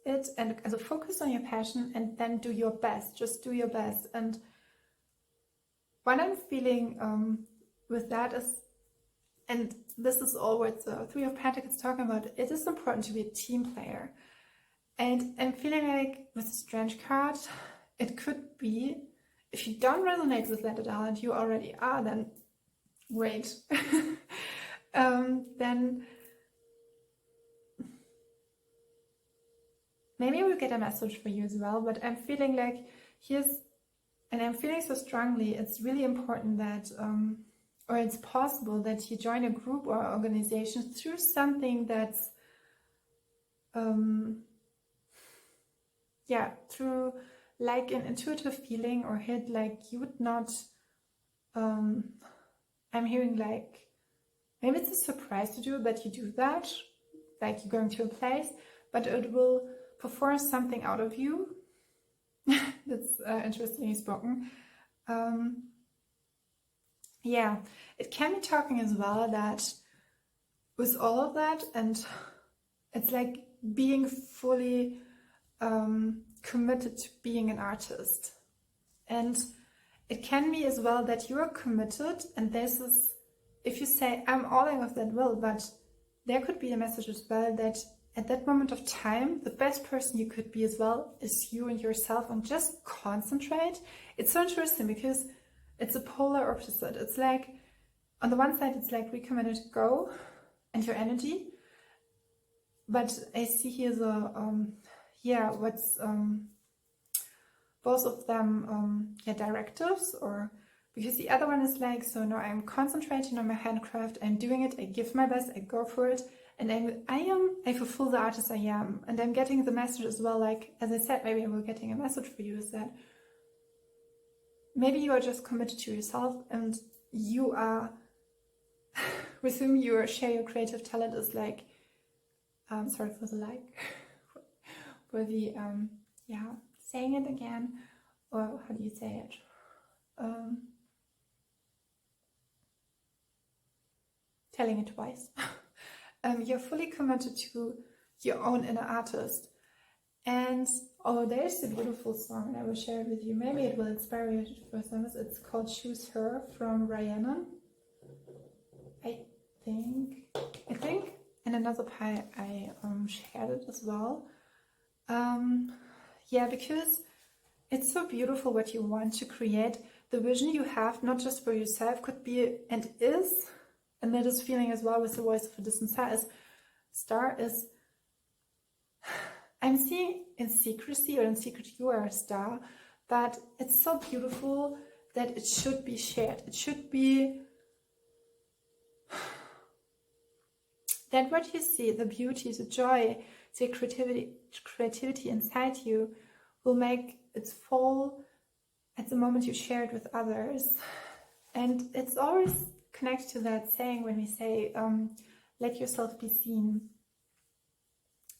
it, and as a focus on your passion, and then do your best, just do your best. And what I'm feeling with that is, and this is all what the Three of Pentacles talking about, it is important to be a team player. And I'm feeling like with the Strange card, it could be, if you don't resonate with that at all, and you already are, then great. Then maybe we'll get a message for you as well. But I'm feeling like I'm feeling so strongly, it's really important that, or it's possible that you join a group or organization through something that's, through like an intuitive feeling, or hit like you would not, I'm hearing like, maybe it's a surprise to do, but you do that, like you're going to a place, but it will perform something out of you. That's interestingly spoken. It can be talking as well that with all of that, and it's like being fully committed to being an artist. And it can be as well that you are committed, and this is, if you say I'm all in with that will, but there could be a message as well that at that moment of time, the best person you could be as well is you and yourself, and just concentrate. It's so interesting because it's a polar opposite. It's like, on the one side, it's like recommitted, go, and your energy. But I see here the, both of them, directives, or because the other one is like, so no, I'm concentrating on my handcraft, I'm doing it, I give my best, I go for it, and I fulfill the artist I am, and I'm getting the message as well. Like, as I said, maybe I'm getting a message for you is that maybe you are just committed to yourself, and you are, with whom you share your creative talent is like, sorry for the like, for the, saying it again, or how do you say it? Telling it twice. You're fully committed to your own inner artist. And there's a beautiful song, and I will share it with you. Maybe it will inspire you for some. It's called Choose Her from Rihanna. I think in another pie I shared it as well. Because it's so beautiful what you want to create. The vision you have, not just for yourself, could be and is, and that is feeling as well with the voice of a distant star is, I'm seeing in secrecy, or in secret you are a star, but it's so beautiful that it should be shared. It should be that what you see, the beauty, the joy, the creativity inside you will make its fall at the moment you share it with others. And it's always connected to that saying when we say, let yourself be seen.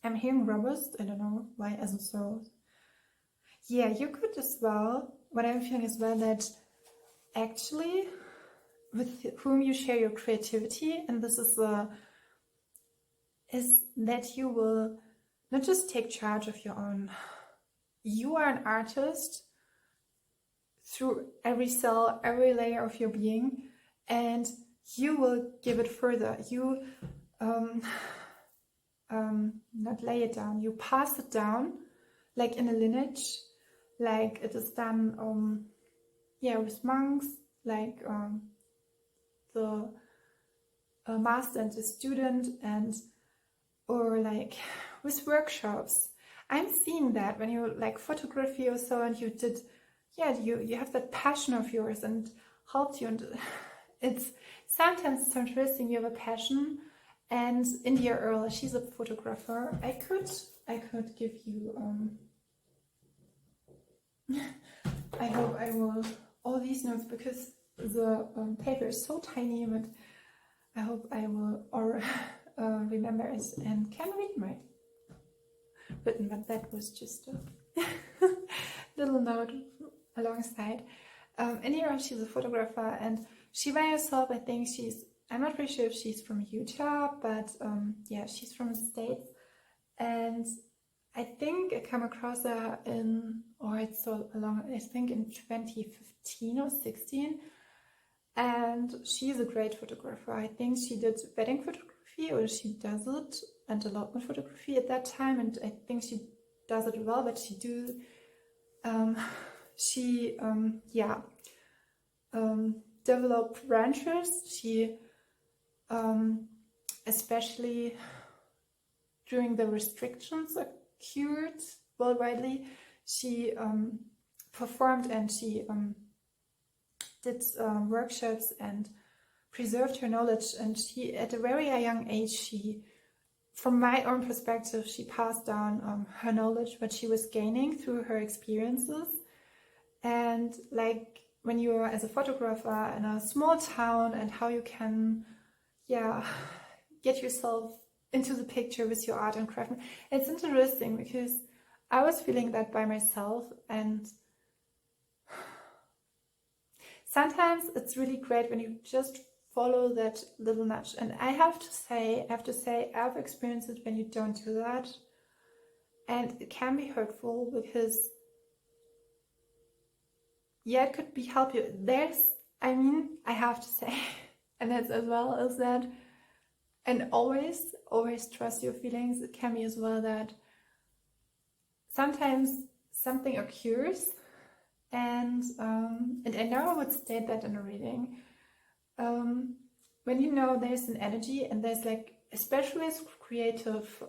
I'm hearing robust, I don't know why, as so. Yeah, you could as well, what I'm feeling as well, that actually with whom you share your creativity, and this is that you will not just take charge of your own. You are an artist through every cell, every layer of your being, and you will give it further. You not lay it down, you pass it down like in a lineage, like it is done with monks, like the master and the student, and or like with workshops. I'm seeing that when you like photography or so, and you did, you have that passion of yours and helped you, and it's sometimes so interesting. You have a passion, and India Earl, she's a photographer. I could give you I hope I will all these notes, because the paper is so tiny, but I hope I will remember it and can read my written, but that was just a little note alongside. Anyhow, she's a photographer, and she by herself, I think I'm not very sure if she's from Utah, but she's from the States, and I think I come across her it's so long, I think in 2015 or 16, and she's a great photographer. I think she did wedding photography, or she does it, and development photography at that time, and I think she does it well, but developed ranches. She especially during the restrictions occurred worldwide, she performed, and she did workshops and preserved her knowledge. And she, at a very young age, from my own perspective, she passed down her knowledge, what she was gaining through her experiences. And like when you are as a photographer in a small town, and how you can get yourself into the picture with your art and craft. It's interesting because I was feeling that by myself, and sometimes it's really great when you just follow that little nudge. And I have to say I've experienced it when you don't do that, and it can be hurtful, because it could be help you. I have to say, and that's as well as that, and always trust your feelings. It can be as well that sometimes something occurs, and I know I would state that in a reading, when you know there's an energy, and there's like, especially as creative,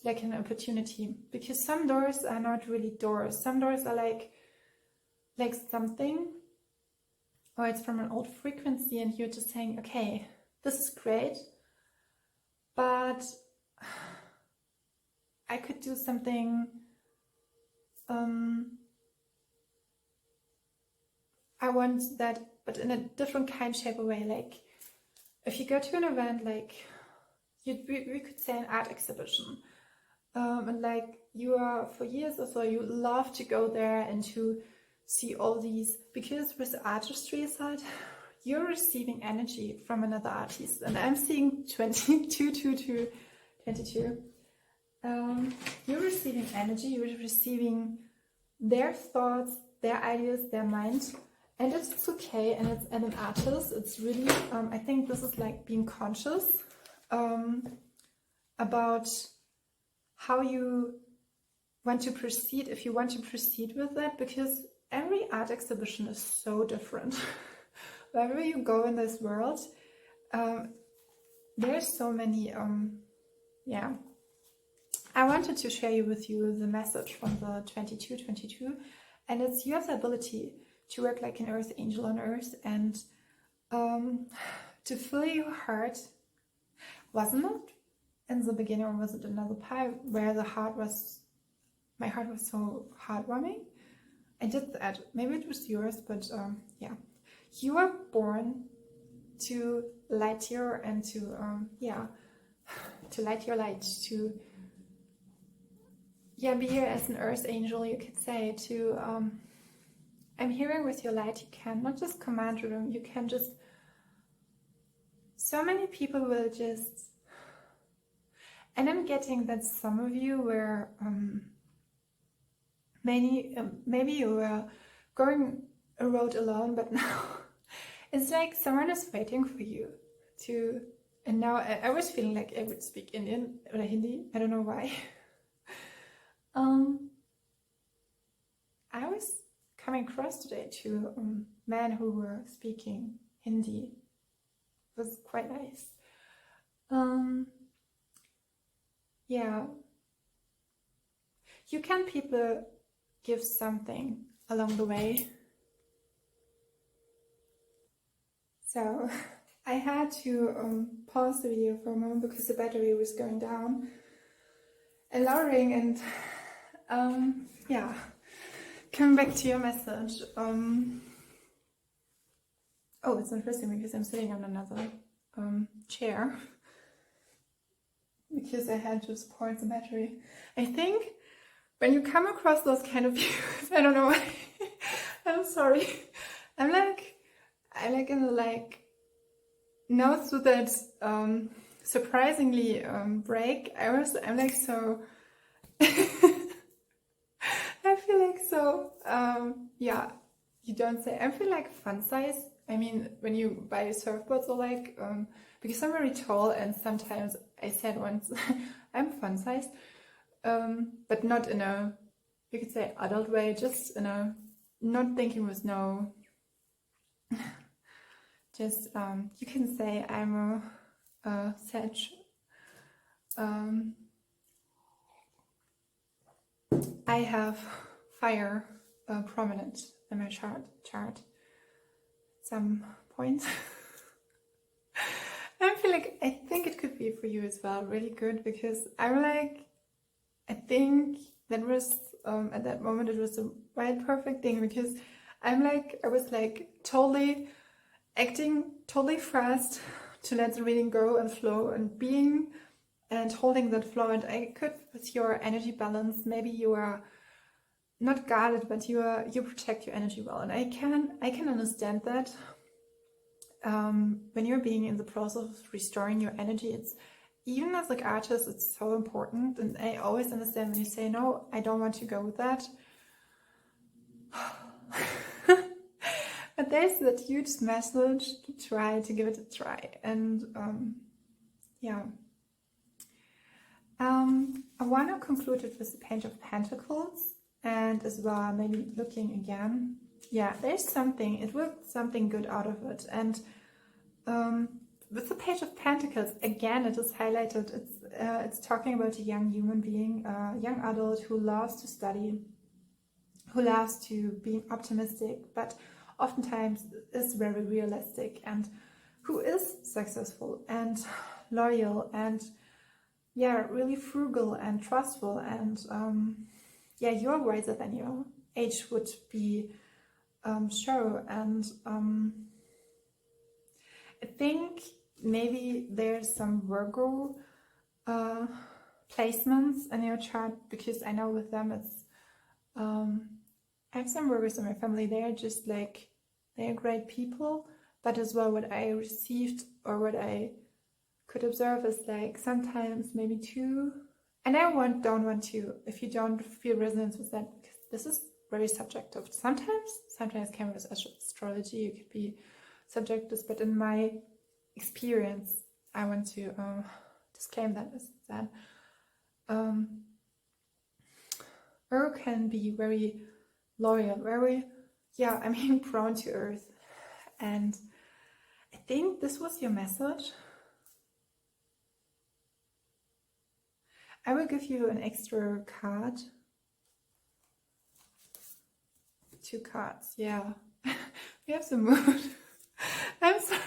like an opportunity, because some doors are not really doors. Some doors are like something, or it's from an old frequency, and you're just saying, okay, this is great, but I could do something. I want that, but in a different kind, shape, or way. Like if you go to an event, like we could say an art exhibition, and like you are for years or so, you love to go there and to see all these, because with the artistry side, you're receiving energy from another artist, and I'm seeing 22. You're receiving energy, you're receiving their thoughts, their ideas, their mind, and it's okay. And it's, and an artist, it's really I think this is like being conscious about how you want to proceed, if you want to proceed with that, because every art exhibition is so different. Wherever you go in this world, there's so many I wanted to share with you the message from the 22, and it's you have the ability to work like an earth angel on earth, and to fill your heart. Wasn't it in the beginning, or was it another part where the heart was my heart was so heartwarming. I did that. Maybe it was yours, but yeah. You were born to light your and to to light your light, to be here as an earth angel, you could say, to I'm hearing with your light. You can not just command the room, you can just, so many people will just, and I'm getting that some of you were maybe you were going a road alone, but now it's like someone is waiting for you to, and now I was feeling like I would speak Indian or Hindi, I don't know why. I was coming across today to men who were speaking Hindi. It was quite nice. Yeah, you can people give something along the way. So I had to pause the video for a moment because the battery was going down and lowering, and yeah, coming back to your message. Oh, it's interesting because I'm sitting on another chair because I had to support the battery. I think when you come across those kind of views, I don't know why, I'm sorry, I'm like in the now through that surprisingly break, I'm like so I feel like so yeah, you don't say, I feel like fun size. I mean, when you buy surfboards, or like because I'm very tall, and sometimes I said once I'm fun size, but not in a, you could say, adult way, just in a not thinking with no just you can say I'm a Sag. I have fire prominent in my chart. Some points. I feel like, I think it could be for you as well really good, because I'm like, I think that was at that moment it was the right perfect thing, because I'm like, I was like totally acting totally fast to let the reading go and flow and being and holding that flow. And I could, with your energy balance, maybe you are not guarded, but you protect your energy well, and I can understand that. When you're being in the process of restoring your energy, it's, even as like artists, it's so important. And I always understand when you say, no, I don't want to go with that. But there's that huge message to try to give it a try. And yeah. I want to conclude it with the Page of Pentacles, and as well maybe looking again. Yeah, there's something, it will something good out of it. And with the Page of Pentacles, again, it is highlighted, it's talking about a young human being, a young adult who loves to study, who loves to be optimistic, but oftentimes is very realistic, and who is successful and loyal and, yeah, really frugal and trustful. And yeah, you're wiser than your age would be show. And I think maybe there's some Virgo placements in your chart, because I know with them it's I have some Virgos in my family. They're just like, they're great people, but as well what I received or what I could observe is like sometimes maybe too, and I don't want to, if you don't feel resonance with that, because this is very subjective. Sometimes came with astrology, you could be subjective, but in my experience, I want to disclaim that as that Virgo can be very loyal, very, yeah, I mean, prone to earth. And I think this was your message. I will give you an extra card. 2 cards, yeah. We have the mood. I'm sorry.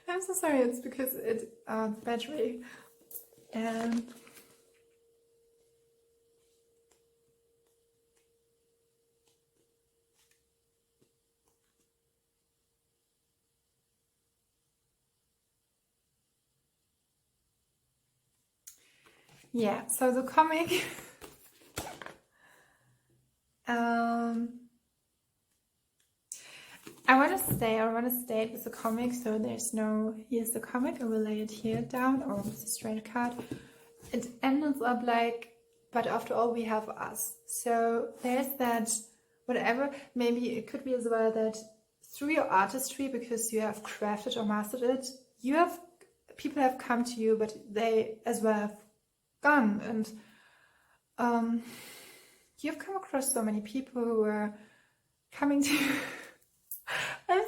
I'm so sorry, it's because it battery. And Yeah, so the comic, I want to state with the comic, so there's no, here's the comic, I will lay it here down, or with a straight card. It ends up like, but after all we have us. So there's that, whatever, maybe it could be as well that through your artistry, because you have crafted or mastered it, people have come to you, but they as well have gone. And you've come across so many people who are coming to you. I'm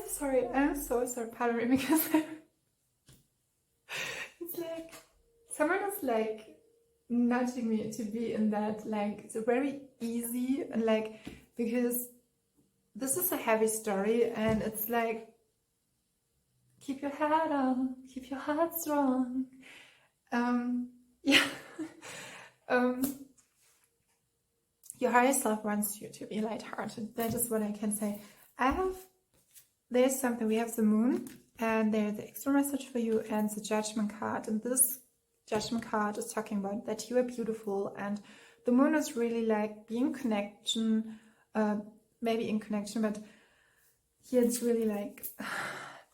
so sorry, pardon me, because it's like, someone is like nudging me to be in that, like, it's very easy, and like, because this is a heavy story, and it's like, keep your head up, keep your heart strong. Yeah. Your higher self wants you to be lighthearted. That is what I can say. There's something, we have the moon, and there's the extra message for you, and the judgment card. And this judgment card is talking about that you are beautiful, and the moon is really like being connection, maybe in connection, but here it's really like,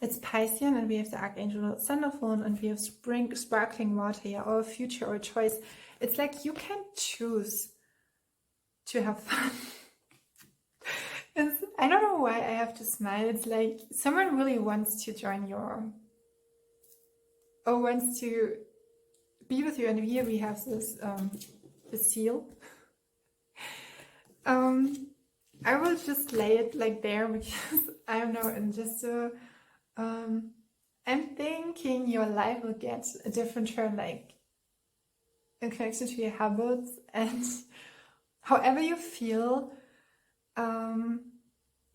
it's Piscean, and we have the Archangel Thunderphone, and we have sparkling water here, or a future or a choice. It's like you can choose to have fun. I don't know why I have to smile. It's like someone really wants to join or wants to be with you. And here we have this the seal. I will just lay it like there, because I don't know, and just I'm thinking your life will get a different turn, like in connection to your habits, and however you feel,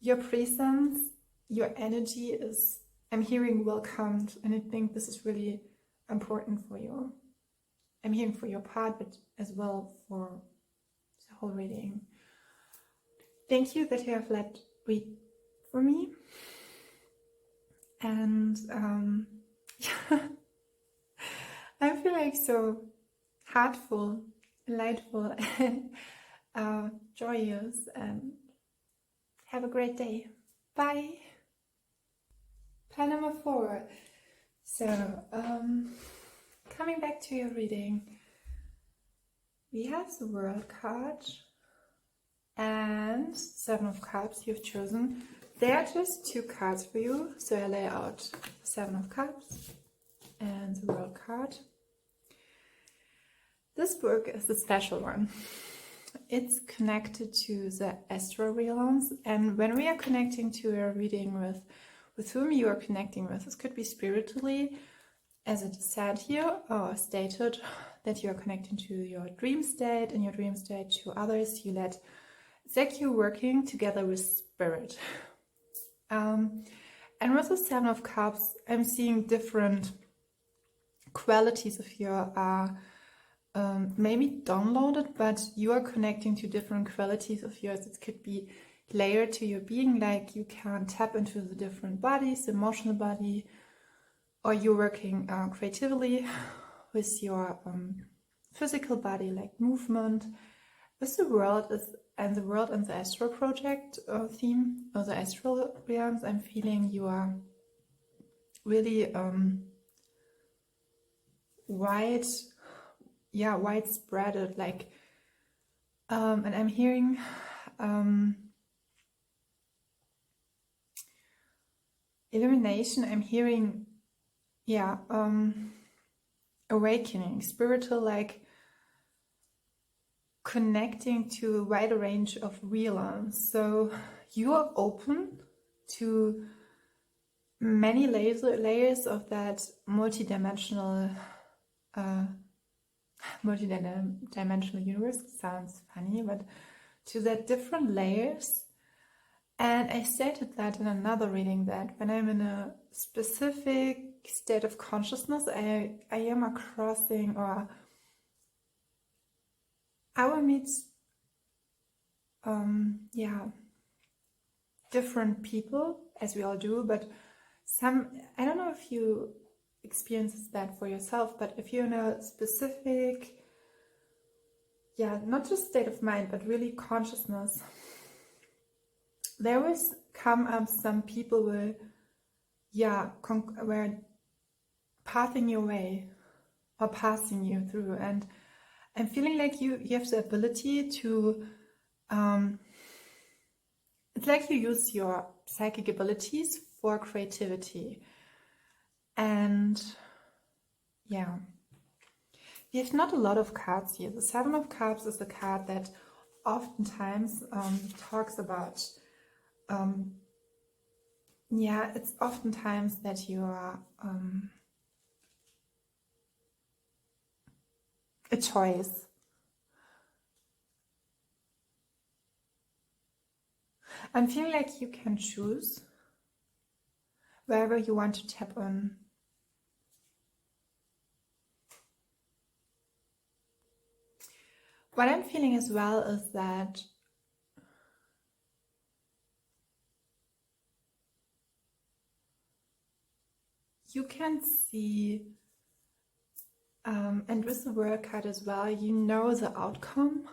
your presence, your energy is, I'm hearing, welcomed, and I think this is really important for you. I'm hearing for your part, but as well for the whole reading. Thank you that you have read for me, and I feel like so heartful, delightful, and joyous, and have a great day. Bye. Plan number 4. So, coming back to your reading, we have the World card and 7 of Cups you've chosen. There are just 2 cards for you, so I lay out 7 of Cups and the World card. This book is a special one. It's connected to the Astral realms, and when we are connecting to a reading with whom you are connecting with, this could be spiritually, as it is said here, or stated, that you are connecting to your dream state, and your dream state to others. It's like you're working together with spirit. And with the 7 of Cups, I'm seeing different qualities of your maybe downloaded, but you are connecting to different qualities of yours. It could be layered to your being, like you can tap into the different bodies, emotional body, or you're working creatively with your physical body, like movement. With the world and the Astral project theme, or the Astral realms, I'm feeling you are really widespread, like, and I'm hearing illumination. I'm hearing, awakening, spiritual, like connecting to a wider range of realms. So you are open to many layers of that multidimensional universe. Sounds funny, but to that different layers. And I stated that in another reading, that when I'm in a specific state of consciousness, I am crossing, or I will meet different people, as we all do, but I don't know if you experience that for yourself, but if you're in a specific yeah, not just state of mind, but really consciousness. There will come up some people will, yeah, were pathing your way or passing you through, and I'm feeling like you have the ability to, it's like you use your psychic abilities for creativity. And yeah, we have not a lot of cards here. The Seven of Cups is a card that oftentimes talks about, yeah, it's oftentimes that you are a choice. I'm feeling like you can choose wherever you want to tap on. What I'm feeling as well is that you can see, and with the World card as well, you know the outcome,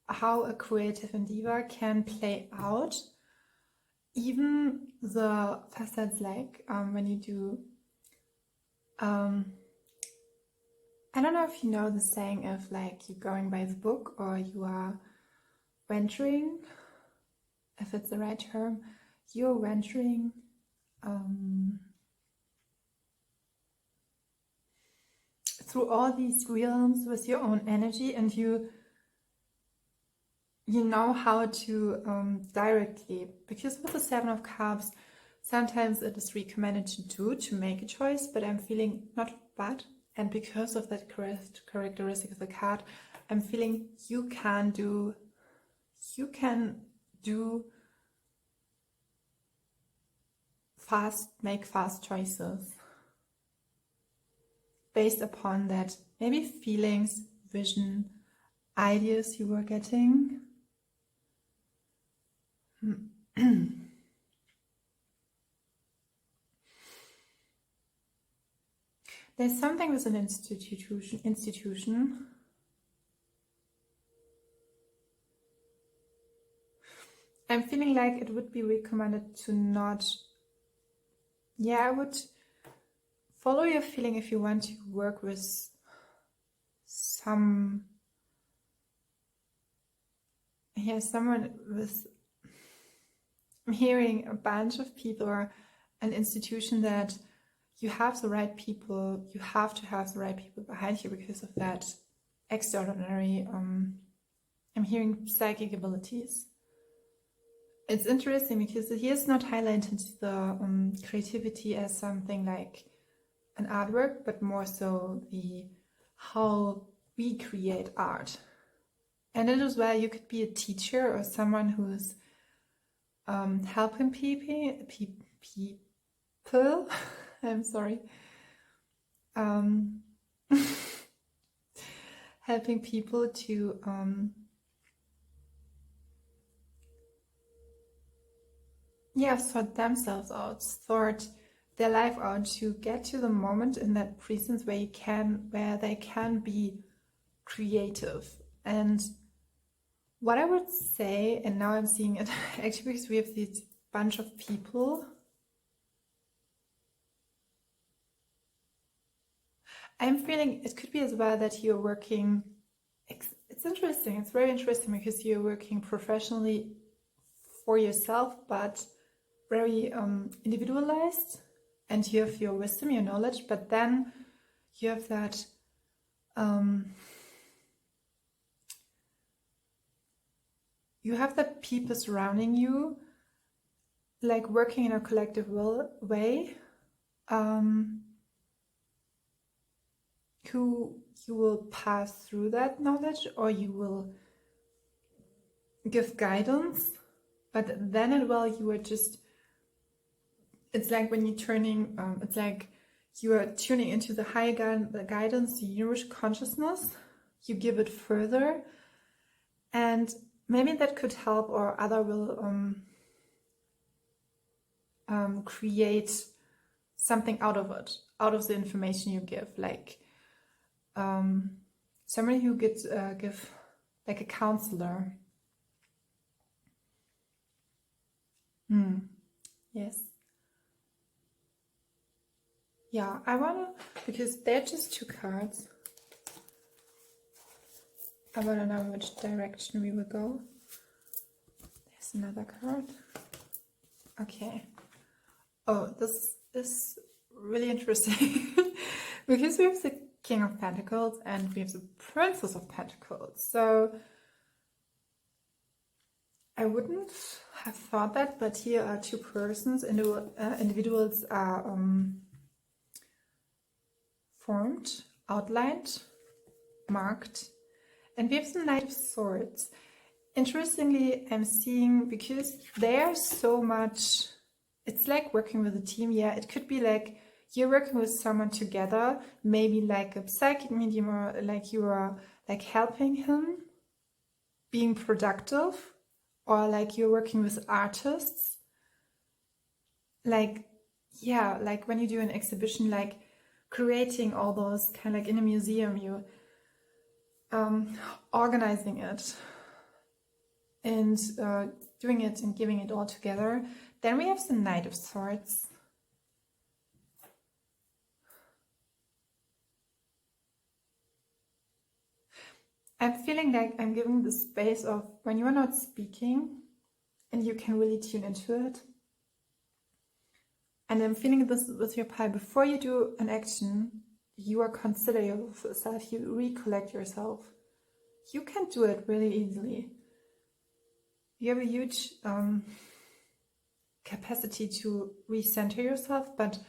how a creative endeavor can play out. Even the facets, like when you do, I don't know if you know the saying of like you're going by the book or you are venturing, if it's the right term, you're venturing through all these realms with your own energy, and you know how to directly, because with the Seven of Cups, sometimes it is recommended to make a choice, but I'm feeling and because of that characteristic of the card, I'm feeling you can do make fast choices based upon that maybe feelings, vision, ideas you were getting. There's something with an institution. I'm feeling like it would be recommended to not, I would follow your feeling if you want to work with someone with, I'm hearing a bunch of people or an institution that you have the right people, you have to have the right people behind you because of that extraordinary, I'm hearing psychic abilities. It's interesting because here's not highlighted the creativity as something like an artwork, but more so how we create art. And it is where you could be a teacher or someone who's helping people. I'm sorry. Helping people to sort themselves out, sort their life out, to get to the moment in that presence where they can be creative. And what I would say, and now I'm seeing it actually because we have this bunch of people, I'm feeling it could be as well that you're working, it's interesting, it's very interesting because you're working professionally for yourself, but very individualized, and you have your wisdom, your knowledge, but then you have that people surrounding you, like working in a collective way, who you will pass through that knowledge or you will give guidance, but then as well you are just, it's like when you're turning, it's like you are tuning into the higher guidance, the universal consciousness, you give it further, and maybe that could help, or other will create something out of it, out of the information you give, like somebody who gets give like a counselor. Yes. Yeah, I wanna, because they're just 2 cards. I wanna know which direction we will go. There's another card. Okay. Oh, this is really interesting because we have the King of Pentacles and we have the Princess of Pentacles. So I wouldn't have thought that, but here are 2 persons, individuals are formed, outlined, marked, and we have the Knight of Swords. Interestingly, I'm seeing, because there's so much, it's like working with a team. Yeah, it could be like you're working with someone together, maybe like a psychic medium, or like you are like helping him being productive, or like you're working with artists. Like, yeah, like when you do an exhibition, like creating all those kind of like in a museum, you organizing it and doing it and giving it all together. Then we have the Knight of Swords. I'm feeling like I'm giving the space of when you are not speaking and you can really tune into it. And I'm feeling this with your pile. Before you do an action, you are consider yourself, you recollect yourself. You can do it really easily. You have a huge capacity to recenter yourself, but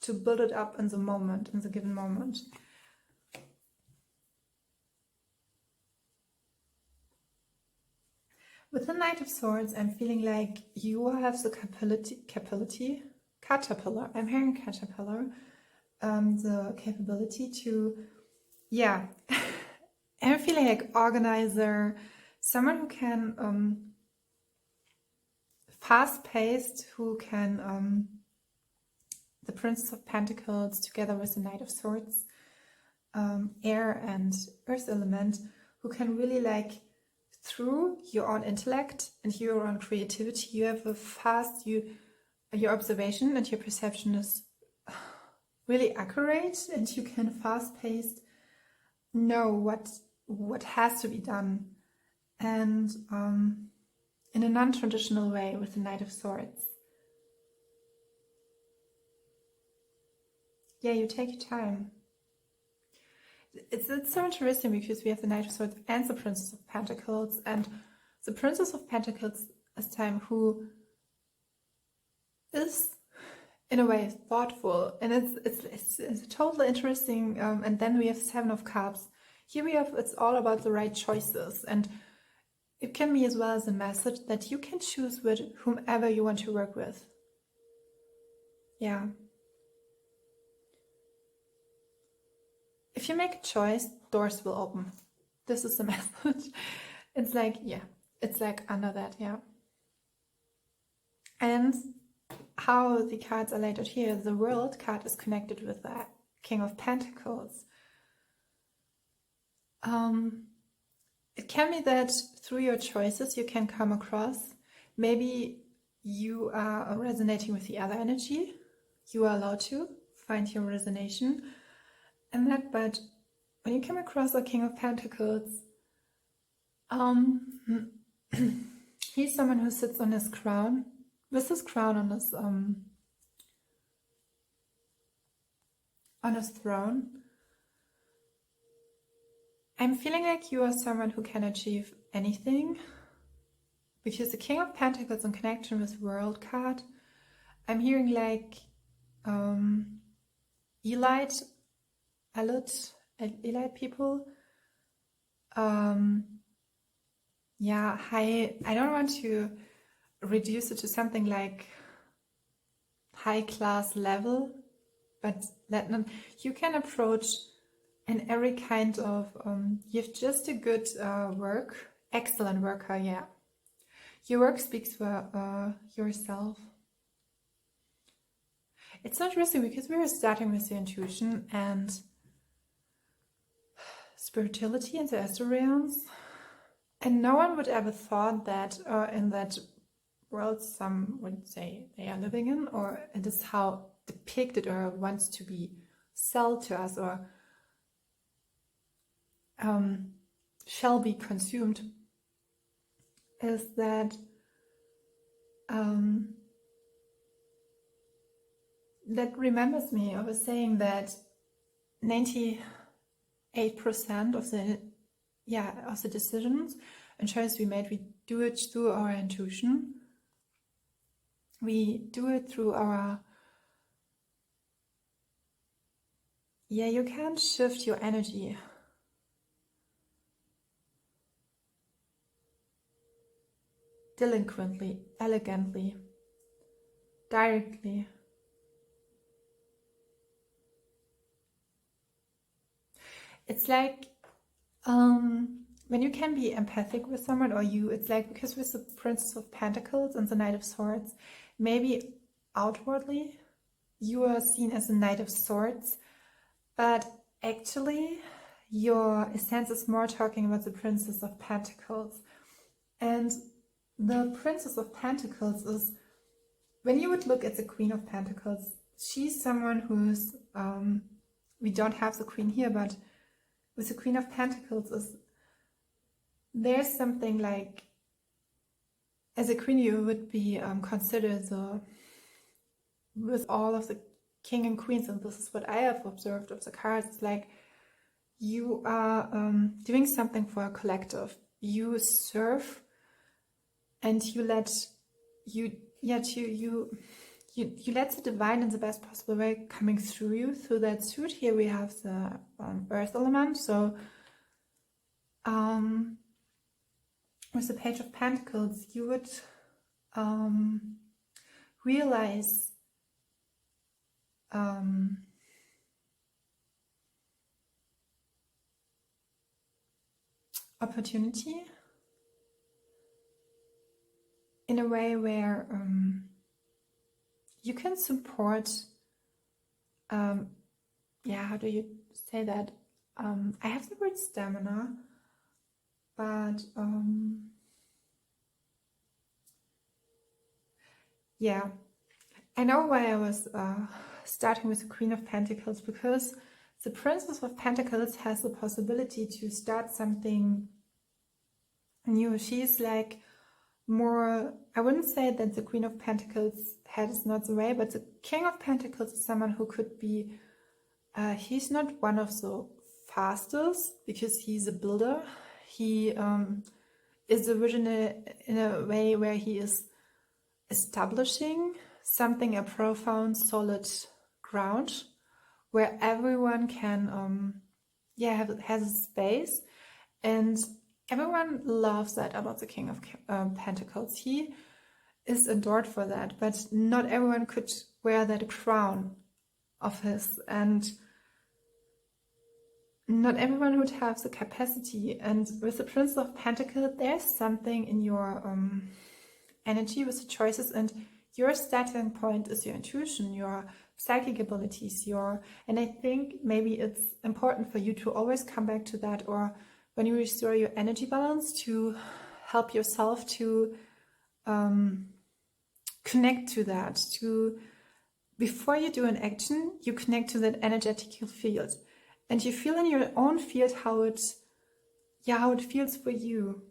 to build it up in the moment, in the given moment. With the Knight of Swords, I'm feeling like you have the caterpillar, I'm hearing caterpillar, the capability to, yeah, I'm feeling like organizer, someone who can, fast-paced, who can, the Princess of Pentacles together with the Knight of Swords, air and earth element, who can really like, through your own intellect and your own creativity, you have a fast, your observation and your perception is really accurate, and you can fast-paced know what has to be done, and in a non-traditional way with the Knight of Swords. Yeah, you take your time. It's so interesting because we have the Knight of Swords and the Princess of Pentacles, and the Princess of Pentacles is time who is in a way thoughtful, and it's totally interesting. And then we have 7 of Cups. Here we have, it's all about the right choices, and it can be as well as a message that you can choose with whomever you want to work with. Yeah. If you make a choice, doors will open. This is the message. It's like, yeah, it's like under that, yeah. And how the cards are laid out here, the World card is connected with the King of Pentacles. It can be that through your choices you can come across, maybe you are resonating with the other energy. You are allowed to find your resonation and that, but when you come across a King of Pentacles, he's someone who sits on his crown, with his crown on his throne. I'm feeling like you are someone who can achieve anything, because the King of Pentacles in connection with World card, I'm hearing like elite people. Yeah, I don't want to reduce it to something like high class level, but you can approach in every kind of, you have just a good work, excellent worker, yeah. Your work speaks for yourself. It's interesting because we were starting with the intuition, and spirituality in the astral realms. And no one would ever thought that in that world some would say they are living in, or it is how depicted or wants to be sold to us, or shall be consumed, is that that remembers me of a saying that 98% of the decisions and choices we made, we do it through our intuition. We do it through our you can't shift your energy delinquently, elegantly, directly. It's like when you can be empathic with someone, or it's like, because with the Princess of Pentacles and the Knight of Swords, maybe outwardly you are seen as a Knight of Swords, but actually your essence is more talking about the Princess of Pentacles. And the Princess of Pentacles is, when you would look at the Queen of Pentacles, she's someone who's, we don't have the Queen here, but with the Queen of Pentacles there's something like, as a queen you would be considered with all of the king and queens, and this is what I have observed of the cards, it's like you are doing something for a collective. You serve and you let you let the divine in the best possible way coming through you. Through that suit here we have the earth element, so with the Page of Pentacles you would realize opportunity in a way where you can support, how do you say that? I have the word stamina, but I know why I was starting with the Queen of Pentacles, because the Princess of Pentacles has the possibility to start something new. She's like more, I wouldn't say that the Queen of Pentacles has not the way, but the King of Pentacles is someone who could be, he's not one of the fastest because he's a builder. He is original in a way where he is establishing something, a profound, solid ground where everyone can, has a space, and everyone loves that about the King of Pentacles. He is adored for that, but not everyone could wear that crown of his, and not everyone would have the capacity. And with the Prince of Pentacles, there's something in your energy with the choices, and your starting point is your intuition, your psychic abilities, and I think maybe it's important for you to always come back to that, or when you restore your energy balance, to help yourself to connect to that, to, before you do an action, you connect to that energetical field, and you feel in your own field how it feels for you.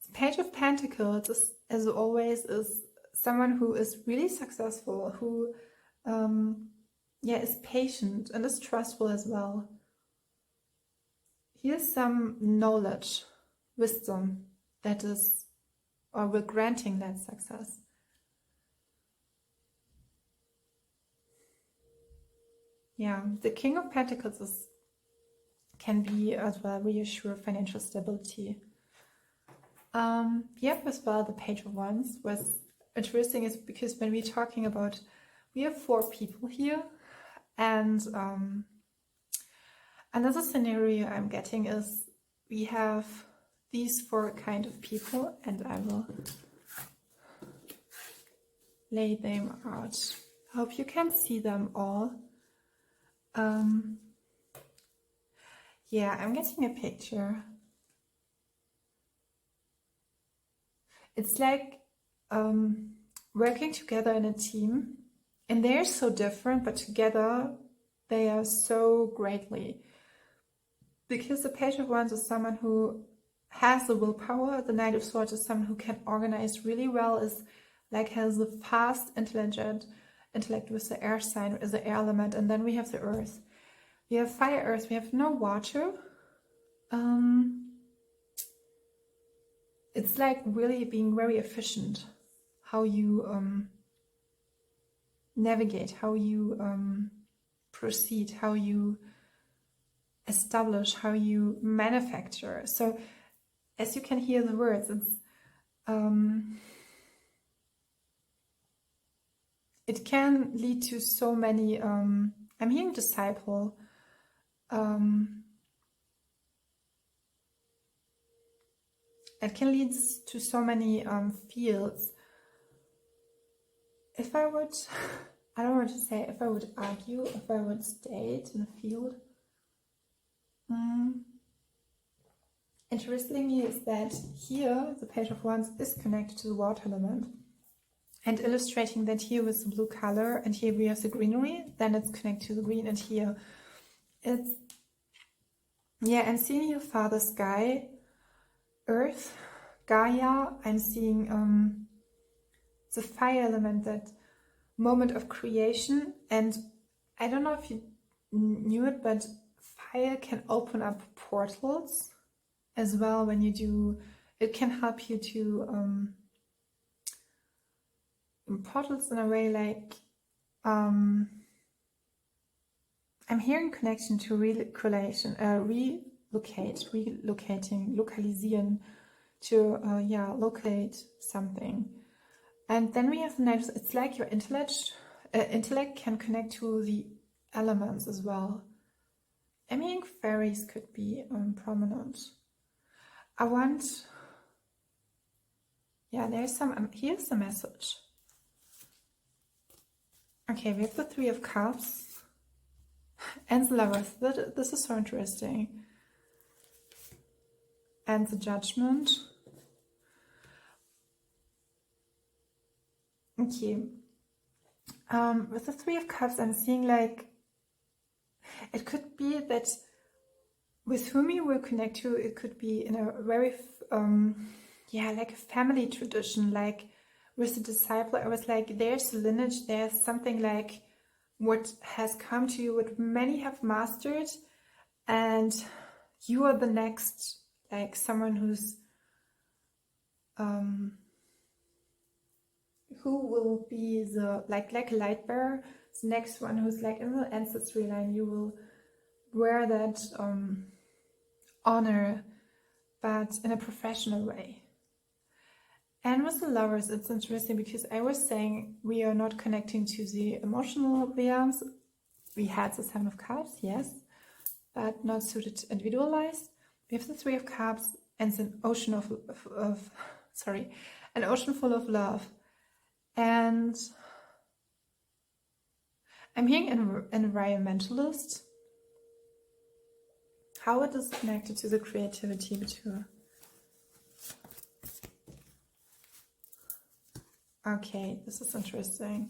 The Page of Pentacles is, as always, is someone who is really successful, who is patient and is trustful as well. Here's some knowledge, wisdom that is, or will granting that success. The King of Pentacles can be as well reassure financial stability. As well the Page of Wands. What's interesting is because when we're talking about, we have 4 people here, and another scenario I'm getting is we have these 4 kind of people, and I will lay them out. I hope you can see them all. Yeah, I'm getting a picture. It's like working together in a team, and they're so different, but together they are so greatly. Because the Page of Wands is someone who has the willpower, the Knight of Swords is someone who can organize really well, is like has a fast, intelligent intellect with the air sign, as the air element, and then we have the earth. We have fire, earth, we have no water. It's like really being very efficient, how you navigate, how you proceed, how you establish, how you manufacture. So as you can hear the words, it's it can lead to so many I'm hearing disciple, it can lead to so many fields. If I would I don't want to say if I would argue, if I would state in a field, interestingly is that here the Page of Wands is connected to the water element, and illustrating that here with the blue color, and here we have the greenery, then it's connected to the green, and here it's, yeah, I'm seeing here Father Sky, Earth, Gaia. I'm seeing the fire element, that moment of creation. And I don't know if you knew it, but fire can open up portals as well when you do. It can help you to portals in a way, like I'm hearing connection to relocating, localisieren, to locate something. And then we have the Knight. It's like your intellect can connect to the elements as well. I mean, fairies could be prominent. There's some, here's the message. Okay, we have the Three of Cups and the Lovers. This is so interesting. And the Judgment. Okay. With the Three of Cups, I'm seeing like it could be that with whom you will connect to, it could be in a very like a family tradition. Like with the disciple, I was like, there's a lineage, there's something like what has come to you, what many have mastered, and you are the next, like someone who's who will be the like a light bearer, the next one who's like in the ancestry line. You will wear that honor, but in a professional way. And with the Lovers, it's interesting because I was saying we are not connecting to the emotional realms. We had the Seven of Cups, yes, but not suited individualized. We have the Three of Cups and an ocean an ocean full of love. And I'm hearing an environmentalist, how it is connected to the creativity too. Okay, this is interesting.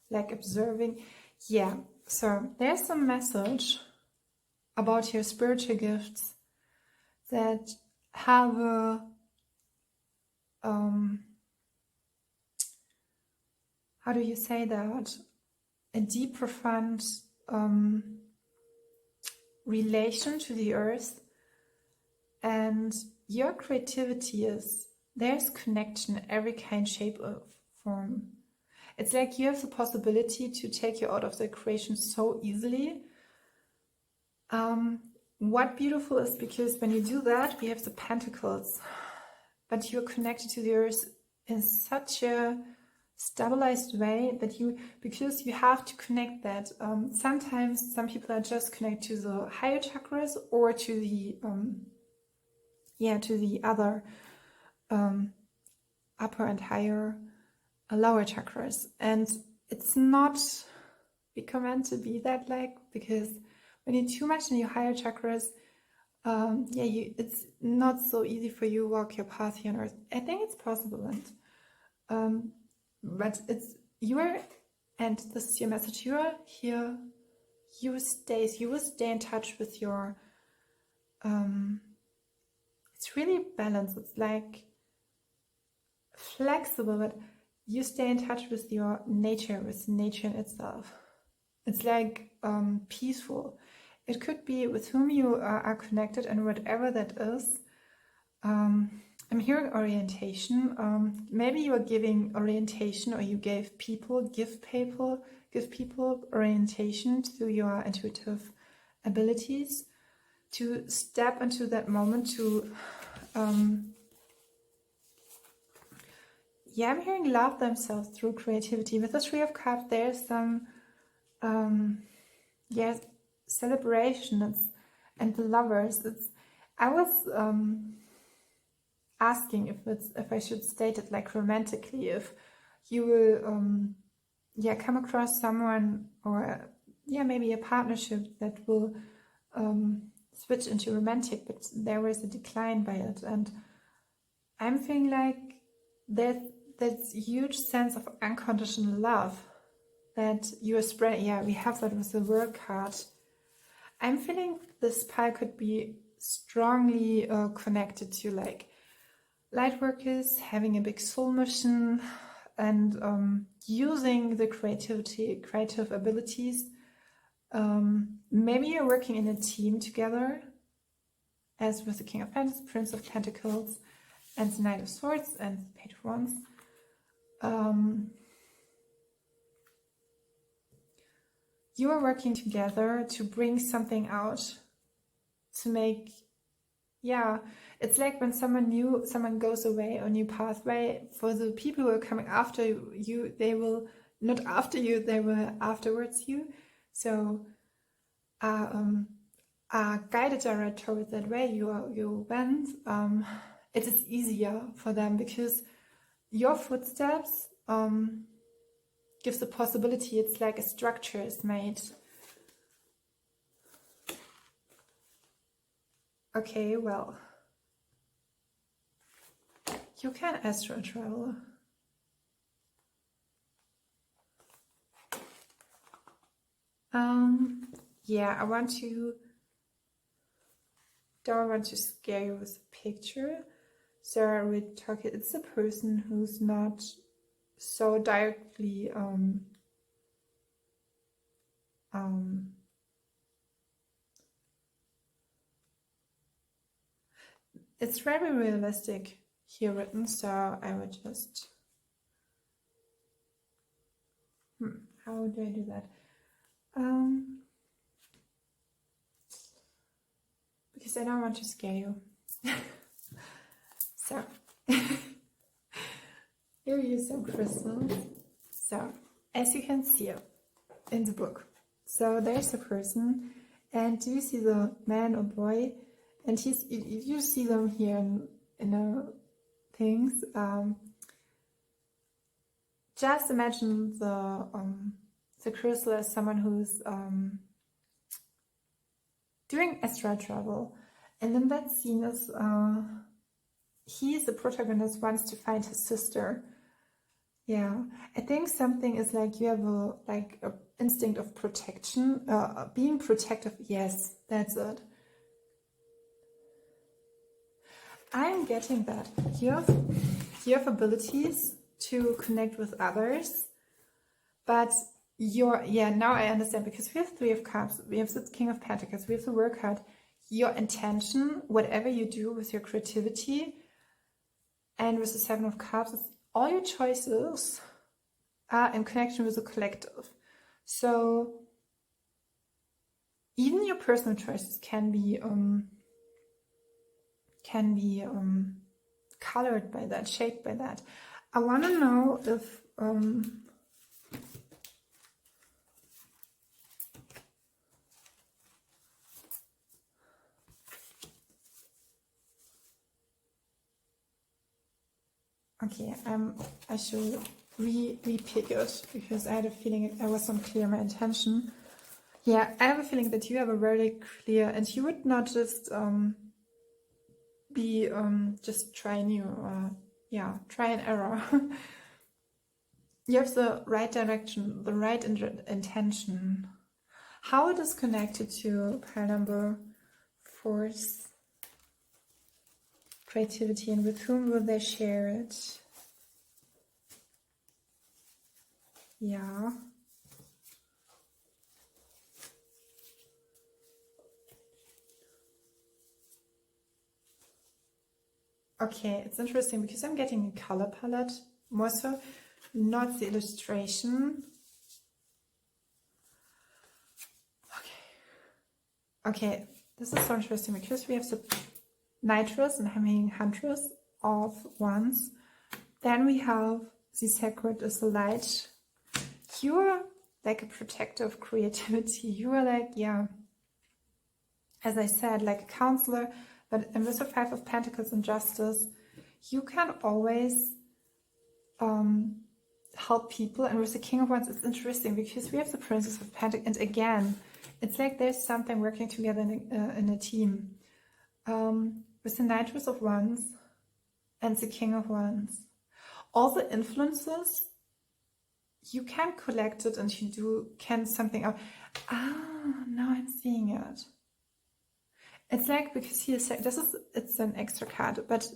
Like observing. Yeah, so there's some message about your spiritual gifts that have a how do you say that? A deep, profound relation to the earth, and your creativity is, there's connection in every kind, shape, or form. It's like you have the possibility to take you out of the creation so easily. What beautiful is, because when you do that, we have the Pentacles, but you're connected to the earth in such a stabilized way that because you have to connect that. Sometimes some people are just connected to the higher chakras or to the other upper and higher lower chakras, and it's not meant to be that, like, because when you're too much in your higher chakras, it's not so easy for you to walk your path here on earth. I think it's possible, and but it's and this is your message. You are here. You will stay in touch with your. It's really balanced. It's like flexible, but you stay in touch with your nature, with nature in itself. It's like peaceful. It could be with whom you are connected, and whatever that is. I'm hearing orientation. Maybe you are giving orientation, or you give people orientation through your intuitive abilities to step into that moment. To I'm hearing love themselves through creativity. With the Three of Cups, there's some celebration. And the Lovers. I was asking if I should state it like romantically, if you will come across someone, or maybe a partnership that will switch into romantic, but there was a decline by it, and I'm feeling like there's huge sense of unconditional love that you are spreading. We have that with the World card. I'm feeling this pile could be strongly connected to like light workers having a big soul mission, and using the creative abilities. Maybe you're working in a team together, as with the King of Pentacles, Prince of Pentacles, and the Knight of Swords, and the Page of Wands. You are working together to bring something out, to make, it's like when someone goes away on a new pathway. For the people who are coming after you, they will not after you, they will afterwards you. So are guided direct towards that way you went. It is easier for them because your footsteps gives the possibility. It's like a structure is made. Okay, well, you can astral travel. Don't want to scare you with a picture. So we talk. It's a person who's not so directly it's very realistic here written, so I would just how do I do that? Because I don't want to scare you. So here you some crystals. So as you can see in the book, so there's a person, and you see the man or boy, and you see them here in the things. Just imagine the crystal as someone who's doing astral travel, and then that scene is he, the protagonist, wants to find his sister. I think something is like you have a instinct of protection, being protective. Yes, that's it. I'm getting that you have abilities to connect with others, but now I understand, because we have Three of Cups, we have the King of Pentacles, we have the Work card. Your intention, whatever you do with your creativity, and with the Seven of Cups, all your choices are in connection with the collective. So even your personal choices can be colored by that, shaped by that. I want to know if okay, I show you. re-pick it, because I had a feeling I was unclear my intention. Yeah, I have a feeling that you have a very clear, and you would not just be just try new, try and error. You have the right direction, the right intention. How it is connected to pile number 4's creativity, and with whom will they share it? Yeah. Okay, it's interesting because I'm getting a color palette more so, not the illustration. Okay, this is so interesting because we have the nitrous and having huntress of wands. Then we have the sacred is the light. You're like a protector of creativity. You are like, yeah, as I said, like a counselor. But with the 5 of Pentacles and Justice, you can always help people. And with the King of Wands, it's interesting because we have the Princess of Pentacles. And again, it's like there's something working together in a team. With the Knightress of Wands and the King of Wands. All the influences, you can collect it and you can something out. Ah, now I'm seeing it. It's like, because it's an extra card, but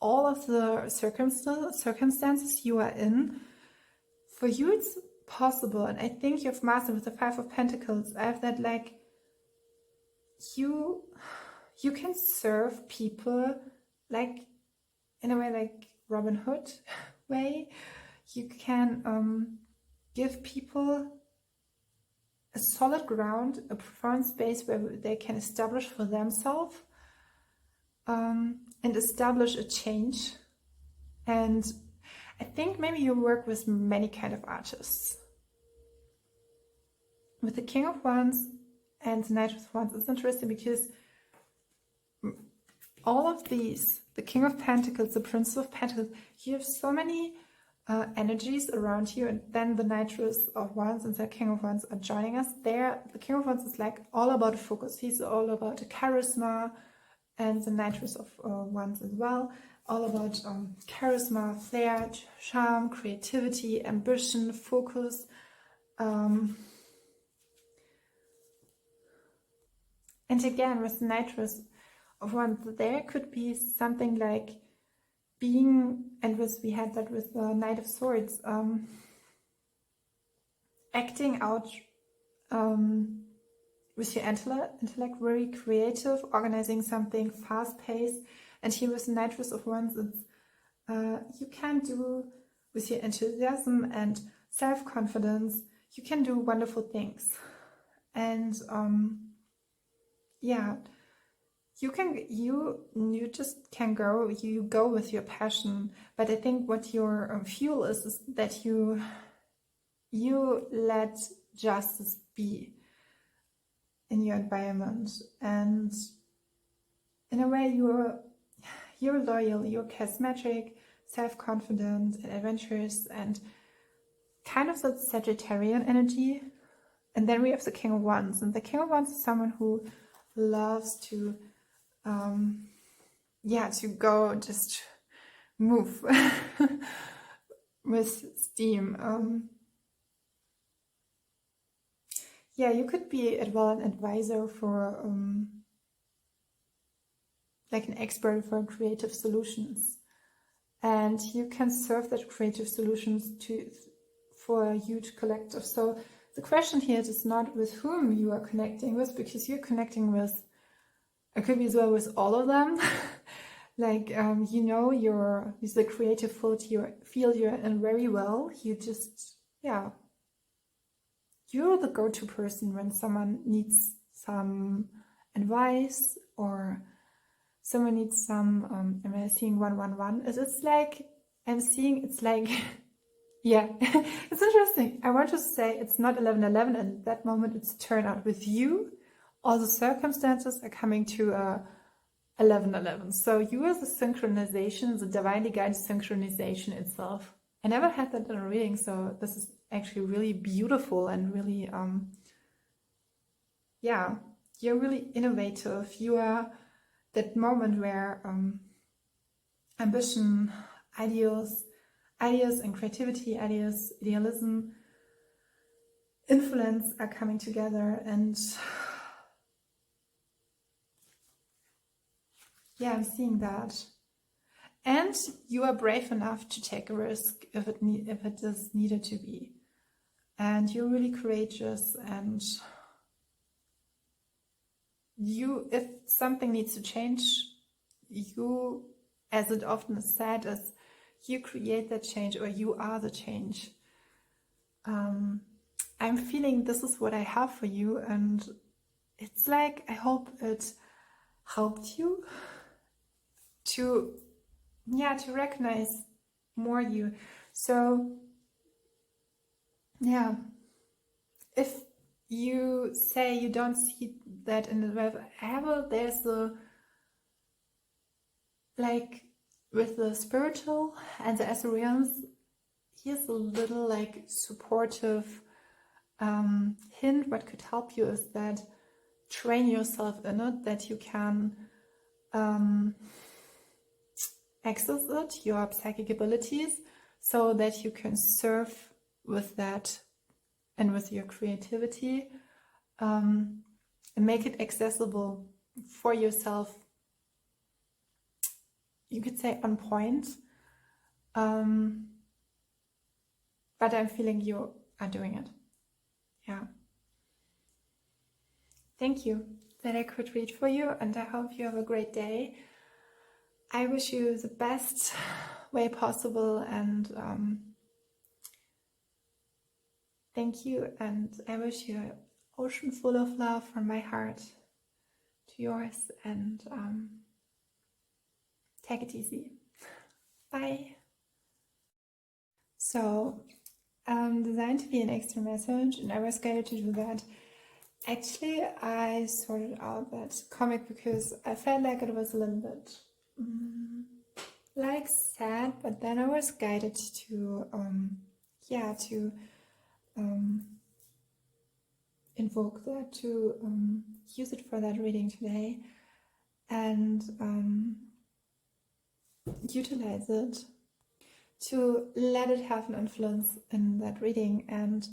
all of the circumstances you are in, for you it's possible, and I think you've mastered with the 5 of Pentacles. I have that, like, you can serve people, like, in a way, like Robin Hood way. You can give people a solid ground, a profound space where they can establish for themselves and establish a change. And I think maybe you work with many kind of artists. With the King of Wands and the Knight of Wands, it's interesting because all of these, the King of Pentacles, the Prince of Pentacles, you have so many energies around you, and then the Knightress of Wands and the King of Wands are joining us there. The King of Wands is like all about focus. He's all about charisma, and the Knightress of Wands as well, all about charisma, flair, charm, creativity, ambition, focus. And again, with the Knightress of Wands, there could be something like being, and we had that with the Knight of Swords, acting out with your intellect, very creative, organizing something fast-paced. And here with the Knightress of Wands, it's you can do with your enthusiasm and self-confidence, you can do wonderful things. And yeah, you just can go, you go with your passion. But I think what your fuel is that you let justice be in your environment, and in a way you're loyal, you're charismatic, self-confident and adventurous, and kind of that Sagittarian energy. And then we have the King of Wands, and the King of Wands is someone who loves to to go just move with steam. You could be as well an advisor for like an expert for creative solutions, and you can serve that creative solutions for a huge collective. So the question here is not with whom you are connecting with, because you're connecting with, it could be as well with all of them. Like you're the creative field you're in very well. You just you're the go-to person when someone needs some advice, or someone needs some am I seeing 111? It's like I'm seeing, it's like yeah, it's interesting. I want to say it's not 11:11, and at that moment it's turned out with you. All the circumstances are coming to 11:11. So you are the synchronization, the divinely guided synchronization itself. I never had that in a reading, so this is actually really beautiful and really, yeah, you're really innovative. You are that moment where ambition, ideas and creativity, idealism, influence are coming together, and yeah, I'm seeing that. And you are brave enough to take a risk if it is needed to be. And you're really courageous, and if something needs to change, you, as it often is said, is you create that change, or you are the change. I'm feeling this is what I have for you, and it's like, I hope it helped you to recognize more you. So yeah, if you say you don't see that in the web, however, there's a, like, with the spiritual and the ethereals, here's a little like supportive hint. What could help you is that train yourself in it, that you can access it, your psychic abilities, so that you can serve with that and with your creativity, and make it accessible for yourself, you could say on point. But I'm feeling you are doing it. Yeah. Thank you that I could read for you, and I hope you have a great day. I wish you the best way possible, and thank you, and I wish you an ocean full of love from my heart to yours, and take it easy. Bye. So, designed to be an extra message, and I was guided to do that. Actually, I sorted out that comic because I felt like it was a little bit like sad, but then I was guided to invoke that, to use it for that reading today, and utilize it to let it have an influence in that reading. And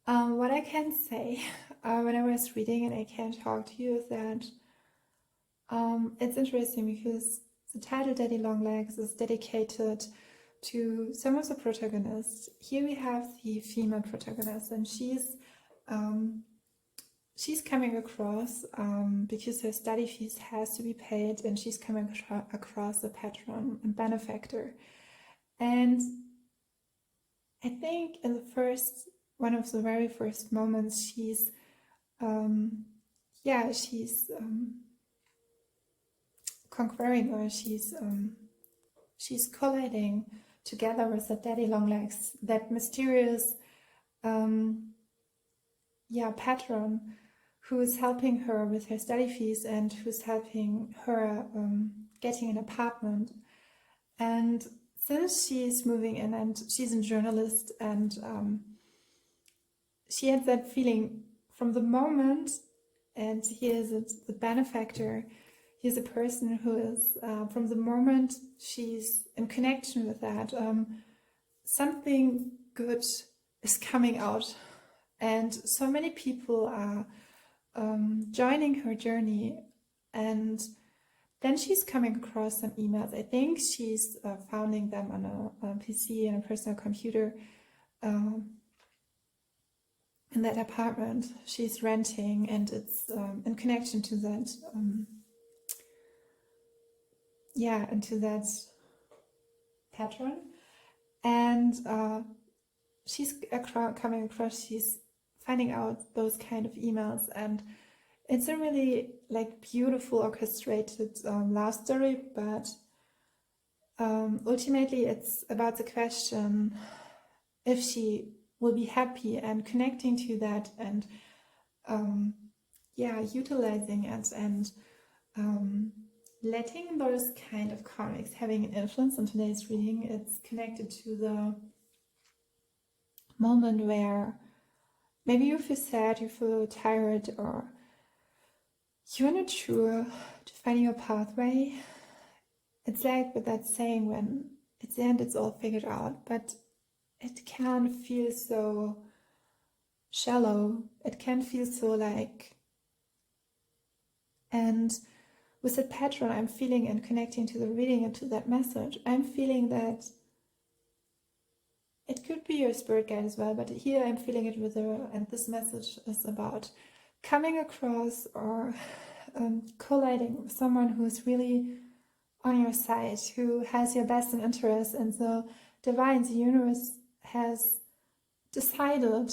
what I can say when I was reading and I can talk to you is that it's interesting because the title Daddy Longlegs is dedicated to some of the protagonists. Here we have the female protagonist, and she's coming across because her study fees has to be paid, and she's coming across a patron and benefactor. And I think in one of the very first moments, she's conquering, or she's colliding together with that Daddy Longlegs, that mysterious patron who is helping her with her study fees and who's helping her getting an apartment. And since she's moving in, and she's a journalist, and she had that feeling from the moment, and here's the benefactor, here's a person who is, from the moment she's in connection with that, something good is coming out. And so many people are joining her journey, and then she's coming across some emails. I think she's finding them on a PC and a personal computer in that apartment she's renting, and it's in connection to that, into that patron. And she's coming across, she's finding out those kind of emails, and it's a really beautiful orchestrated love story, but ultimately it's about the question if she will be happy and connecting to that, and utilizing it, and letting those kind of comics having an influence on today's reading. It's connected to the moment where maybe you feel sad, you feel tired, or you're not sure to finding your pathway. It's like with that saying, when it's the end, it's all figured out, but it can feel so shallow. It can feel so like, and with that pattern I'm feeling and connecting to the reading and to that message, I'm feeling that it could be your spirit guide as well, but here I'm feeling it with her, and this message is about coming across or colliding with someone who's really on your side, who has your best interest, and the divine, the universe has decided.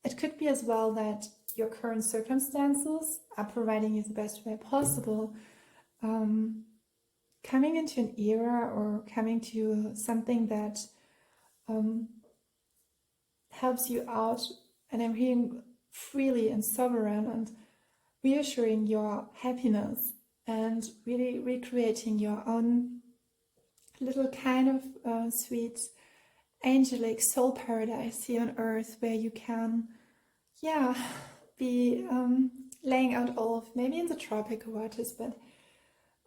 It could be as well that your current circumstances are providing you the best way possible, coming into an era or coming to something that helps you out, and I'm hearing freely and sovereign and reassuring your happiness and really recreating your own little kind of sweet angelic soul paradise here on earth, where you can be laying out all of, maybe in the tropical waters, but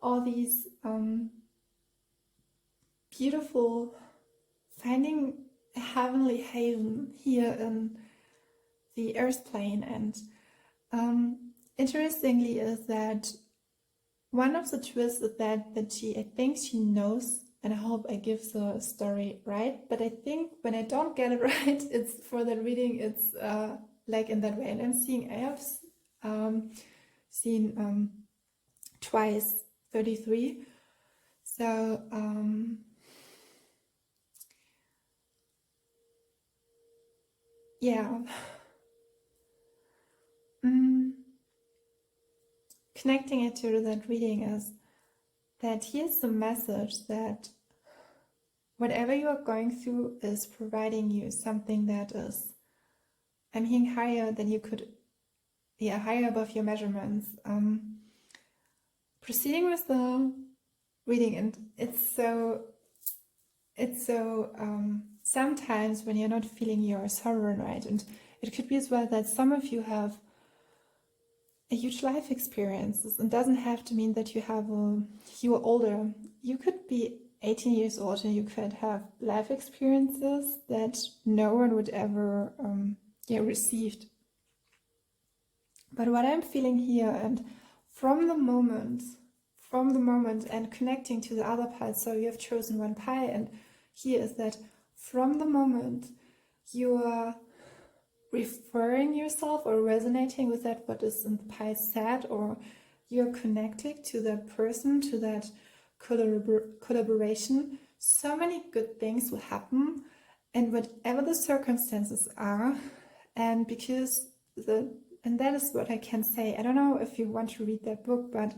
all these beautiful, finding a heavenly haven here in the earth plane. And interestingly is that one of the twists is that I think she knows, and I hope I give the story right, but I think when I don't get it right, it's for that reading, it's like in that way. And I have seen twice 33. So yeah. Connecting it to that reading is that here's the message that whatever you are going through is providing you something that is, I'm hearing higher than you could, higher above your measurements. Proceeding with the reading, and it's so sometimes when you're not feeling your sovereign, right? And it could be as well that some of you have a huge life experiences, and doesn't have to mean that you are older. You could be 18 years old and you could have life experiences that no one would ever received. But what I'm feeling here, and from the moment and connecting to the other parts, so you have chosen one pie, and here is that from the moment you are referring yourself or resonating with that what is in the pie said, or you're connected to that person, to that collaboration, so many good things will happen, and whatever the circumstances are. And and that is what I can say. I don't know if you want to read that book, but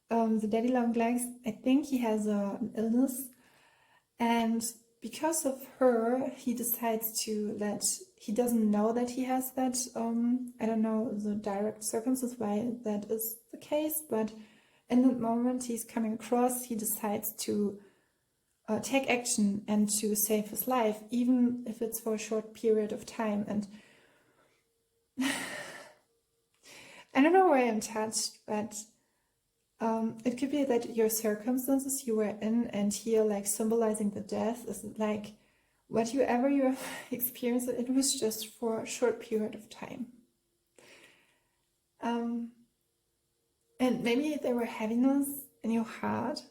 the Daddy Long Legs, I think he has an illness, and because of her, he decides he doesn't know that he has that, I don't know the direct circumstances why that is the case, but in that moment he's coming across, he decides to take action and to save his life, even if it's for a short period of time. And I don't know why I'm touched, but it could be that your circumstances you were in, and here like symbolizing the death, is like whatever you experienced, it was just for a short period of time. And maybe there were heaviness in your heart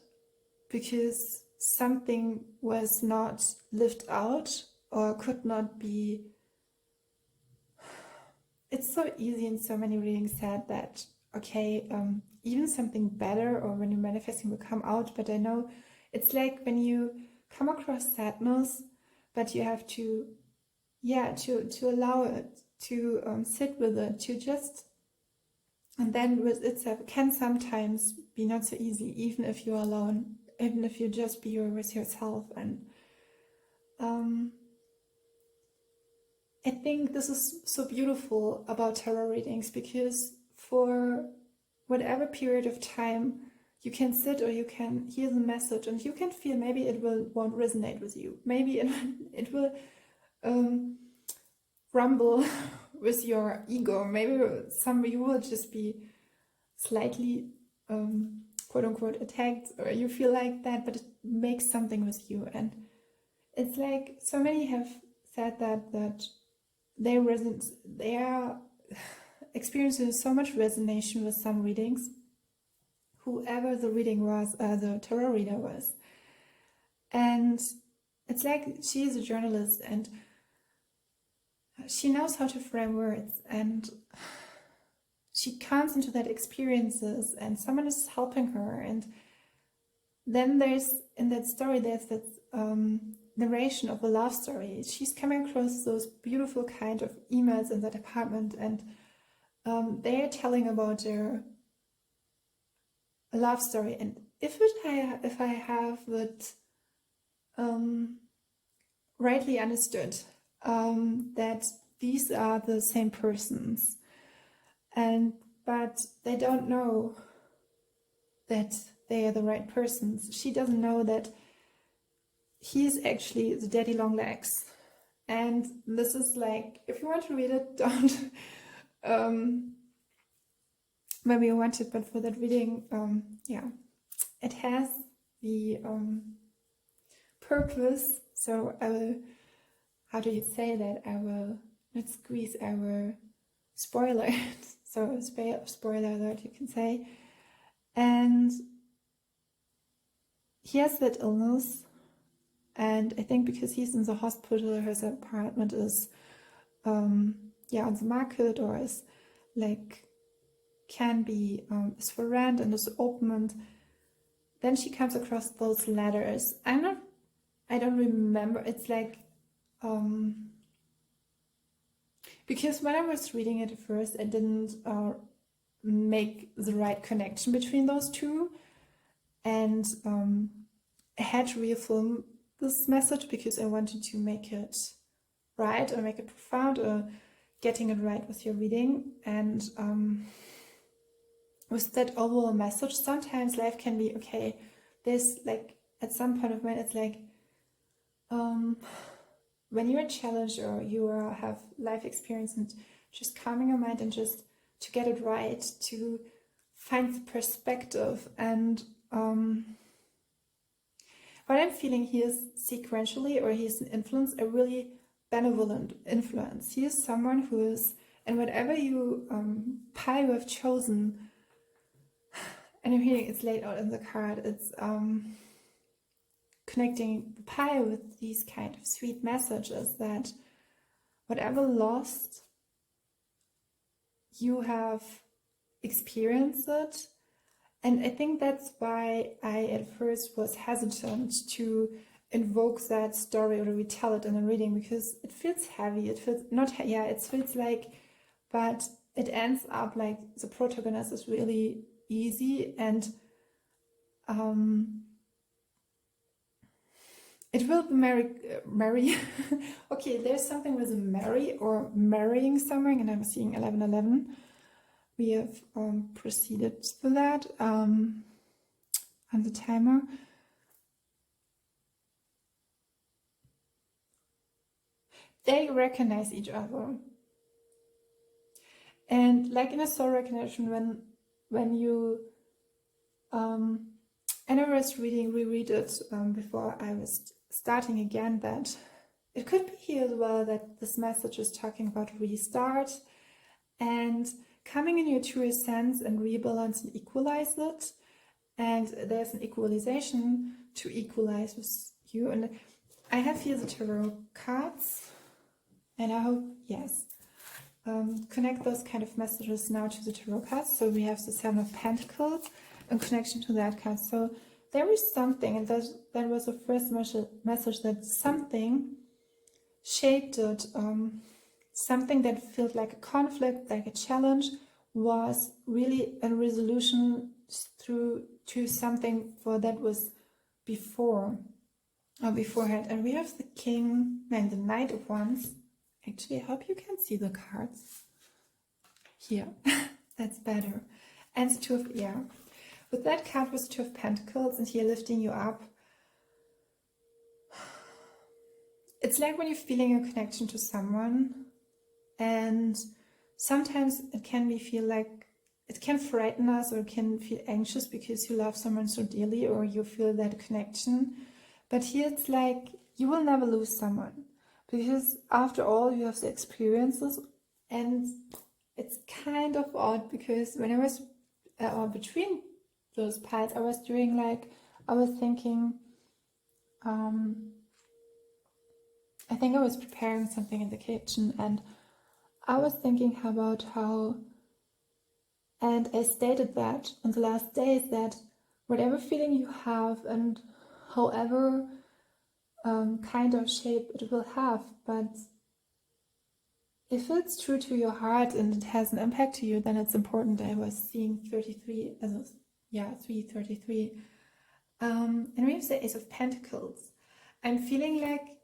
because something was not lived out or could not be. It's so easy in so many readings said that, okay, even something better or when you're manifesting will come out, but I know it's like when you come across sadness, but you have to allow it, to sit with it, to just, and then with itself can sometimes be not so easy, even if you're alone, even if you just be with yourself. And I think this is so beautiful about tarot readings, because for whatever period of time you can sit or you can hear the message and you can feel maybe it won't resonate with you. Maybe it will rumble with your ego. Maybe you will just be slightly quote unquote attacked, or you feel like that, but it makes something with you. And it's like so many have said that they are experiencing so much resonation with some readings, whoever the reading was, the tarot reader was. And it's like she is a journalist and she knows how to frame words, and she comes into that experiences and someone is helping her. And then in that story there's that narration of a love story. She's coming across those beautiful kind of emails in that apartment, and they're telling about their love story. And if I have it rightly understood, that these are the same persons, but they don't know that they are the right persons. She doesn't know that he's actually the daddy long legs. And this is like, if you want to read it, don't maybe you want it, but for that reading, yeah, it has the purpose. So I will, how do you say that? I will not squeeze, I will spoiler it. So spoiler alert, you can say. And he has that illness, and I think because he's in the hospital, his apartment is on the market, or is like can be is for rent and is open. And then she comes across those letters. I don't remember. It's like because when I was reading it at first, I didn't make the right connection between those two, and I had to refilm this message because I wanted to make it right, or make it profound, or getting it right with your reading. And with that overall message, sometimes life can be okay. There's like at some point of mind, it's like when you're challenged or you have life experience, and just calming your mind and just to get it right, to find the perspective. And what I'm feeling here is sequentially, or he's an influence, a really benevolent influence. He is someone who is, and whatever you pie you have chosen, and I'm hearing it's laid out in the card, it's connecting the pie with these kind of sweet messages, that whatever lost you have experienced it. And I think that's why I at first was hesitant to invoke that story or to retell it in a reading, because it feels heavy. It feels it feels like, but it ends up like the protagonist is really easy, and it will marry. Okay, there's something with a marry or marrying someone, and I'm seeing 1111. We have proceeded with that on the timer. They recognize each other. And like in a soul recognition, when you and I was reread it before I was starting again, that it could be here as well that this message is talking about restart and coming in your true sense and rebalance and equalize it. And there's an equalization to equalize with you. And I have here the tarot cards, and I hope, yes, connect those kind of messages now to the tarot cards. So we have the Seven of Pentacles in connection to that card. So there is something, and that was the first message, that something shaped it. Something that felt like a conflict, like a challenge, was really a resolution to something for that was before or beforehand. And we have the King and the Knight of Wands. Actually, I hope you can see the cards here. That's better. And the Two of, With that card was Two of Pentacles and here lifting you up. It's like when you're feeling a connection to someone, and sometimes it can feel like it can frighten us, or it can feel anxious because you love someone so dearly or you feel that connection. But here it's like you will never lose someone, because after all you have the experiences. And it's kind of odd because when I was between those piles, I was thinking, I think I was preparing something in the kitchen, and I was thinking about how, and I stated that on the last days, that whatever feeling you have and however kind of shape it will have, but if it's true to your heart and it has an impact to you, then it's important. I was seeing 33, 333. And we have the Ace of Pentacles. I'm feeling like,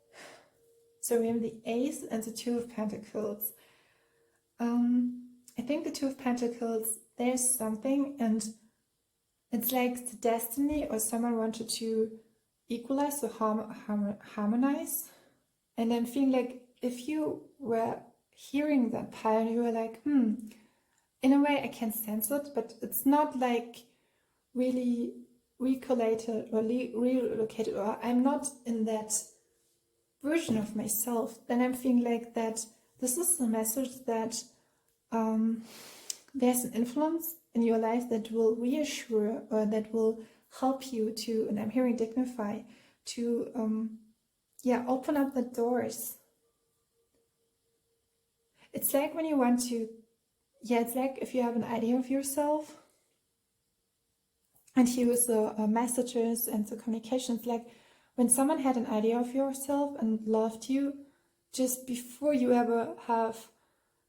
so we have the Ace and the Two of Pentacles. I think the Two of Pentacles, there's something, and it's like the destiny, or someone wanted to equalize, so harmonize. And I'm feeling like if you were hearing that pile, you were like, in a way I can sense it, but it's not like really relocated, or I'm not in that version of myself. Then I'm feeling like that this is a message that there's an influence in your life that will reassure, or that will help you to, and I'm hearing dignify, to open up the doors. It's like when you want to, it's like if you have an idea of yourself, and here with the messages and the communications, like when someone had an idea of yourself and loved you just before you ever have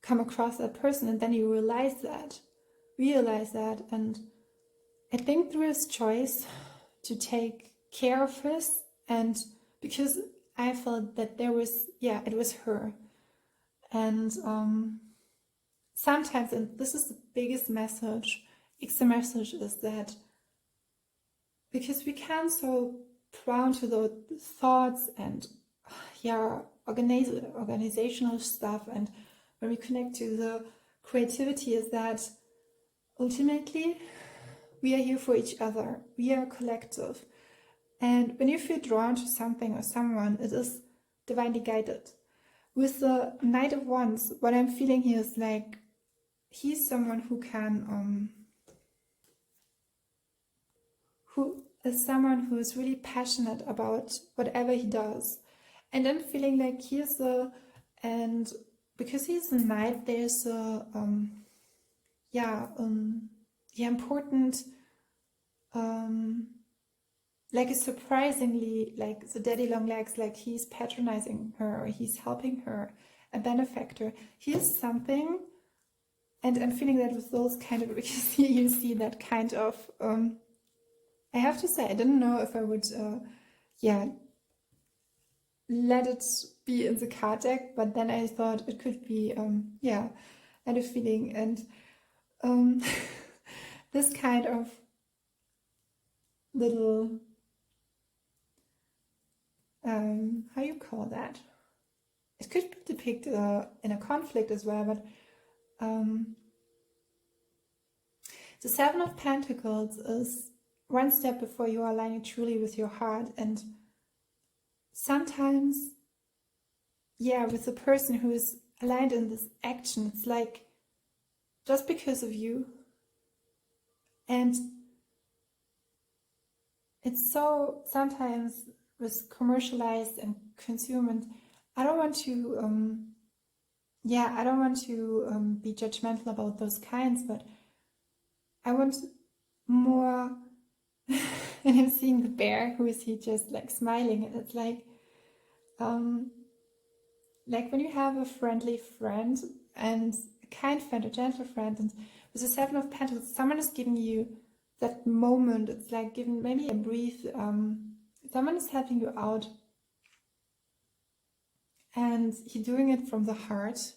come across that person, and then you realize that, and I think through his choice to take care of his, and because I felt that there was, it was her. And sometimes, and this is the biggest message, the message is that because we can so prone to the thoughts and organizational stuff, and when we connect to the creativity, is that ultimately we are here for each other. We are collective. And when you feel drawn to something or someone, it is divinely guided. With the Knight of Wands, what I'm feeling here is like he's someone who can, who is someone who is really passionate about whatever he does. And I'm feeling like he's and because he's a knight, there's a, important, like a surprisingly, like the daddy long legs, like he's patronizing her, or he's helping her, a benefactor. He's something, and I'm feeling that with those kind of, because you see that kind of, I have to say, I didn't know if I would, let it be in the card deck, but then I thought it could be, I had a feeling, and this kind of little, how you call that? It could be depicted in a conflict as well, but the Seven of Pentacles is one step before you are aligning truly with your heart. And sometimes, with the person who is aligned in this action, it's like just because of you. And it's so sometimes with commercialized and consumed, and I don't want to be judgmental about those kinds, but I want more. And I'm seeing the bear, who is he just like smiling, and it's like when you have a friendly friend and a kind friend, a gentle friend, and with the Seven of Pentacles, someone is giving you that moment. It's like giving maybe a breathe. Someone is helping you out, and you're doing it from the heart.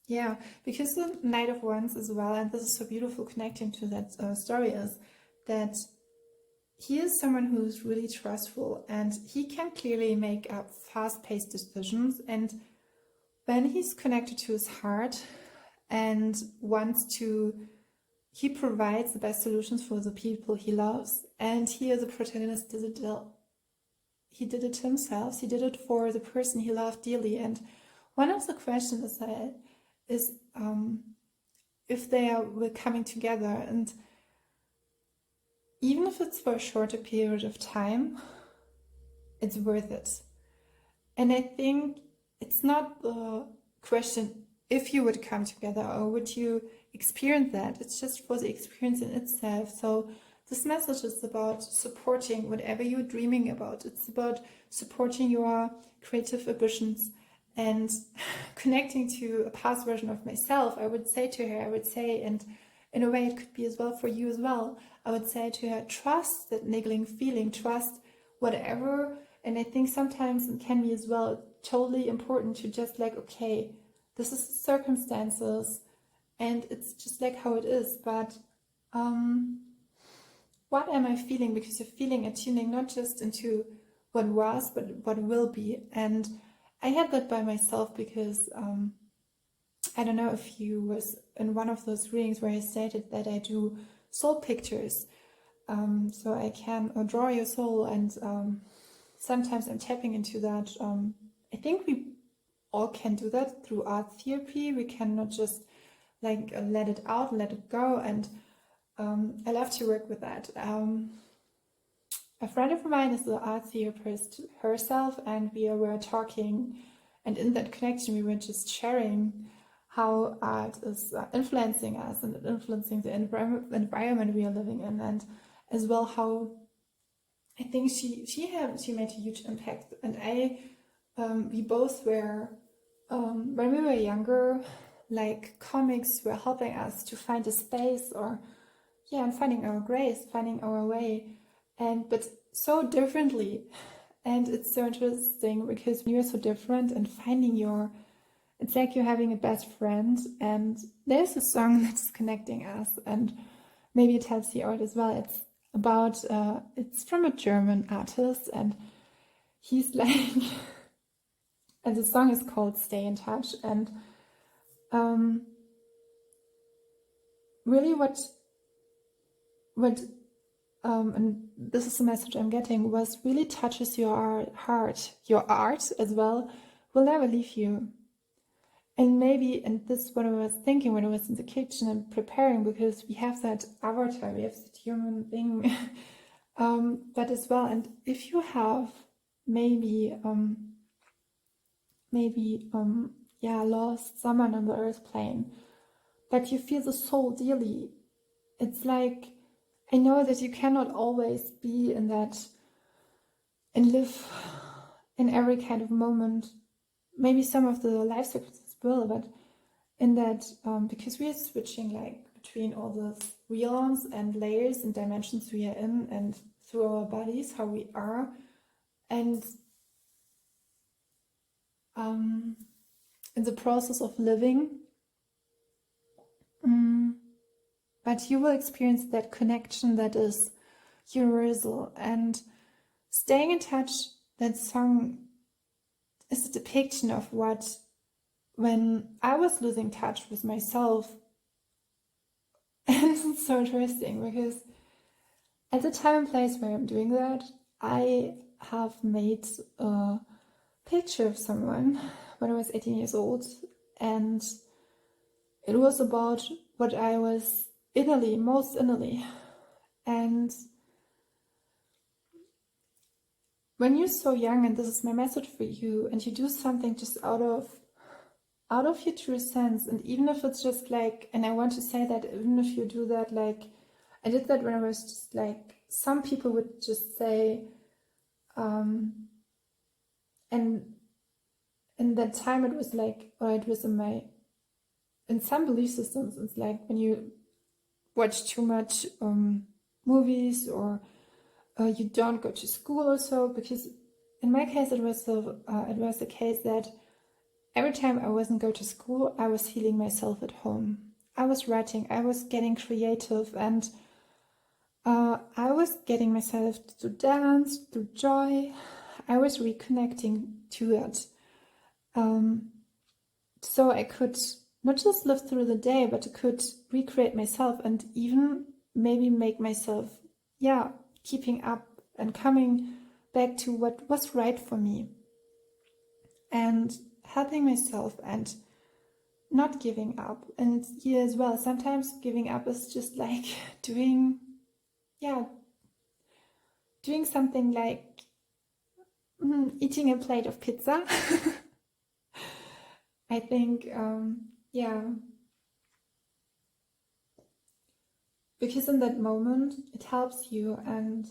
Yeah, because the Knight of Wands as well, and this is so beautiful connecting to that story, is that he is someone who's really trustful and he can clearly make up fast-paced decisions. And when he's connected to his heart and he provides the best solutions for the people he loves. And he, as a protagonist, he did it himself. He did it for the person he loved dearly. And one of the questions is if were coming together, and even if it's for a shorter period of time, it's worth it. And I think it's not the question if you would come together or would you experience that. It's just for the experience in itself. So this message is about supporting whatever you're dreaming about. It's about supporting your creative ambitions and connecting to a past version of myself. I would say to her, and in a way it could be as well for you as well, I would say to her, trust that niggling feeling, trust whatever. And I think sometimes it can be as well totally important to just like, okay, this is the circumstances and it's just like how it is, but what am I feeling? Because you're feeling and tuning not just into what was, but what will be. And I had that by myself because I don't know if you was in one of those readings where I stated that I do soul pictures. So I can draw your soul, and sometimes I'm tapping into that. I think we all can do that through art therapy. We cannot just like let it out, let it go, and I love to work with that. A friend of mine is an art therapist herself, and we were talking, and in that connection we were just sharing how art is influencing us and influencing the environment we are living in, and as well how I think she made a huge impact. And we both were when we were younger, like comics were helping us to find a space, or and finding our grace, finding our way, but so differently. And it's so interesting because you're so different and finding it's like you're having a best friend, and there's a song that's connecting us, and maybe it helps you out as well. It's about it's from a German artist, and he's like and the song is called Stay in Touch. And really what and this is the message I'm getting, was really touches your heart, your art as well will never leave you. And maybe, and this is what I was thinking when I was in the kitchen and preparing, because we have that avatar, we have that human being, but as well, and if you have maybe lost someone on the earth plane, but you feel the soul dearly, it's like, I know that you cannot always be in that and live in every kind of moment. Maybe some of the life circumstances will, but in that, because we are switching like between all those realms and layers and dimensions we are in, and through our bodies, how we are, and in the process of living, but you will experience that connection that is universal. And staying in touch, that song is a depiction of when I was losing touch with myself. And it's so interesting because at the time and place where I'm doing that, I have made a picture of someone when I was 18 years old, and it was about what I was most innerly. And when you're so young, and this is my message for you, and you do something just out of your true sense, and even if it's just like, and I want to say that even if you do that, like I did that when I was just like, some people would just say, and in that time it was like, or it was in some belief systems, it's like when you watch too much movies, or you don't go to school or so, because in my case it was the case that every time I wasn't go to school, I was healing myself at home. I was writing, I was getting creative, and I was getting myself to dance, to joy. I was reconnecting to it. So I could not just live through the day, but I could recreate myself and even maybe make myself, keeping up and coming back to what was right for me. And helping myself and not giving up. And it's here as well. Sometimes giving up is just like doing something like eating a plate of pizza. I think, because in that moment it helps you, and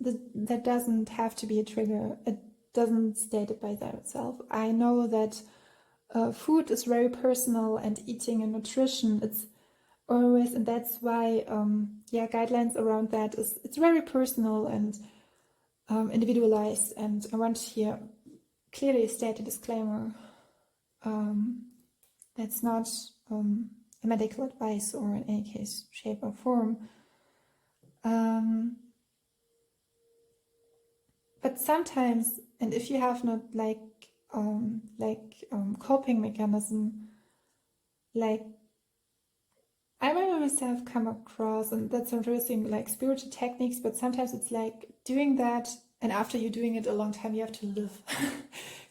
that doesn't have to be a trigger. It doesn't state it by itself. I know that food is very personal, and eating and nutrition, it's always, and that's why guidelines around that it's very personal and individualized. And I want to here clearly state a disclaimer. That's not a medical advice, or in any case, shape or form. But sometimes, and if you have not coping mechanism, like I remember myself come across, and that's interesting, like spiritual techniques, but sometimes it's like doing that, and after you're doing it a long time, you have to live.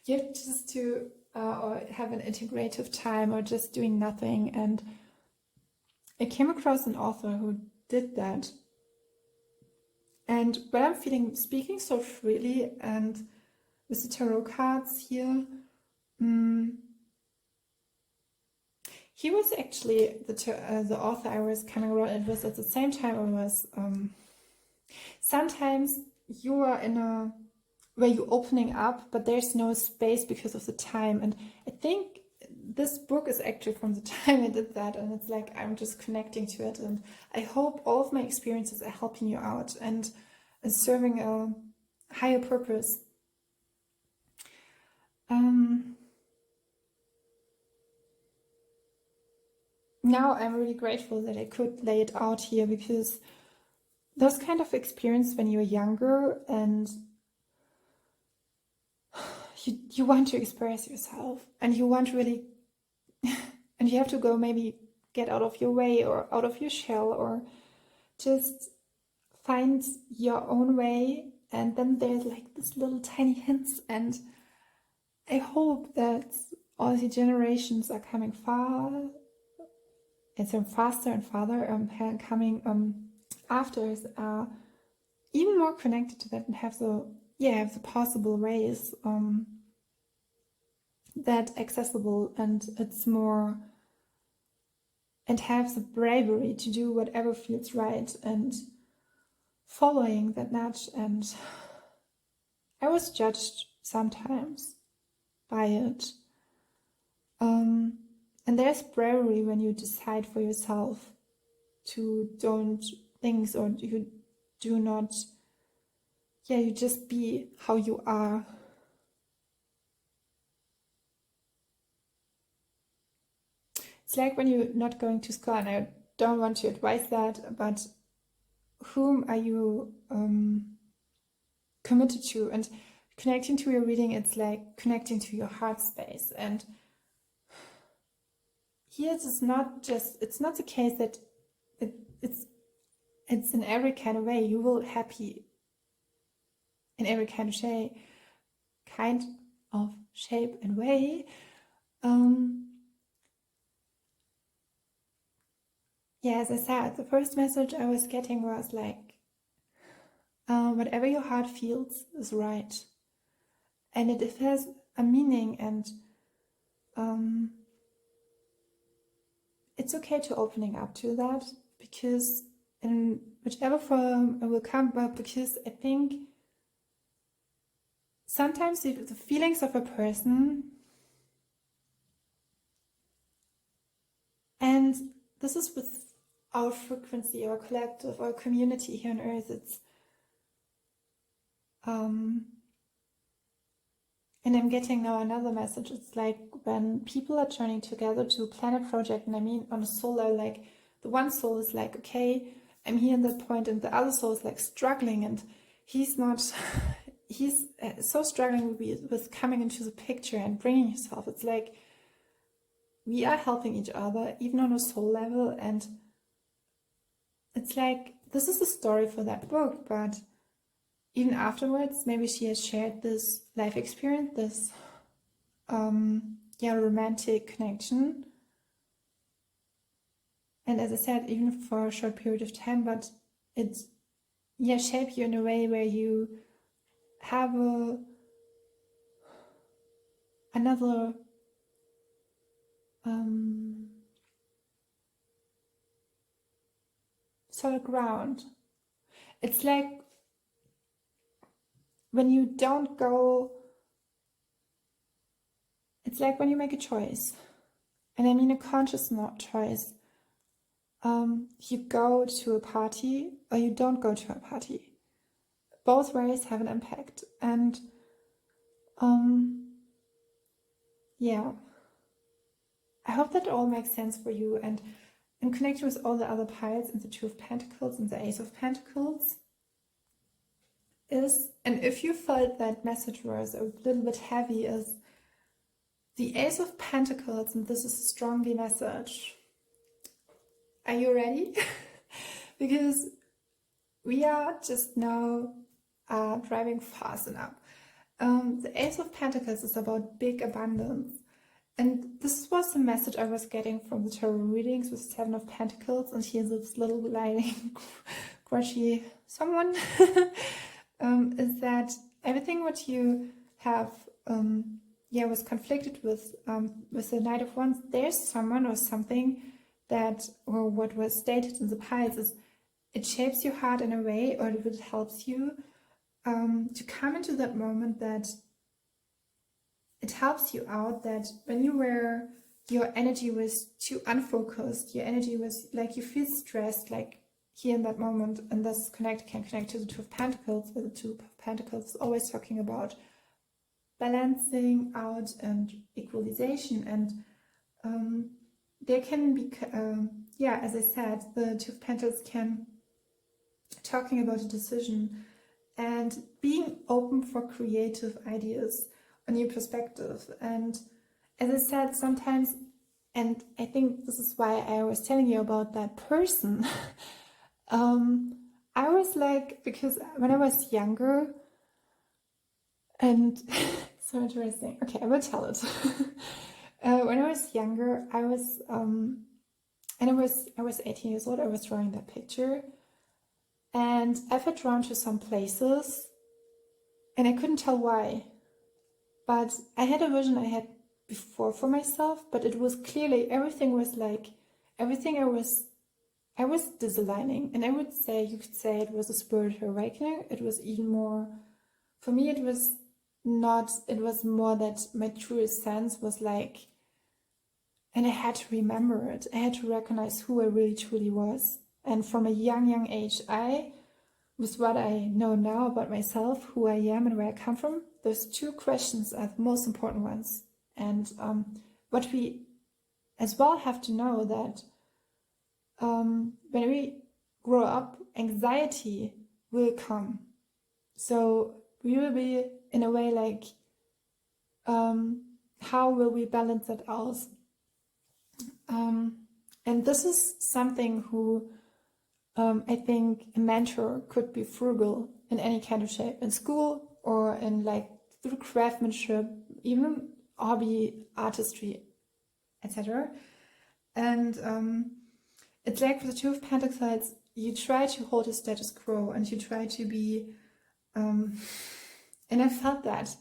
You have just to or have an integrative time, or just doing nothing. And I came across an author who did that. And when I'm speaking so freely, and with the tarot cards here, he was actually the author I was coming around. It was at the same time I was, sometimes you are in a, where you're opening up, but there's no space because of the time. And I think this book is actually from the time I did that, and it's like I'm just connecting to it. And I hope all of my experiences are helping you out and serving a higher purpose. Now I'm really grateful that I could lay it out here, because those kind of experience when you're younger and you want to express yourself, and you want really and you have to go maybe get out of your way or out of your shell, or just find your own way. And then there's like this little tiny hints, and I hope that all the generations are coming far, and so faster and farther coming after us are even more connected to that, and have the possible ways that accessible, and it's more, and have the bravery to do whatever feels right, and following that nudge. And I was judged sometimes by it, and there's bravery when you decide for yourself to don't things, or you do not, you just be how you are. It's like when you're not going to school, and I don't want to advise that, but whom are you committed to? And connecting to your reading, it's like connecting to your heart space. And here it's not the case that it's in every kind of way. You will happy in every kind of shape and way. As I said, the first message I was getting was like, whatever your heart feels is right. And it has a meaning, and it's okay to opening up to that, because in whichever form it will come, but because I think sometimes the feelings of a person, and this is with our frequency, our collective, our community here on Earth, it's And I'm getting now another message. It's like when people are joining together to plan a project, and I mean on a solar, like the one soul is like, okay, I'm here in that point, and the other soul is like struggling, and he's so struggling with coming into the picture and bringing himself. It's like we are helping each other, even on a soul level, and it's like this is a story for that book, but even afterwards, maybe she has shared this life experience, this romantic connection. And as I said, even for a short period of time, but it shaped you in a way where you have another solid ground. It's like when you don't go, it's like when you make a choice, and I mean a conscious choice. You go to a party or you don't go to a party. Both ways have an impact, and I hope that all makes sense for you. And in connection with all the other piles and the Two of Pentacles and the Ace of Pentacles is, and if you felt that message was a little bit heavy, is the Ace of Pentacles, and this is a strongly message. Are you ready? Because we are just now driving fast enough. The Ace of Pentacles is about big abundance. And this was the message I was getting from the tarot readings with Seven of Pentacles. And here's this little lying, grudgy someone. Is that everything what you have was conflicted with the Knight of Wands, there's someone or something that, or what was stated in the piles, is it shapes your heart in a way, or it helps you to come into that moment, that it helps you out, that when your energy was too unfocused, your energy was like, you feel stressed, like here in that moment, and this can connect to the Two of Pentacles, where the Two of Pentacles is always talking about balancing out and equalization. And there can be, as I said, the Two of Pentacles can talking about a decision and being open for creative ideas, a new perspective. And as I said, sometimes, and I think this is why I was telling you about that person, I was like, because when I was younger, and so interesting. Okay, I will tell it. When I was younger, I was 18 years old. I was drawing that picture, and I've had drawn to some places, and I couldn't tell why. But I had a vision I had before for myself, but it was clearly everything was like everything I was disaligning, and you could say it was a spiritual awakening. It was even more, for me, it was not, it was more that my truest sense was like, and I had to remember it. I had to recognize who I really truly was. And from a young age, with what I know now about myself, who I am and where I come from, those two questions are the most important ones. And what we as well have to know that when we grow up, anxiety will come. So we will be in a way like, how will we balance that out? And this is something who I think a mentor could be frugal in any kind of shape, in school or in like through craftsmanship, even hobby, artistry, etc. And it's like for the Two of Pentacles, you try to hold a status quo and you try to be, and I felt that.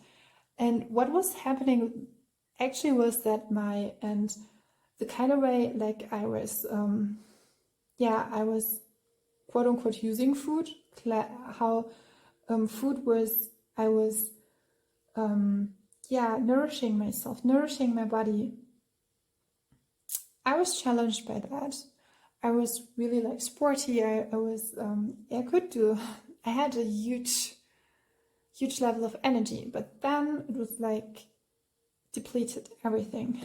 And what was happening actually was that the kind of way, like I was quote unquote using food, how food was, I was nourishing myself, nourishing my body. I was challenged by that. I was really like sporty. I had a huge huge level of energy, but then it was like depleted everything.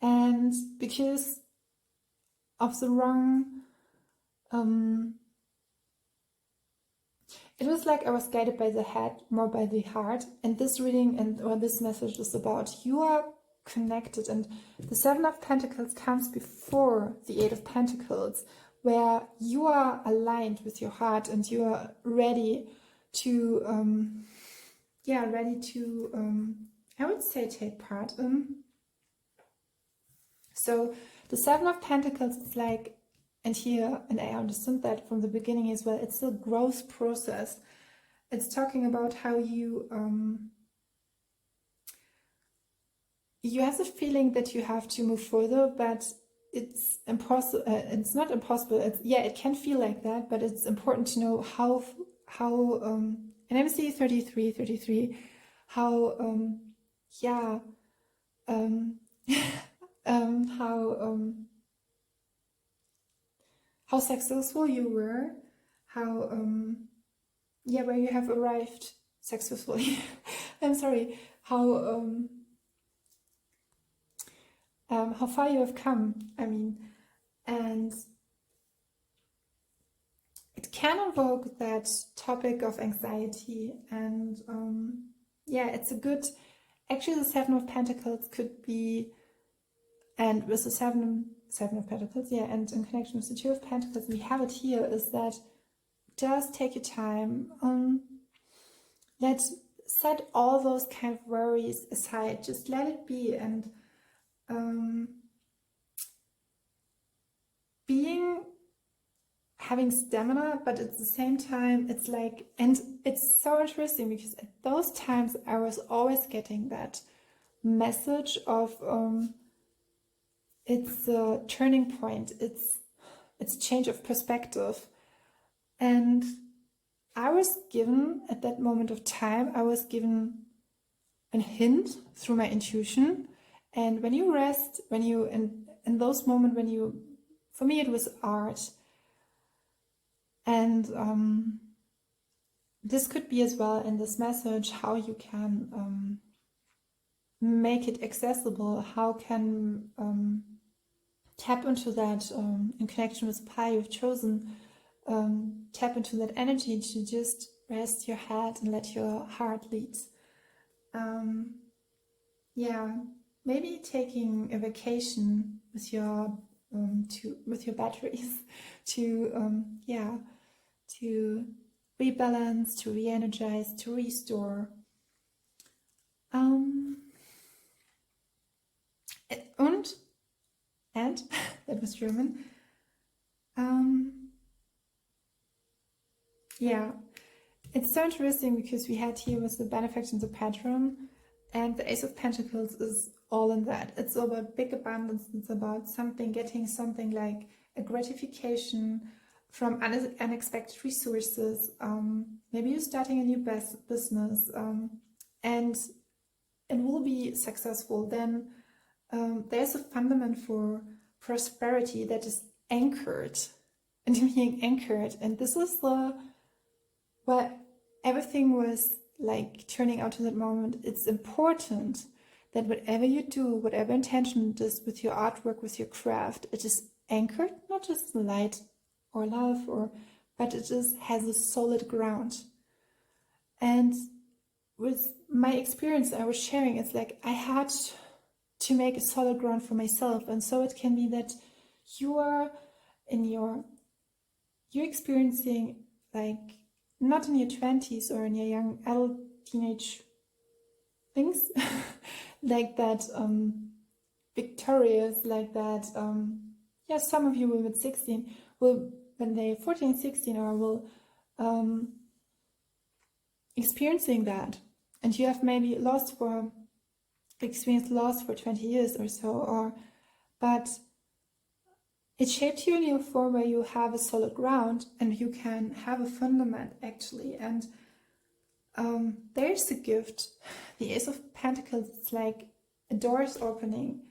And because of the wrong, it was like I was guided by the head, more by the heart. And this reading or this message is about you are connected. And the Seven of Pentacles comes before the Eight of Pentacles, where you are aligned with your heart and you are ready to, I would say, take part in. So the Seven of Pentacles is like, and here, and I understand that from the beginning as well, it's a growth process. It's talking about how you have the feeling that you have to move further, but it's impossible. It's not impossible. It can feel like that, but it's important to know how and I'm seeing 33, how how successful you were, how where you have arrived successfully. I'm sorry, how far you have come, I mean, and it can evoke that topic of anxiety. And it's a good, actually the Seven of Pentacles could be, and with the Seven of Pentacles, and in connection with the Two of Pentacles, we have it here, is that just take your time, let's set all those kind of worries aside, just let it be, and having stamina, but at the same time it's like, and it's so interesting because at those times I was always getting that message of it's a turning point, it's change of perspective. And I was given, at that moment of time, I was given a hint through my intuition. And when you rest, when you, in those moments when you, for me it was art. And this could be as well in this message, how you can make it accessible, how can tap into that in connection with the path you've chosen, tap into that energy to just rest your head and let your heart lead. Maybe taking a vacation with your batteries to rebalance, to re-energize, to restore. And that was German. It's so interesting because we had here with the Benefactor and the Patron, and the Ace of Pentacles is all in that. It's about big abundance. It's about getting something like a gratification from unexpected resources. Maybe you're starting a new business, and it will be successful. Then there's a fundament for prosperity that is anchored, and being anchored. And this is where everything was like turning out in that moment. It's important that whatever you do, whatever intention it is with your artwork, with your craft, it is anchored, not just light or love, but it has a solid ground. And with my experience I was sharing, it's like I had to make a solid ground for myself. And so it can be that you are you're experiencing, like, not in your 20s or in your young adult teenage things like that, victorious, like that. Some of you will at 16 will, when they're 14, 16, or will experiencing that, and you have maybe experienced loss for 20 years or so, but it shaped you in your form where you have a solid ground and you can have a fundament actually. And there's the gift. The Ace of Pentacles, it's like a door's opening,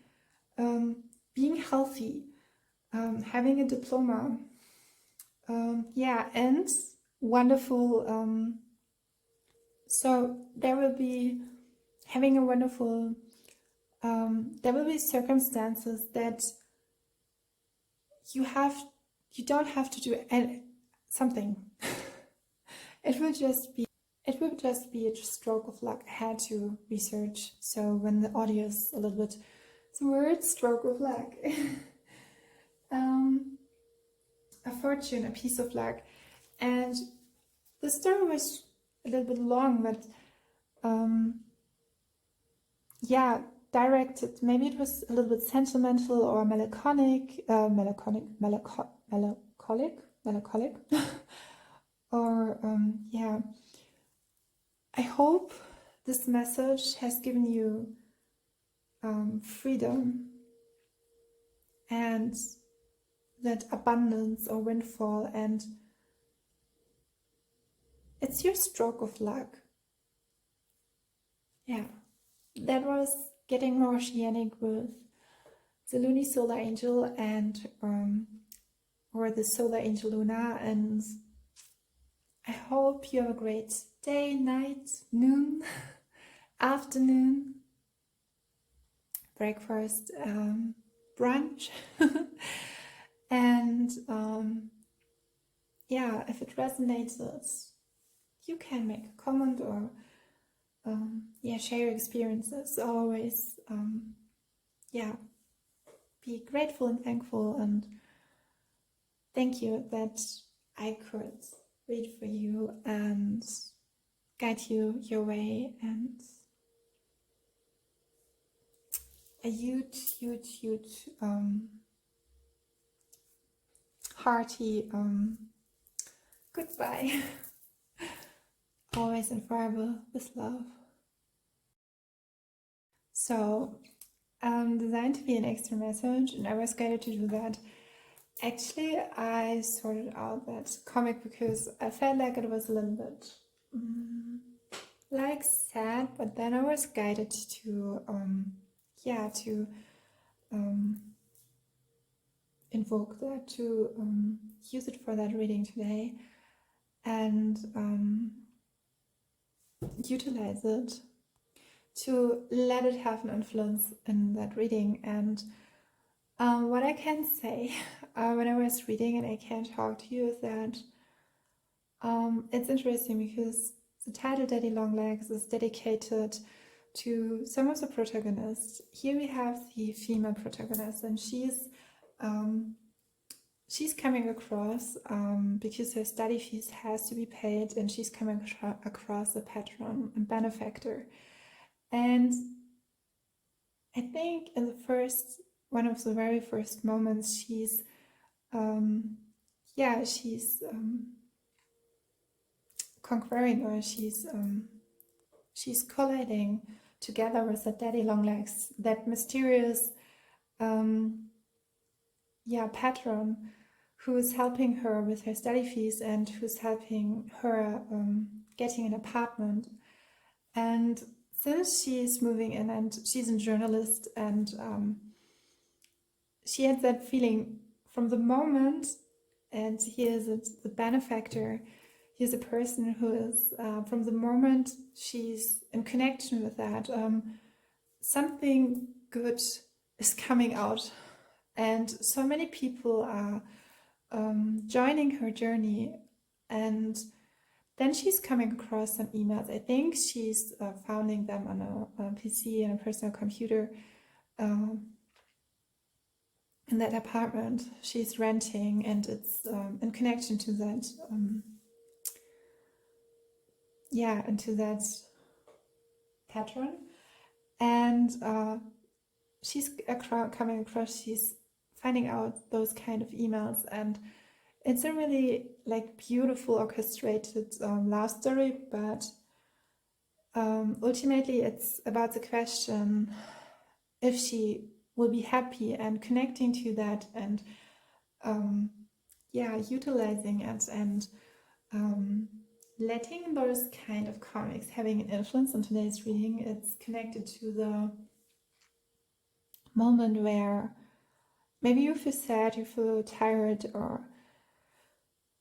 being healthy, having a diploma, and wonderful So there will be having a wonderful, there will be circumstances that you don't have to do something. It will just be a stroke of luck. I had to research, so when the audio is a little bit, the word stroke of luck. A fortune, a piece of luck. And the story was a little bit long, but yeah, directed. Maybe it was a little bit sentimental or melancholic, or yeah. I hope this message has given you freedom and that abundance or windfall, and it's your stroke of luck. Yeah, that was getting more oceanic with the Loony Solar Angel and or the Solar Angel Lunar, and I hope you have a great day, night, noon, afternoon, breakfast, brunch. And yeah, if it resonated, you can make a comment or yeah, share your experiences. Always yeah, be grateful and thankful, and thank you that I could read for you and guide you your way. And a huge hearty goodbye. Always and forever with love. So designed to be an extra message, and I was guided to do that. Actually, I sorted out that comic because I felt like it was a little bit like sad, but then I was guided to yeah, to invoke that, to use it for that reading today, and utilize it to let it have an influence in that reading. And what I can say when I was reading and I can talk to you is that it's interesting because the title Daddy Longlegs is dedicated to some of the protagonists. Here we have the female protagonist, and she's coming across because her study fees has to be paid, and she's coming across a patron and benefactor. And I think in one of the very first moments, she's conquering, or she's colliding together with that Daddy Longlegs, that mysterious patron who is helping her with her study fees and who's helping her getting an apartment. And since she's moving in, and she's a journalist, and she had that feeling from the moment, and here's the benefactor, here's a person who is, from the moment she's in connection with that, something good is coming out. And so many people are joining her journey, and then she's coming across some emails. I think she's finding them on a PC and a personal computer in that apartment she's renting, and it's in connection to that, into that pattern. And she's coming across, she's finding out those kind of emails, and it's a really beautiful orchestrated love story, but ultimately it's about the question if she will be happy, and connecting to that, and utilizing it, and letting those kind of comics having an influence on today's reading. It's connected to the moment where maybe you feel sad, you feel tired, or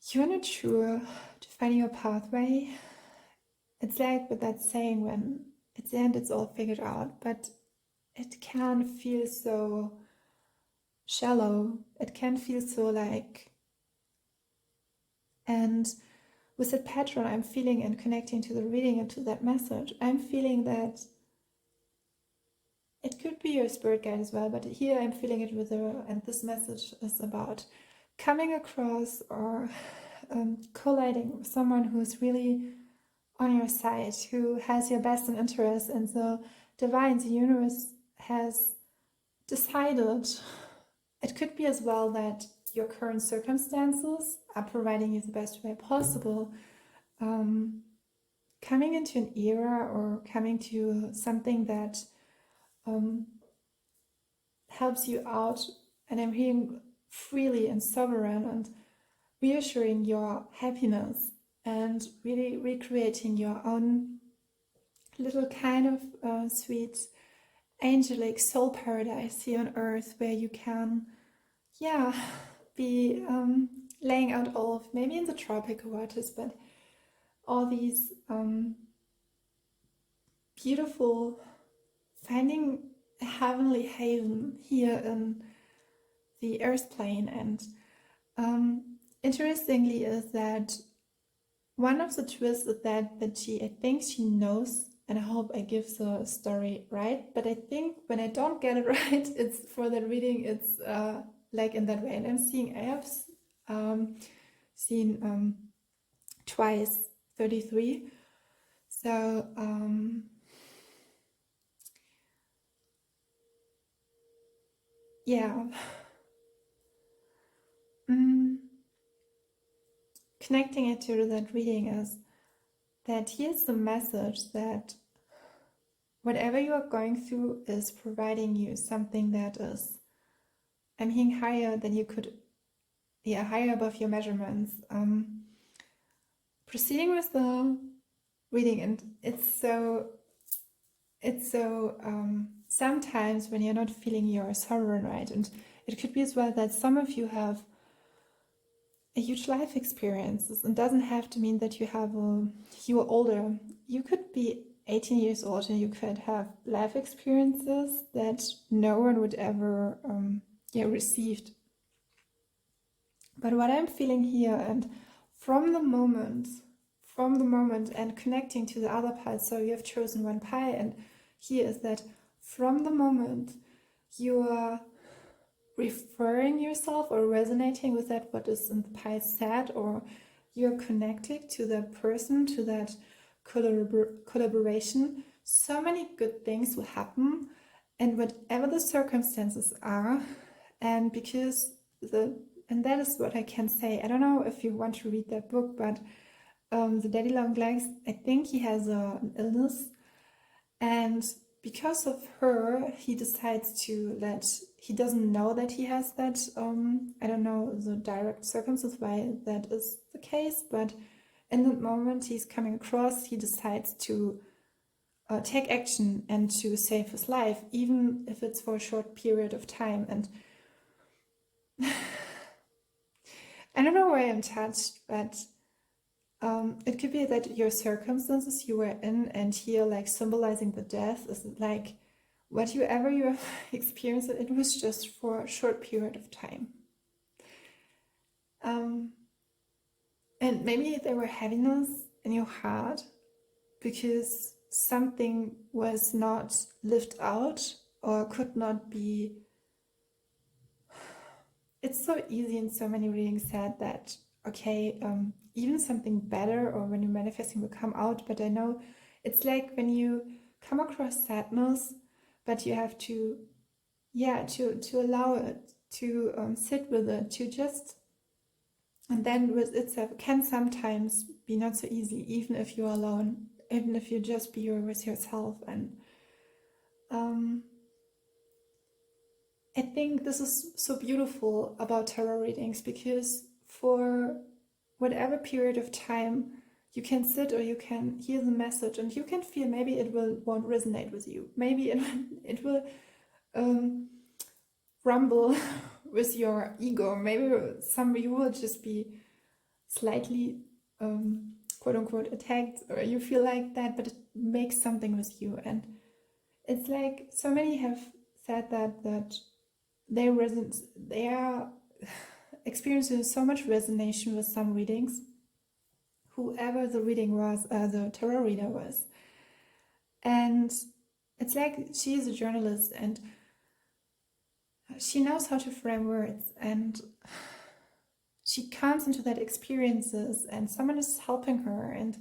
you're not sure to find your pathway, it's like with that saying, when at the end it's all figured out, but it can feel so shallow. It can feel so like, and with that pattern I'm feeling and connecting to the reading and to that message, I'm feeling that it could be your spirit guide as well, but here I'm feeling it with her, and this message is about coming across or colliding with someone who's really on your side, who has your best in interest, and the divine, the universe has decided. It could be as well that your current circumstances are providing you the best way possible. Coming into an era or coming to something that helps you out, and I'm hearing freely and sovereign and reassuring your happiness and really recreating your own little kind of sweet angelic soul paradise here on earth, where you can be laying out all of, maybe in the tropical waters, but all these beautiful, finding a heavenly haven here in the earth plane. And interestingly is that one of the twists is that I think she knows, and I hope I give the story right, but I think when I don't get it right, it's for that reading, it's like in that way. And I have seen twice 33. So yeah. Connecting it to that reading is that here's the message that whatever you are going through is providing you something that is, I'm hearing, higher than you could, higher above your measurements. Proceeding with the reading, and it's so sometimes when you're not feeling your sovereign, right? And it could be as well that some of you have a huge life experiences, and doesn't have to mean that you are older. You could be 18 years old and you could have life experiences that no one would ever received. But what I'm feeling here, and from the moment and connecting to the other part, so you have chosen one pie, and here is that from the moment you are referring yourself or resonating with that what is in the pie said, or you're connected to that person, to that collaboration, so many good things will happen, and whatever the circumstances are. And and that is what I can say. I don't know if you want to read that book, but the Daddy Long Legs, I think he has an illness, and because of her, he decides he doesn't know that he has that, I don't know the direct circumstances why that is the case, but in the moment he's coming across, he decides to take action and to save his life, even if it's for a short period of time. And I don't know why I'm touched, but it could be that your circumstances you were in, and here like symbolizing the death, is like whatever you have experienced, it was just for a short period of time. And maybe there were heaviness in your heart because something was not lived out or could not be. It's so easy in so many readings said that, okay, even something better or when you're manifesting will come out, but I know it's like when you come across sadness, but you have to allow it, to sit with it, to just, and then with itself can sometimes be not so easy, even if you're alone, even if you just be with yourself. And I think this is so beautiful about tarot readings, because for whatever period of time you can sit, or you can hear the message, and you can feel maybe it won't resonate with you, maybe it will rumble with your ego, maybe you will just be slightly quote unquote attacked, or you feel like that, but it makes something with you. And it's like so many have said that they are experiencing so much resonance with some readings, whoever the reading was, the tarot reader was. And it's like she is a journalist and she knows how to frame words, and she comes into that experiences and someone is helping her. And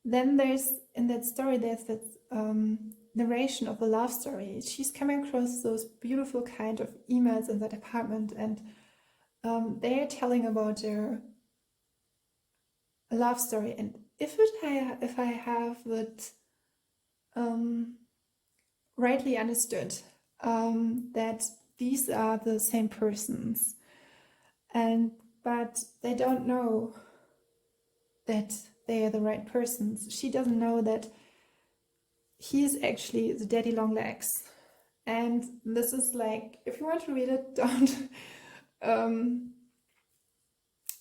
then there's, in that story, there's that narration of a love story. She's coming across those beautiful kind of emails in that apartment, and they are telling about their love story. And if I have it rightly understood, that these are the same persons, but they don't know that they are the right persons. She doesn't know that he is actually the daddy long legs. And this is like, if you want to read it, don't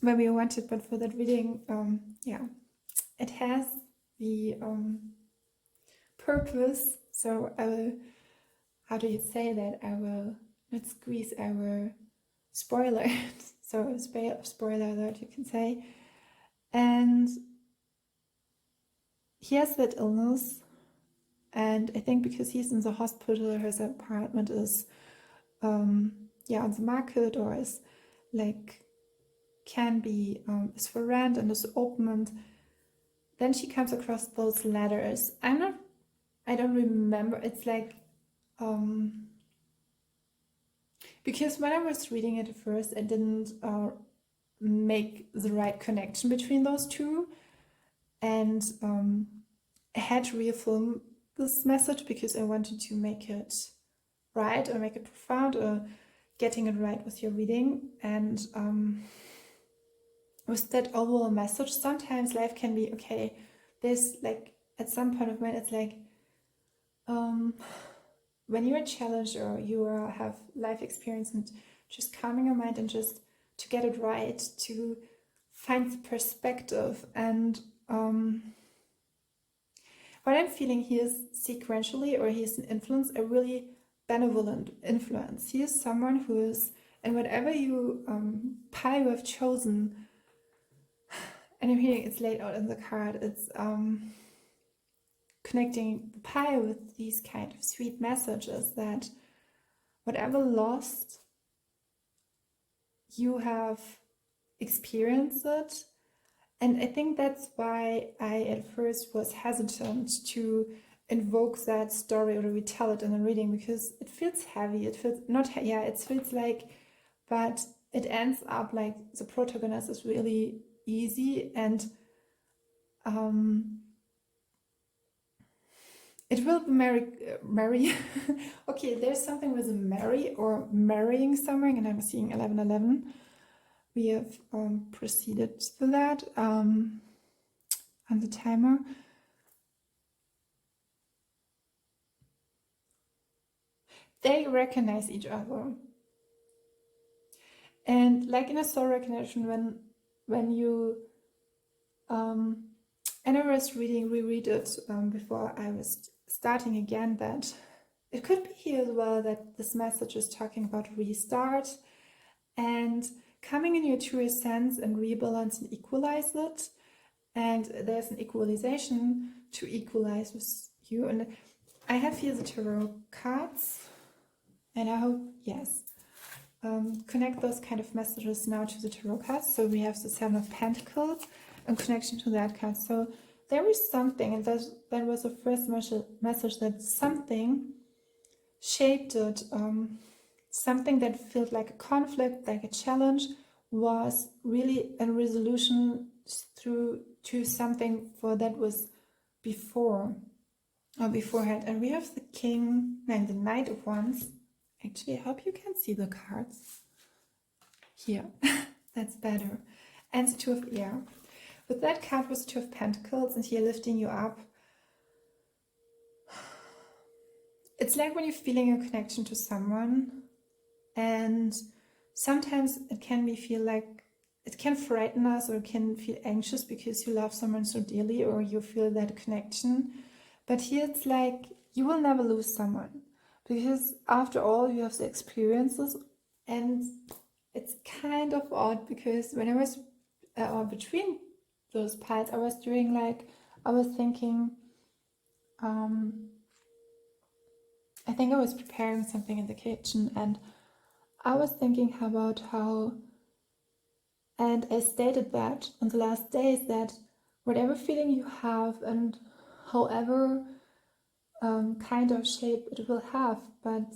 maybe you want it, but for that reading, yeah, it has the purpose. So I will, how do you say that? I will not squeeze, I will spoiler it. So spoiler alert, you can say. And he has that illness, and I think because he's in the hospital, his apartment is on the market, or is like can be is for rent and is open. And then she comes across those letters. I don't remember. It's like because when I was reading it at first, I didn't make the right connection between those two, and I had to refilm this message because I wanted to make it right, or make it profound, or getting it right with your reading. And with that overall message, sometimes life can be okay. There's like, at some point of mind, it's like when you're challenged or you have life experience, and just calming your mind and just to get it right, to find the perspective. And what I'm feeling here is sequentially, or he is an influence, a really benevolent influence. He is someone who is, and whatever you pie you have chosen, and I'm hearing it's laid out in the card, it's connecting the pie with these kind of sweet messages that whatever lost, you have experienced it. And I think that's why I at first was hesitant to invoke that story or retell it in a reading, because it feels heavy. It feels it feels like, but it ends up like the protagonist is really easy, and it will marry. Okay, there's something with a marry or marrying someone, and I'm seeing 1111. We have proceeded to that on the timer. They recognize each other. And like in a soul recognition, when you and I was reread it before I was starting again, that it could be here as well that this message is talking about restart and coming in your true sense and rebalance and equalize it. And there's an equalization to equalize with you. And I have here the tarot cards, and I hope, yes, connect those kind of messages now to the tarot cards. So we have the Seven of Pentacles in connection to that card. So there is something, and that was the first message, that something shaped it. Something that felt like a conflict, like a challenge, was really a resolution through to something for that was before or beforehand. And we have the King and the Knight of Wands. Actually, I hope you can see the cards here. That's better. And the Two of with that card was the Two of Pentacles, and here lifting you up. It's like when you're feeling a connection to someone, and sometimes it can feel like it can frighten us or can feel anxious because you love someone so dearly or you feel that connection. But here it's like you will never lose someone, because after all you have the experiences. And it's kind of odd because when I was between those parts, I was doing like, I was thinking, I think I was preparing something in the kitchen, and I was thinking about how, and I stated that on the last days, that whatever feeling you have and however kind of shape it will have, but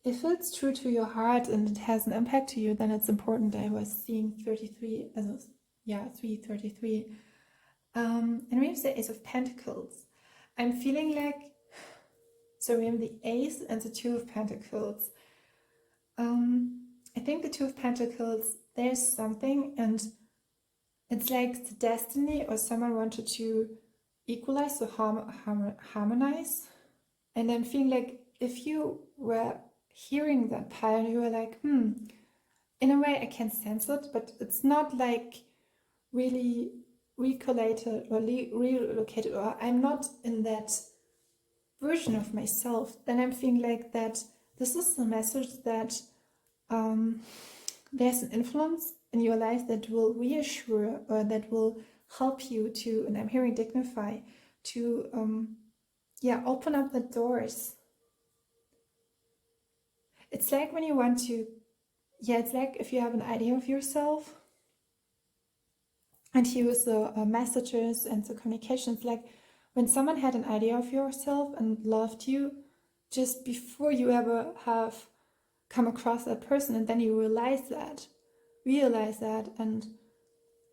if it's true to your heart and it has an impact to you, then it's important. I was seeing 33, 333. And we have the Ace of Pentacles. I'm feeling like, so we have the Ace and the Two of Pentacles. I think the Two of Pentacles, there's something, and it's like the destiny, or someone wanted to equalize, so harmonize. And I'm feeling like if you were hearing that part, you were like, in a way I can sense it, but it's not like really relocated, or I'm not in that version of myself. Then I'm feeling like that this is the message that there's an influence in your life that will reassure, or that will help you to, and I'm hearing dignify, to open up the doors. It's like when you want to, it's like if you have an idea of yourself and use the messages and the communications, like when someone had an idea of yourself and loved you just before you ever have come across that person, and then you realize that. And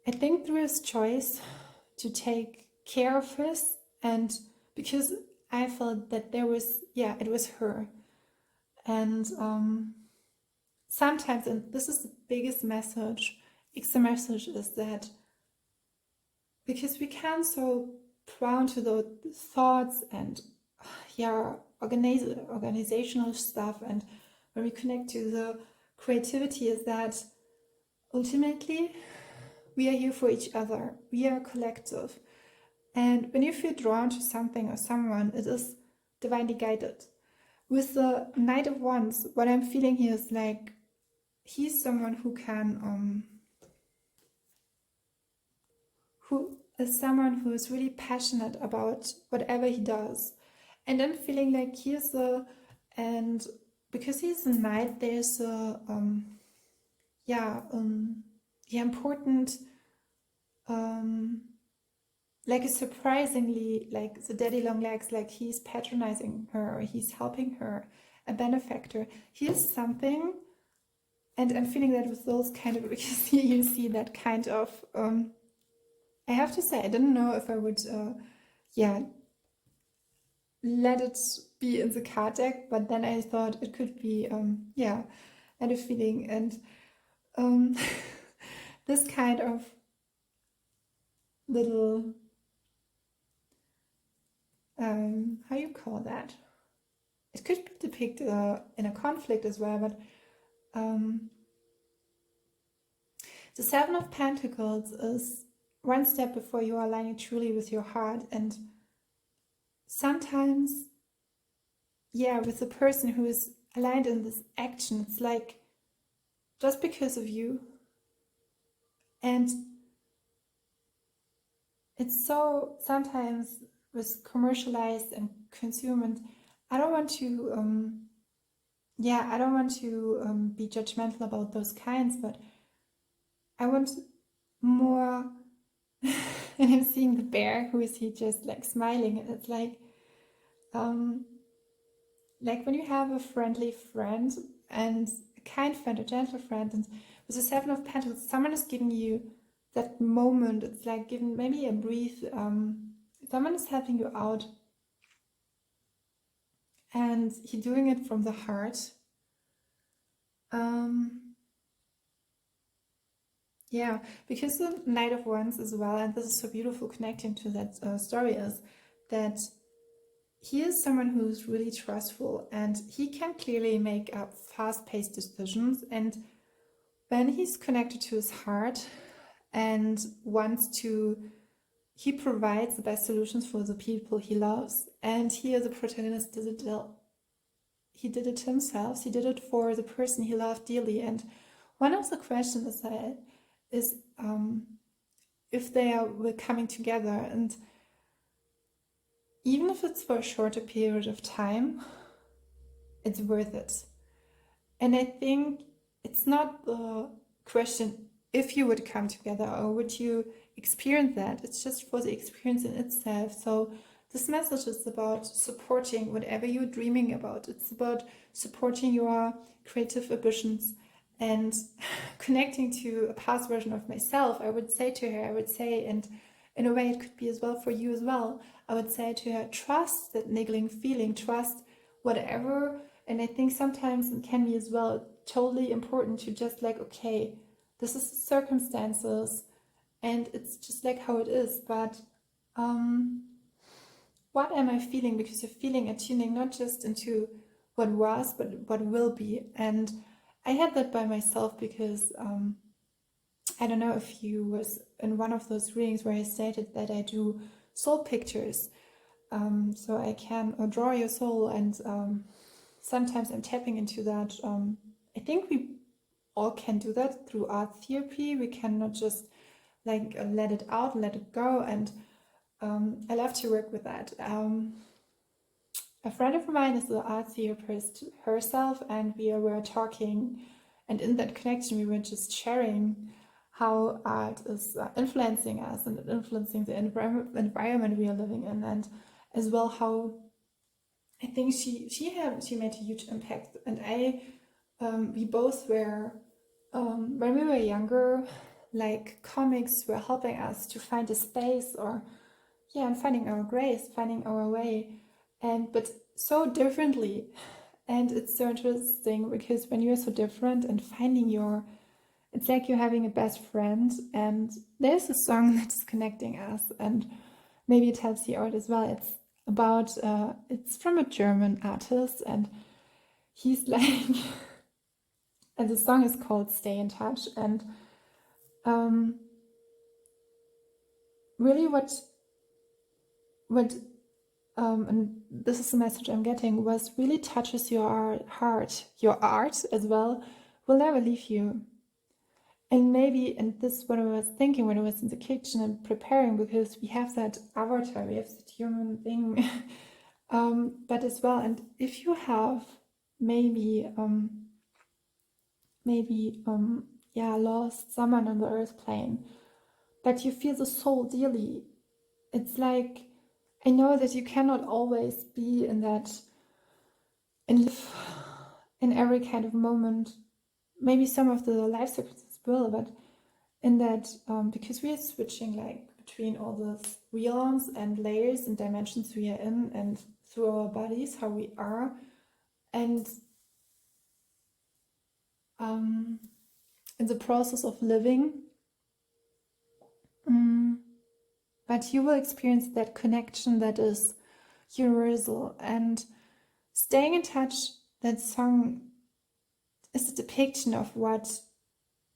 I think there is choice to take care of this, and because I felt that there was, it was her. And sometimes, and this is the biggest message, the message is that because we can so prone to the thoughts and organizational stuff, and when we connect to the creativity, is that ultimately we are here for each other. We are a collective. And when you feel drawn to something or someone, it is divinely guided. With the Knight of Wands, what I'm feeling here is like he's someone who can, who is someone who is really passionate about whatever he does. And I'm feeling like he's and because he's a knight, there's a, important, like a surprisingly, like the daddy long legs, like he's patronizing her, or he's helping her, a benefactor. Here's something, and I'm feeling that with those kind of, because you see that kind of, I have to say, I didn't know if I would, let it be in the card deck, but then I thought it could be, and a feeling, and this kind of little, how you call that? It could be depicted in a conflict as well, but the Seven of Pentacles is one step before you are aligning truly with your heart. And sometimes, with the person who is aligned in this action, it's like just because of you. And it's so sometimes was commercialized and consumed, and I don't want to be judgmental about those kinds, but I want more. And I'm seeing the bear, who is he just like smiling, and it's like when you have a friendly friend and a kind friend, a gentle friend, and with the Seven of Pentacles, someone is giving you that moment. It's like giving maybe a breathe. Someone is helping you out, and he's doing it from the heart. Because the Knight of Wands as well, and this is so beautiful connecting to that story, is that he is someone who's really trustful, and he can clearly make up fast-paced decisions. And when he's connected to his heart and he provides the best solutions for the people he loves. And here the protagonist he did it himself. He did it for the person he loved dearly. And one of the questions is if were coming together, and even if it's for a shorter period of time, it's worth it. And I think it's not the question if you would come together or would you experience that. It's just for the experience in itself. So this message is about supporting whatever you're dreaming about. It's about supporting your creative ambitions and connecting to a past version of myself. I would say to her, and in a way it could be as well for you as well, I would say to her, trust that niggling feeling, trust whatever. And I think sometimes it can be as well totally important to just like, okay, this is the circumstances and it's just like how it is, but what am I feeling? Because you're feeling and tuning not just into what was, but what will be. And I had that by myself because I don't know if you was in one of those readings where I stated that I do soul pictures. So I can draw your soul, and sometimes I'm tapping into that. I think we all can do that through art therapy. We cannot just like let it out, let it go, and I love to work with that. A friend of mine is an art therapist herself, and we were talking, and in that connection we were just sharing how art is influencing us and influencing the environment we are living in, and as well how I think she made a huge impact. And we both were when we were younger, like comics were helping us to find a space, or and finding our grace, finding our way, but so differently. And it's so interesting because when you're so different and finding it's like you're having a best friend, and there's a song that's connecting us, and maybe it helps you out as well. It's about it's from a German artist, and he's like and the song is called Stay in Touch. And really what and this is the message I'm getting, was really touches your heart, your art as well, will never leave you. And maybe, and this is what I was thinking when I was in the kitchen and preparing, because we have that avatar, we have that human thing, but as well, and if you have maybe lost someone on the earth plane, but you feel the soul dearly, it's like, I know that you cannot always be in that and live in every kind of moment. Maybe some of the life circumstances will, but in that, because we are switching like between all those realms and layers and dimensions we are in, and through our bodies, how we are, and in the process of living, but you will experience that connection that is universal. And staying in touch, that song is a depiction of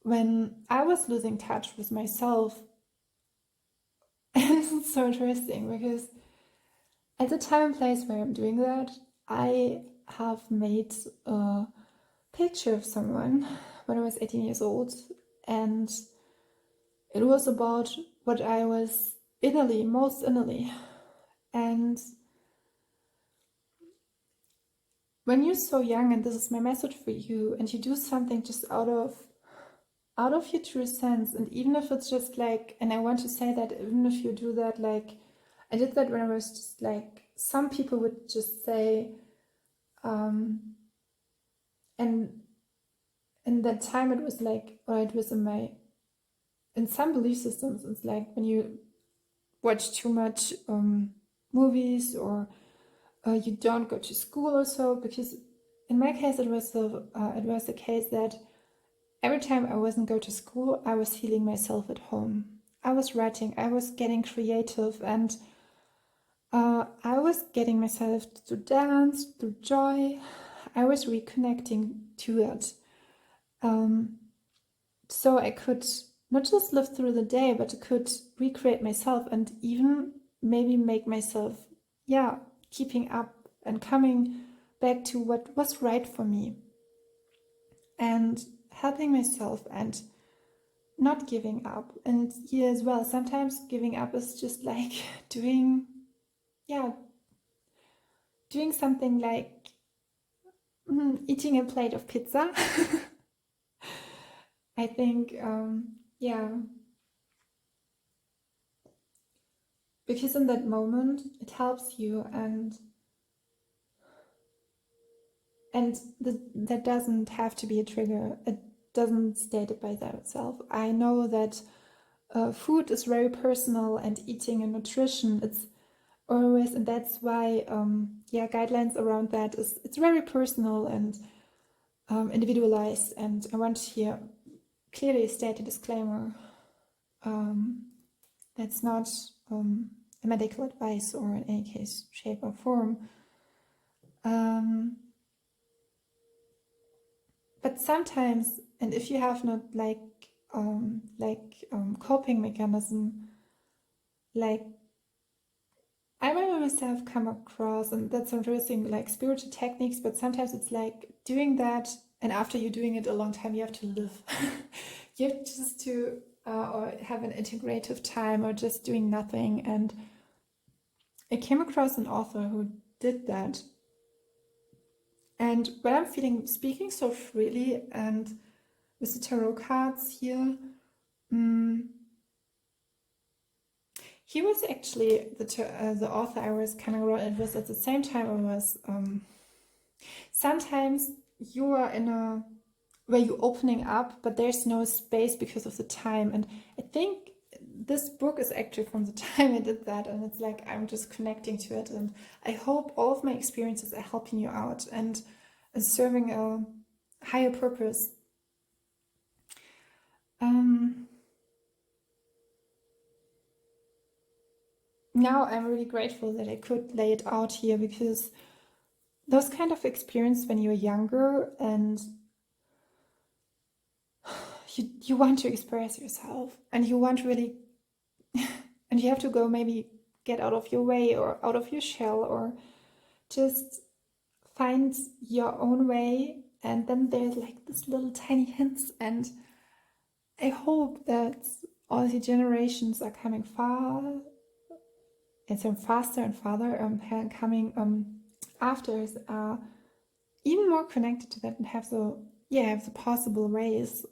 when I was losing touch with myself. And it's so interesting because at the time and place where I'm doing that, I have made a picture of someone when I was 18 years old, and it was about what I was most innerly. And when you're so young, and this is my message for you, and you do something just out of your true sense, and even if it's just like, and I want to say that even if you do that, like I did that when I was just like, some people would just say, and in that time it was like, or it was in some belief systems, it's like when you watch too much movies, or you don't go to school or so, because in my case it was the case that every time I wasn't go to school, I was healing myself at home. I was writing, I was getting creative, and I was getting myself to dance, to joy. I was reconnecting to it. so I could not just live through the day, but I could recreate myself and even maybe make myself, keeping up and coming back to what was right for me and helping myself and not giving up. And here as well, sometimes giving up is just like doing something like eating a plate of pizza. I think, because in that moment it helps you, and that doesn't have to be a trigger. It doesn't state it by itself. I know that food is very personal, and eating and nutrition, it's always, and that's why guidelines around that it's very personal and individualized. And I want to here clearly state a disclaimer. That's not a medical advice or in any case, shape or form. But sometimes, and if you have not coping mechanism, like I remember myself come across, and that's interesting, like spiritual techniques, but sometimes it's like doing that, and after you're doing it a long time, you have to live. You have just to or have an integrative time, or just doing nothing. And I came across an author who did that. And when I'm speaking so freely and with the tarot cards here, he was actually the author I was coming around. It was at the same time I was, sometimes you are in a, where you're opening up, but there's no space because of the time. And I think this book is actually from the time I did that, and it's like I'm just connecting to it. And I hope all of my experiences are helping you out and serving a higher purpose. Now I'm really grateful that I could lay it out here, because those kind of experience when you're younger and you want to express yourself, and you want really and you have to go maybe get out of your way or out of your shell, or just find your own way. And then there's like this little tiny hints, and I hope that all the generations are coming far, and so faster and farther coming after are even more connected to that, and have the possible ways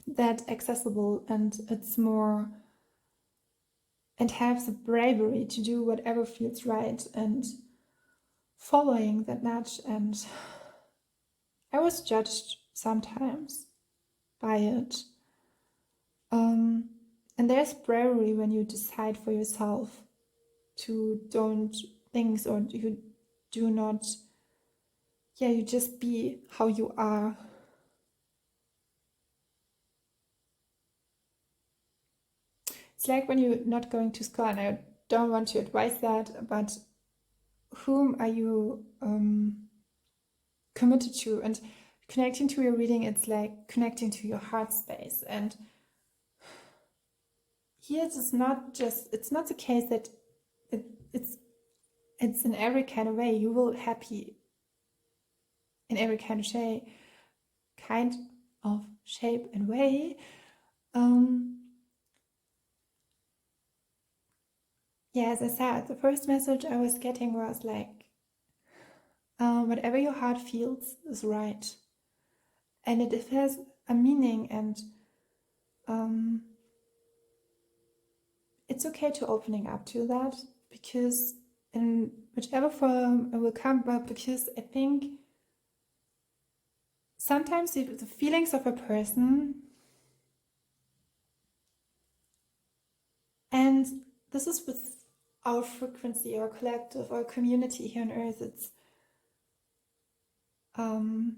that accessible, and it's more, and have the bravery to do whatever feels right and following that nudge. And I was judged sometimes by it, and there's bravery when you decide for yourself to don't things, or you do not, you just be how you are. It's like when you're not going to school, and I don't want to advise that, but whom are you committed to? And connecting to your reading, it's like connecting to your heart space. And here it's not the case that it's in every kind of way you will happy in every kind of shape and way. As I said, the first message I was getting was like, whatever your heart feels is right, and it has a meaning, and it's okay to opening up to that, because in whichever form it will come, but because I think sometimes the feelings of a person, and this is with our frequency, our collective, our community here on Earth, it's and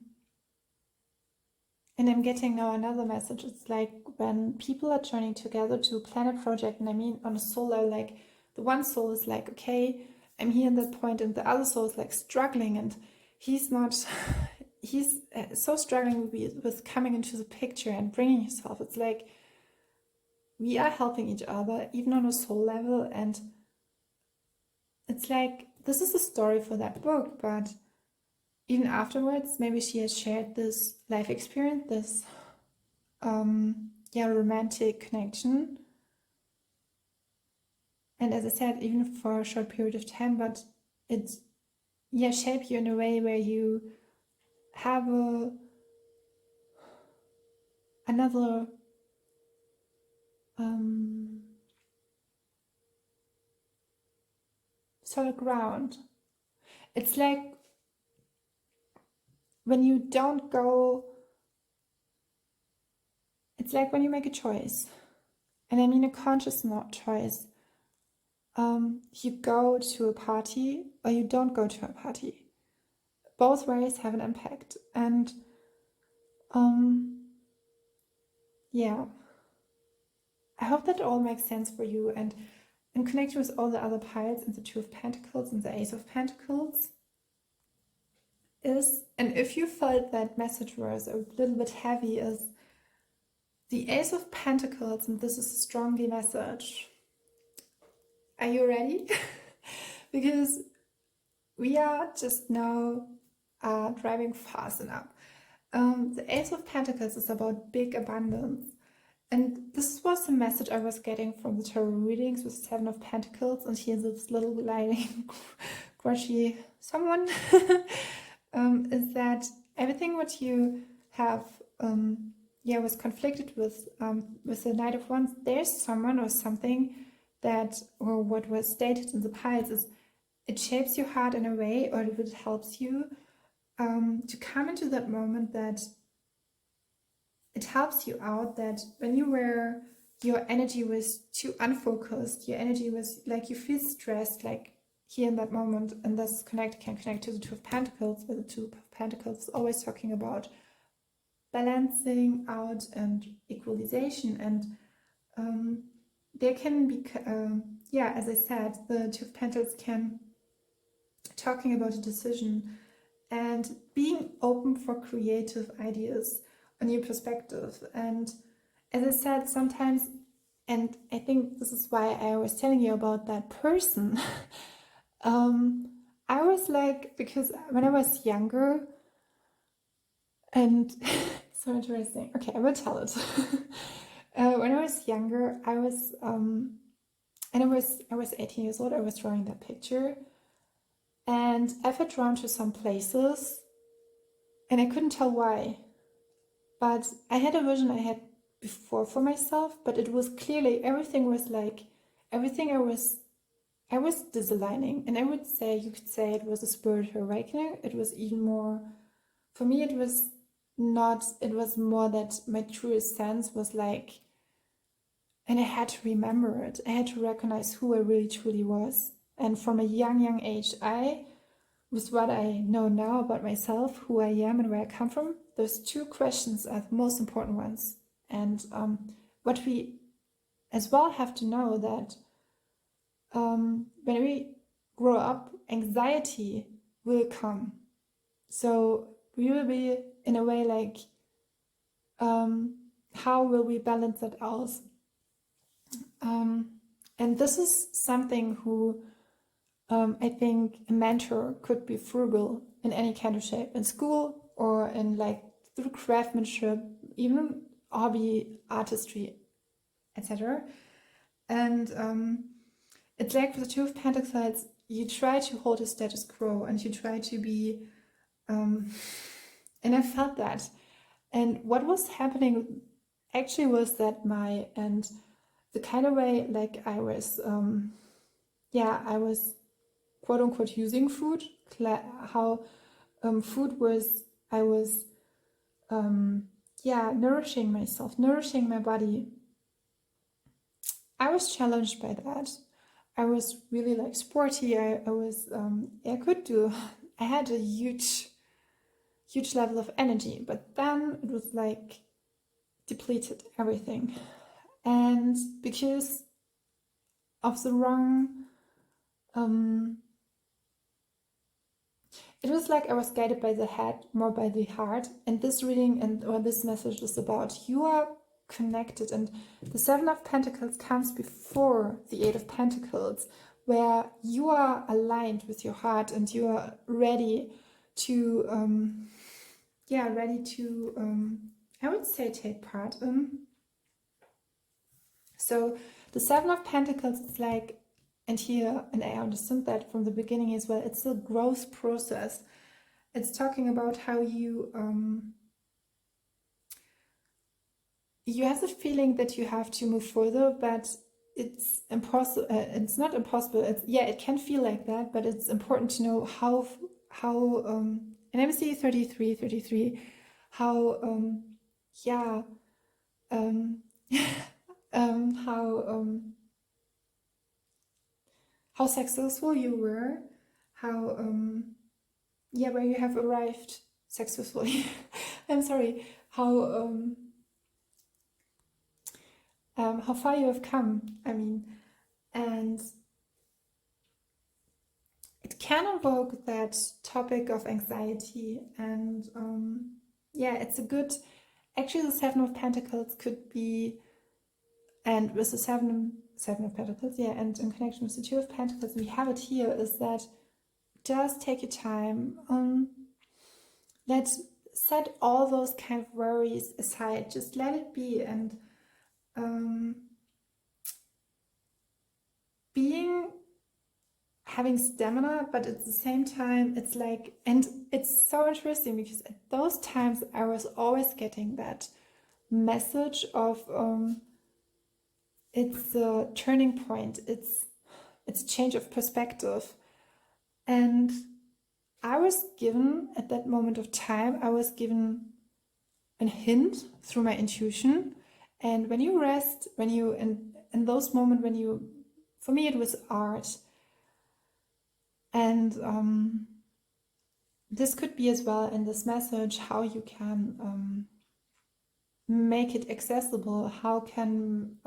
I'm getting now another message. It's like when people are joining together to plan a project, and I mean on a solar, like the one soul is like, okay, I'm here in that point, and the other soul is like struggling, and he's not he's so struggling with coming into the picture and bringing himself. It's like we are helping each other, even on a soul level, and it's like this is a story for that book, but even afterwards, maybe she has shared this life experience, this romantic connection. And as I said, even for a short period of time, but it shaped you in a way where you have another solid ground. It's like when you don't go, it's like when you make a choice, and I mean a conscious not choice. You go to a party or you don't go to a party. Both ways have an impact, and I hope that all makes sense for you. And in connection with all the other piles and the Two of Pentacles and the Ace of Pentacles is, and if you felt that message was a little bit heavy, is the Ace of Pentacles, and this is a strongly message. Are you ready? Because we are just now driving fast enough. The Ace of Pentacles is about big abundance. And this was the message I was getting from the tarot readings with Seven of Pentacles. And here's this little lying, grudgy someone. Is that everything what you have was conflicted with the Knight of Wands, there's someone or something that, or what was stated in the piles is, it shapes your heart in a way, or it helps you to come into that moment, that it helps you out, that when your energy was too unfocused, your energy was like, you feel stressed, like here in that moment, and this can connect to the Two of Pentacles, where the Two of Pentacles is always talking about balancing out and equalization. And there can be, as I said, the Two of Pentacles can talking about a decision and being open for creative ideas, a new perspective. And as I said, sometimes, and I think this is why I was telling you about that person, I was like, because when I was younger, and so interesting. Okay, I will tell it. When I was younger, I was 18 years old. I was drawing that picture, and I felt drawn to some places, and I couldn't tell why. But I had a vision I had before for myself, but it was clearly everything was like everything I was disaligning, and you could say it was a spiritual awakening. It was even more, for me, it was not, it was more that my truest sense was like, and I had to remember it. I had to recognize who I really truly was. And from a young age, with what I know now about myself, who I am and where I come from, those two questions are the most important ones. And what we as well have to know that when we grow up, anxiety will come. So we will be in a way like, how will we balance that out? And this is something who I think a mentor could be frugal in any kind of shape, in school or in like through craftsmanship, even hobby, artistry, etc. And it's like with the Two of Pentacles, you try to hold a status quo and you try to be, and I felt that. And what was happening actually was that the kind of way like I was, I was quote unquote using food, how food was, I was, nourishing myself, nourishing my body. I was challenged by that. I was really like sporty. I had a huge level of energy, but then it was like depleted everything. And because of the wrong, it was like I was guided by the head, more by the heart. And this reading or this message is about you are connected. And the Seven of Pentacles comes before the Eight of Pentacles, where you are aligned with your heart and you are ready to, I would say, take part in. So the Seven of Pentacles is like, and here, and I understand that from the beginning as well, it's a growth process. It's talking about how you have the feeling that you have to move further, but it's impossible. It's not impossible. It can feel like that, but it's important to know how and I see 33, how how successful you were, how where you have arrived successfully. I'm sorry, how far you have come, I mean, and it can evoke that topic of anxiety, and it's a good, actually the Seven of Pentacles could be, and with the Seven of Pentacles, and in connection with the Two of Pentacles, we have it here, is that just take your time, let's set all those kind of worries aside, just let it be, and having stamina, but at the same time it's like, and it's so interesting because at those times I was always getting that message of it's a turning point, it's change of perspective. And I was given, at that moment of time, I was given a hint through my intuition. And when you rest, when you, in those moments when you, for me it was art. And this could be as well in this message, how you can make it accessible, how can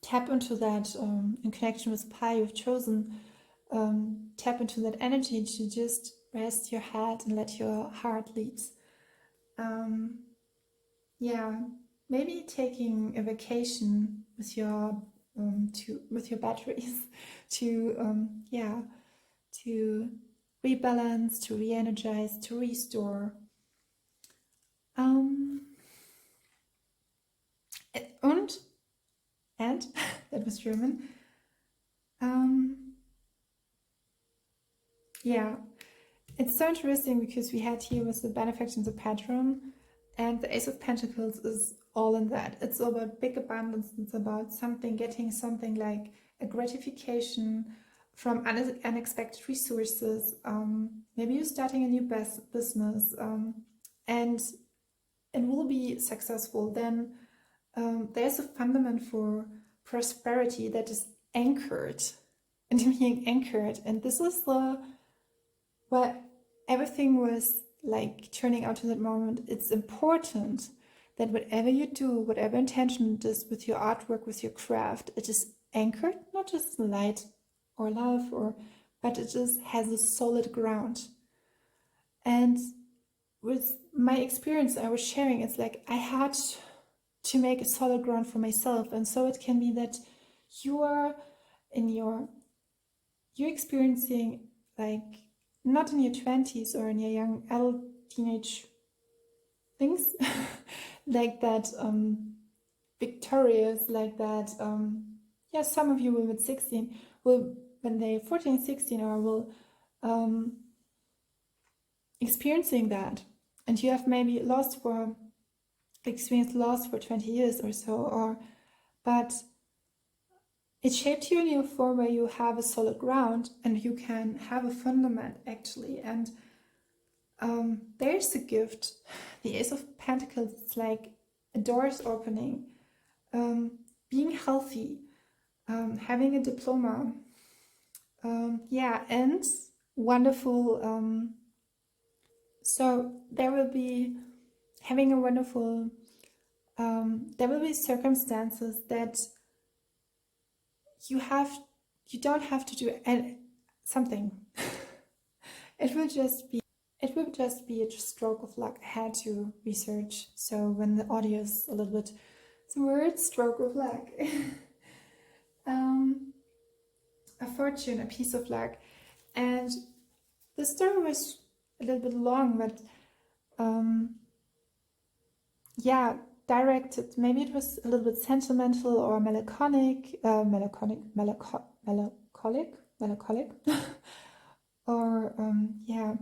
tap into that in connection with the path you've chosen, tap into that energy to just rest your head and let your heart lead. Maybe taking a vacation with your batteries to rebalance, to re-energize, to restore. And that was German. It's so interesting because we had here with the benefactor and the patron, and the Ace of Pentacles is all in that. It's all about big abundance. It's about getting something like a gratification from unexpected resources. Maybe you're starting a new business and it will be successful. Then there's a fundament for prosperity that is anchored and being anchored. And this is everything was like turning out to that moment. It's important that whatever you do, whatever intention it is with your artwork, with your craft, it is anchored, not just light or love, but it just has a solid ground. And with my experience I was sharing, it's like I had to make a solid ground for myself. And so it can be that you're experiencing, like, not in your 20s or in your young adult teenage things like that, victorious, like that. Some of you will at 16 will, when they're 14, 16, or will experiencing that, and you have maybe experienced loss for 20 years or so, but it shaped you in your form where you have a solid ground and you can have a fundament actually. And there's a gift. The Ace of Pentacles, it's like a door's opening, being healthy, having a diploma, and wonderful. So there will be having a wonderful, there will be circumstances that you don't have to do something. it will just be a stroke of luck. I had to research, so when the audio is a little bit, the word stroke of luck. A fortune, a piece of luck. And the story was a little bit long, but yeah, directed. Maybe it was a little bit sentimental or melancholic, or yeah.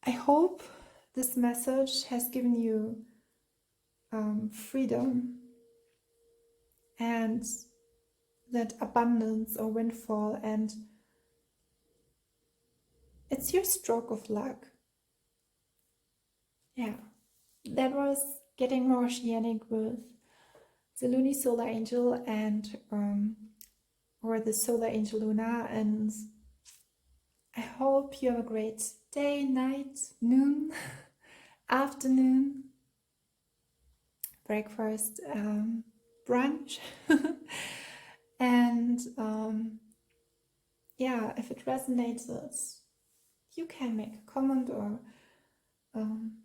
I hope this message has given you freedom and that abundance or windfall, and it's your stroke of luck. Yeah, that was getting more oceanic with the Loony Solar Angel and or the Solar Angel Lunar, and I hope you have a great day, night, noon, afternoon, breakfast, brunch. And yeah, if it resonated, you can make a comment or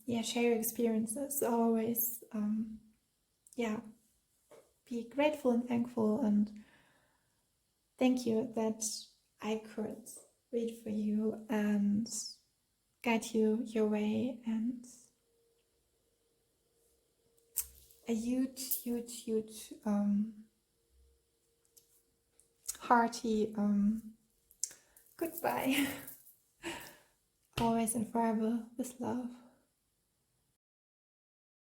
yeah, share your experiences. Always yeah, be grateful and thankful, and thank you that I could read for you and guide you your way, and a huge hearty goodbye. Always and forever with love.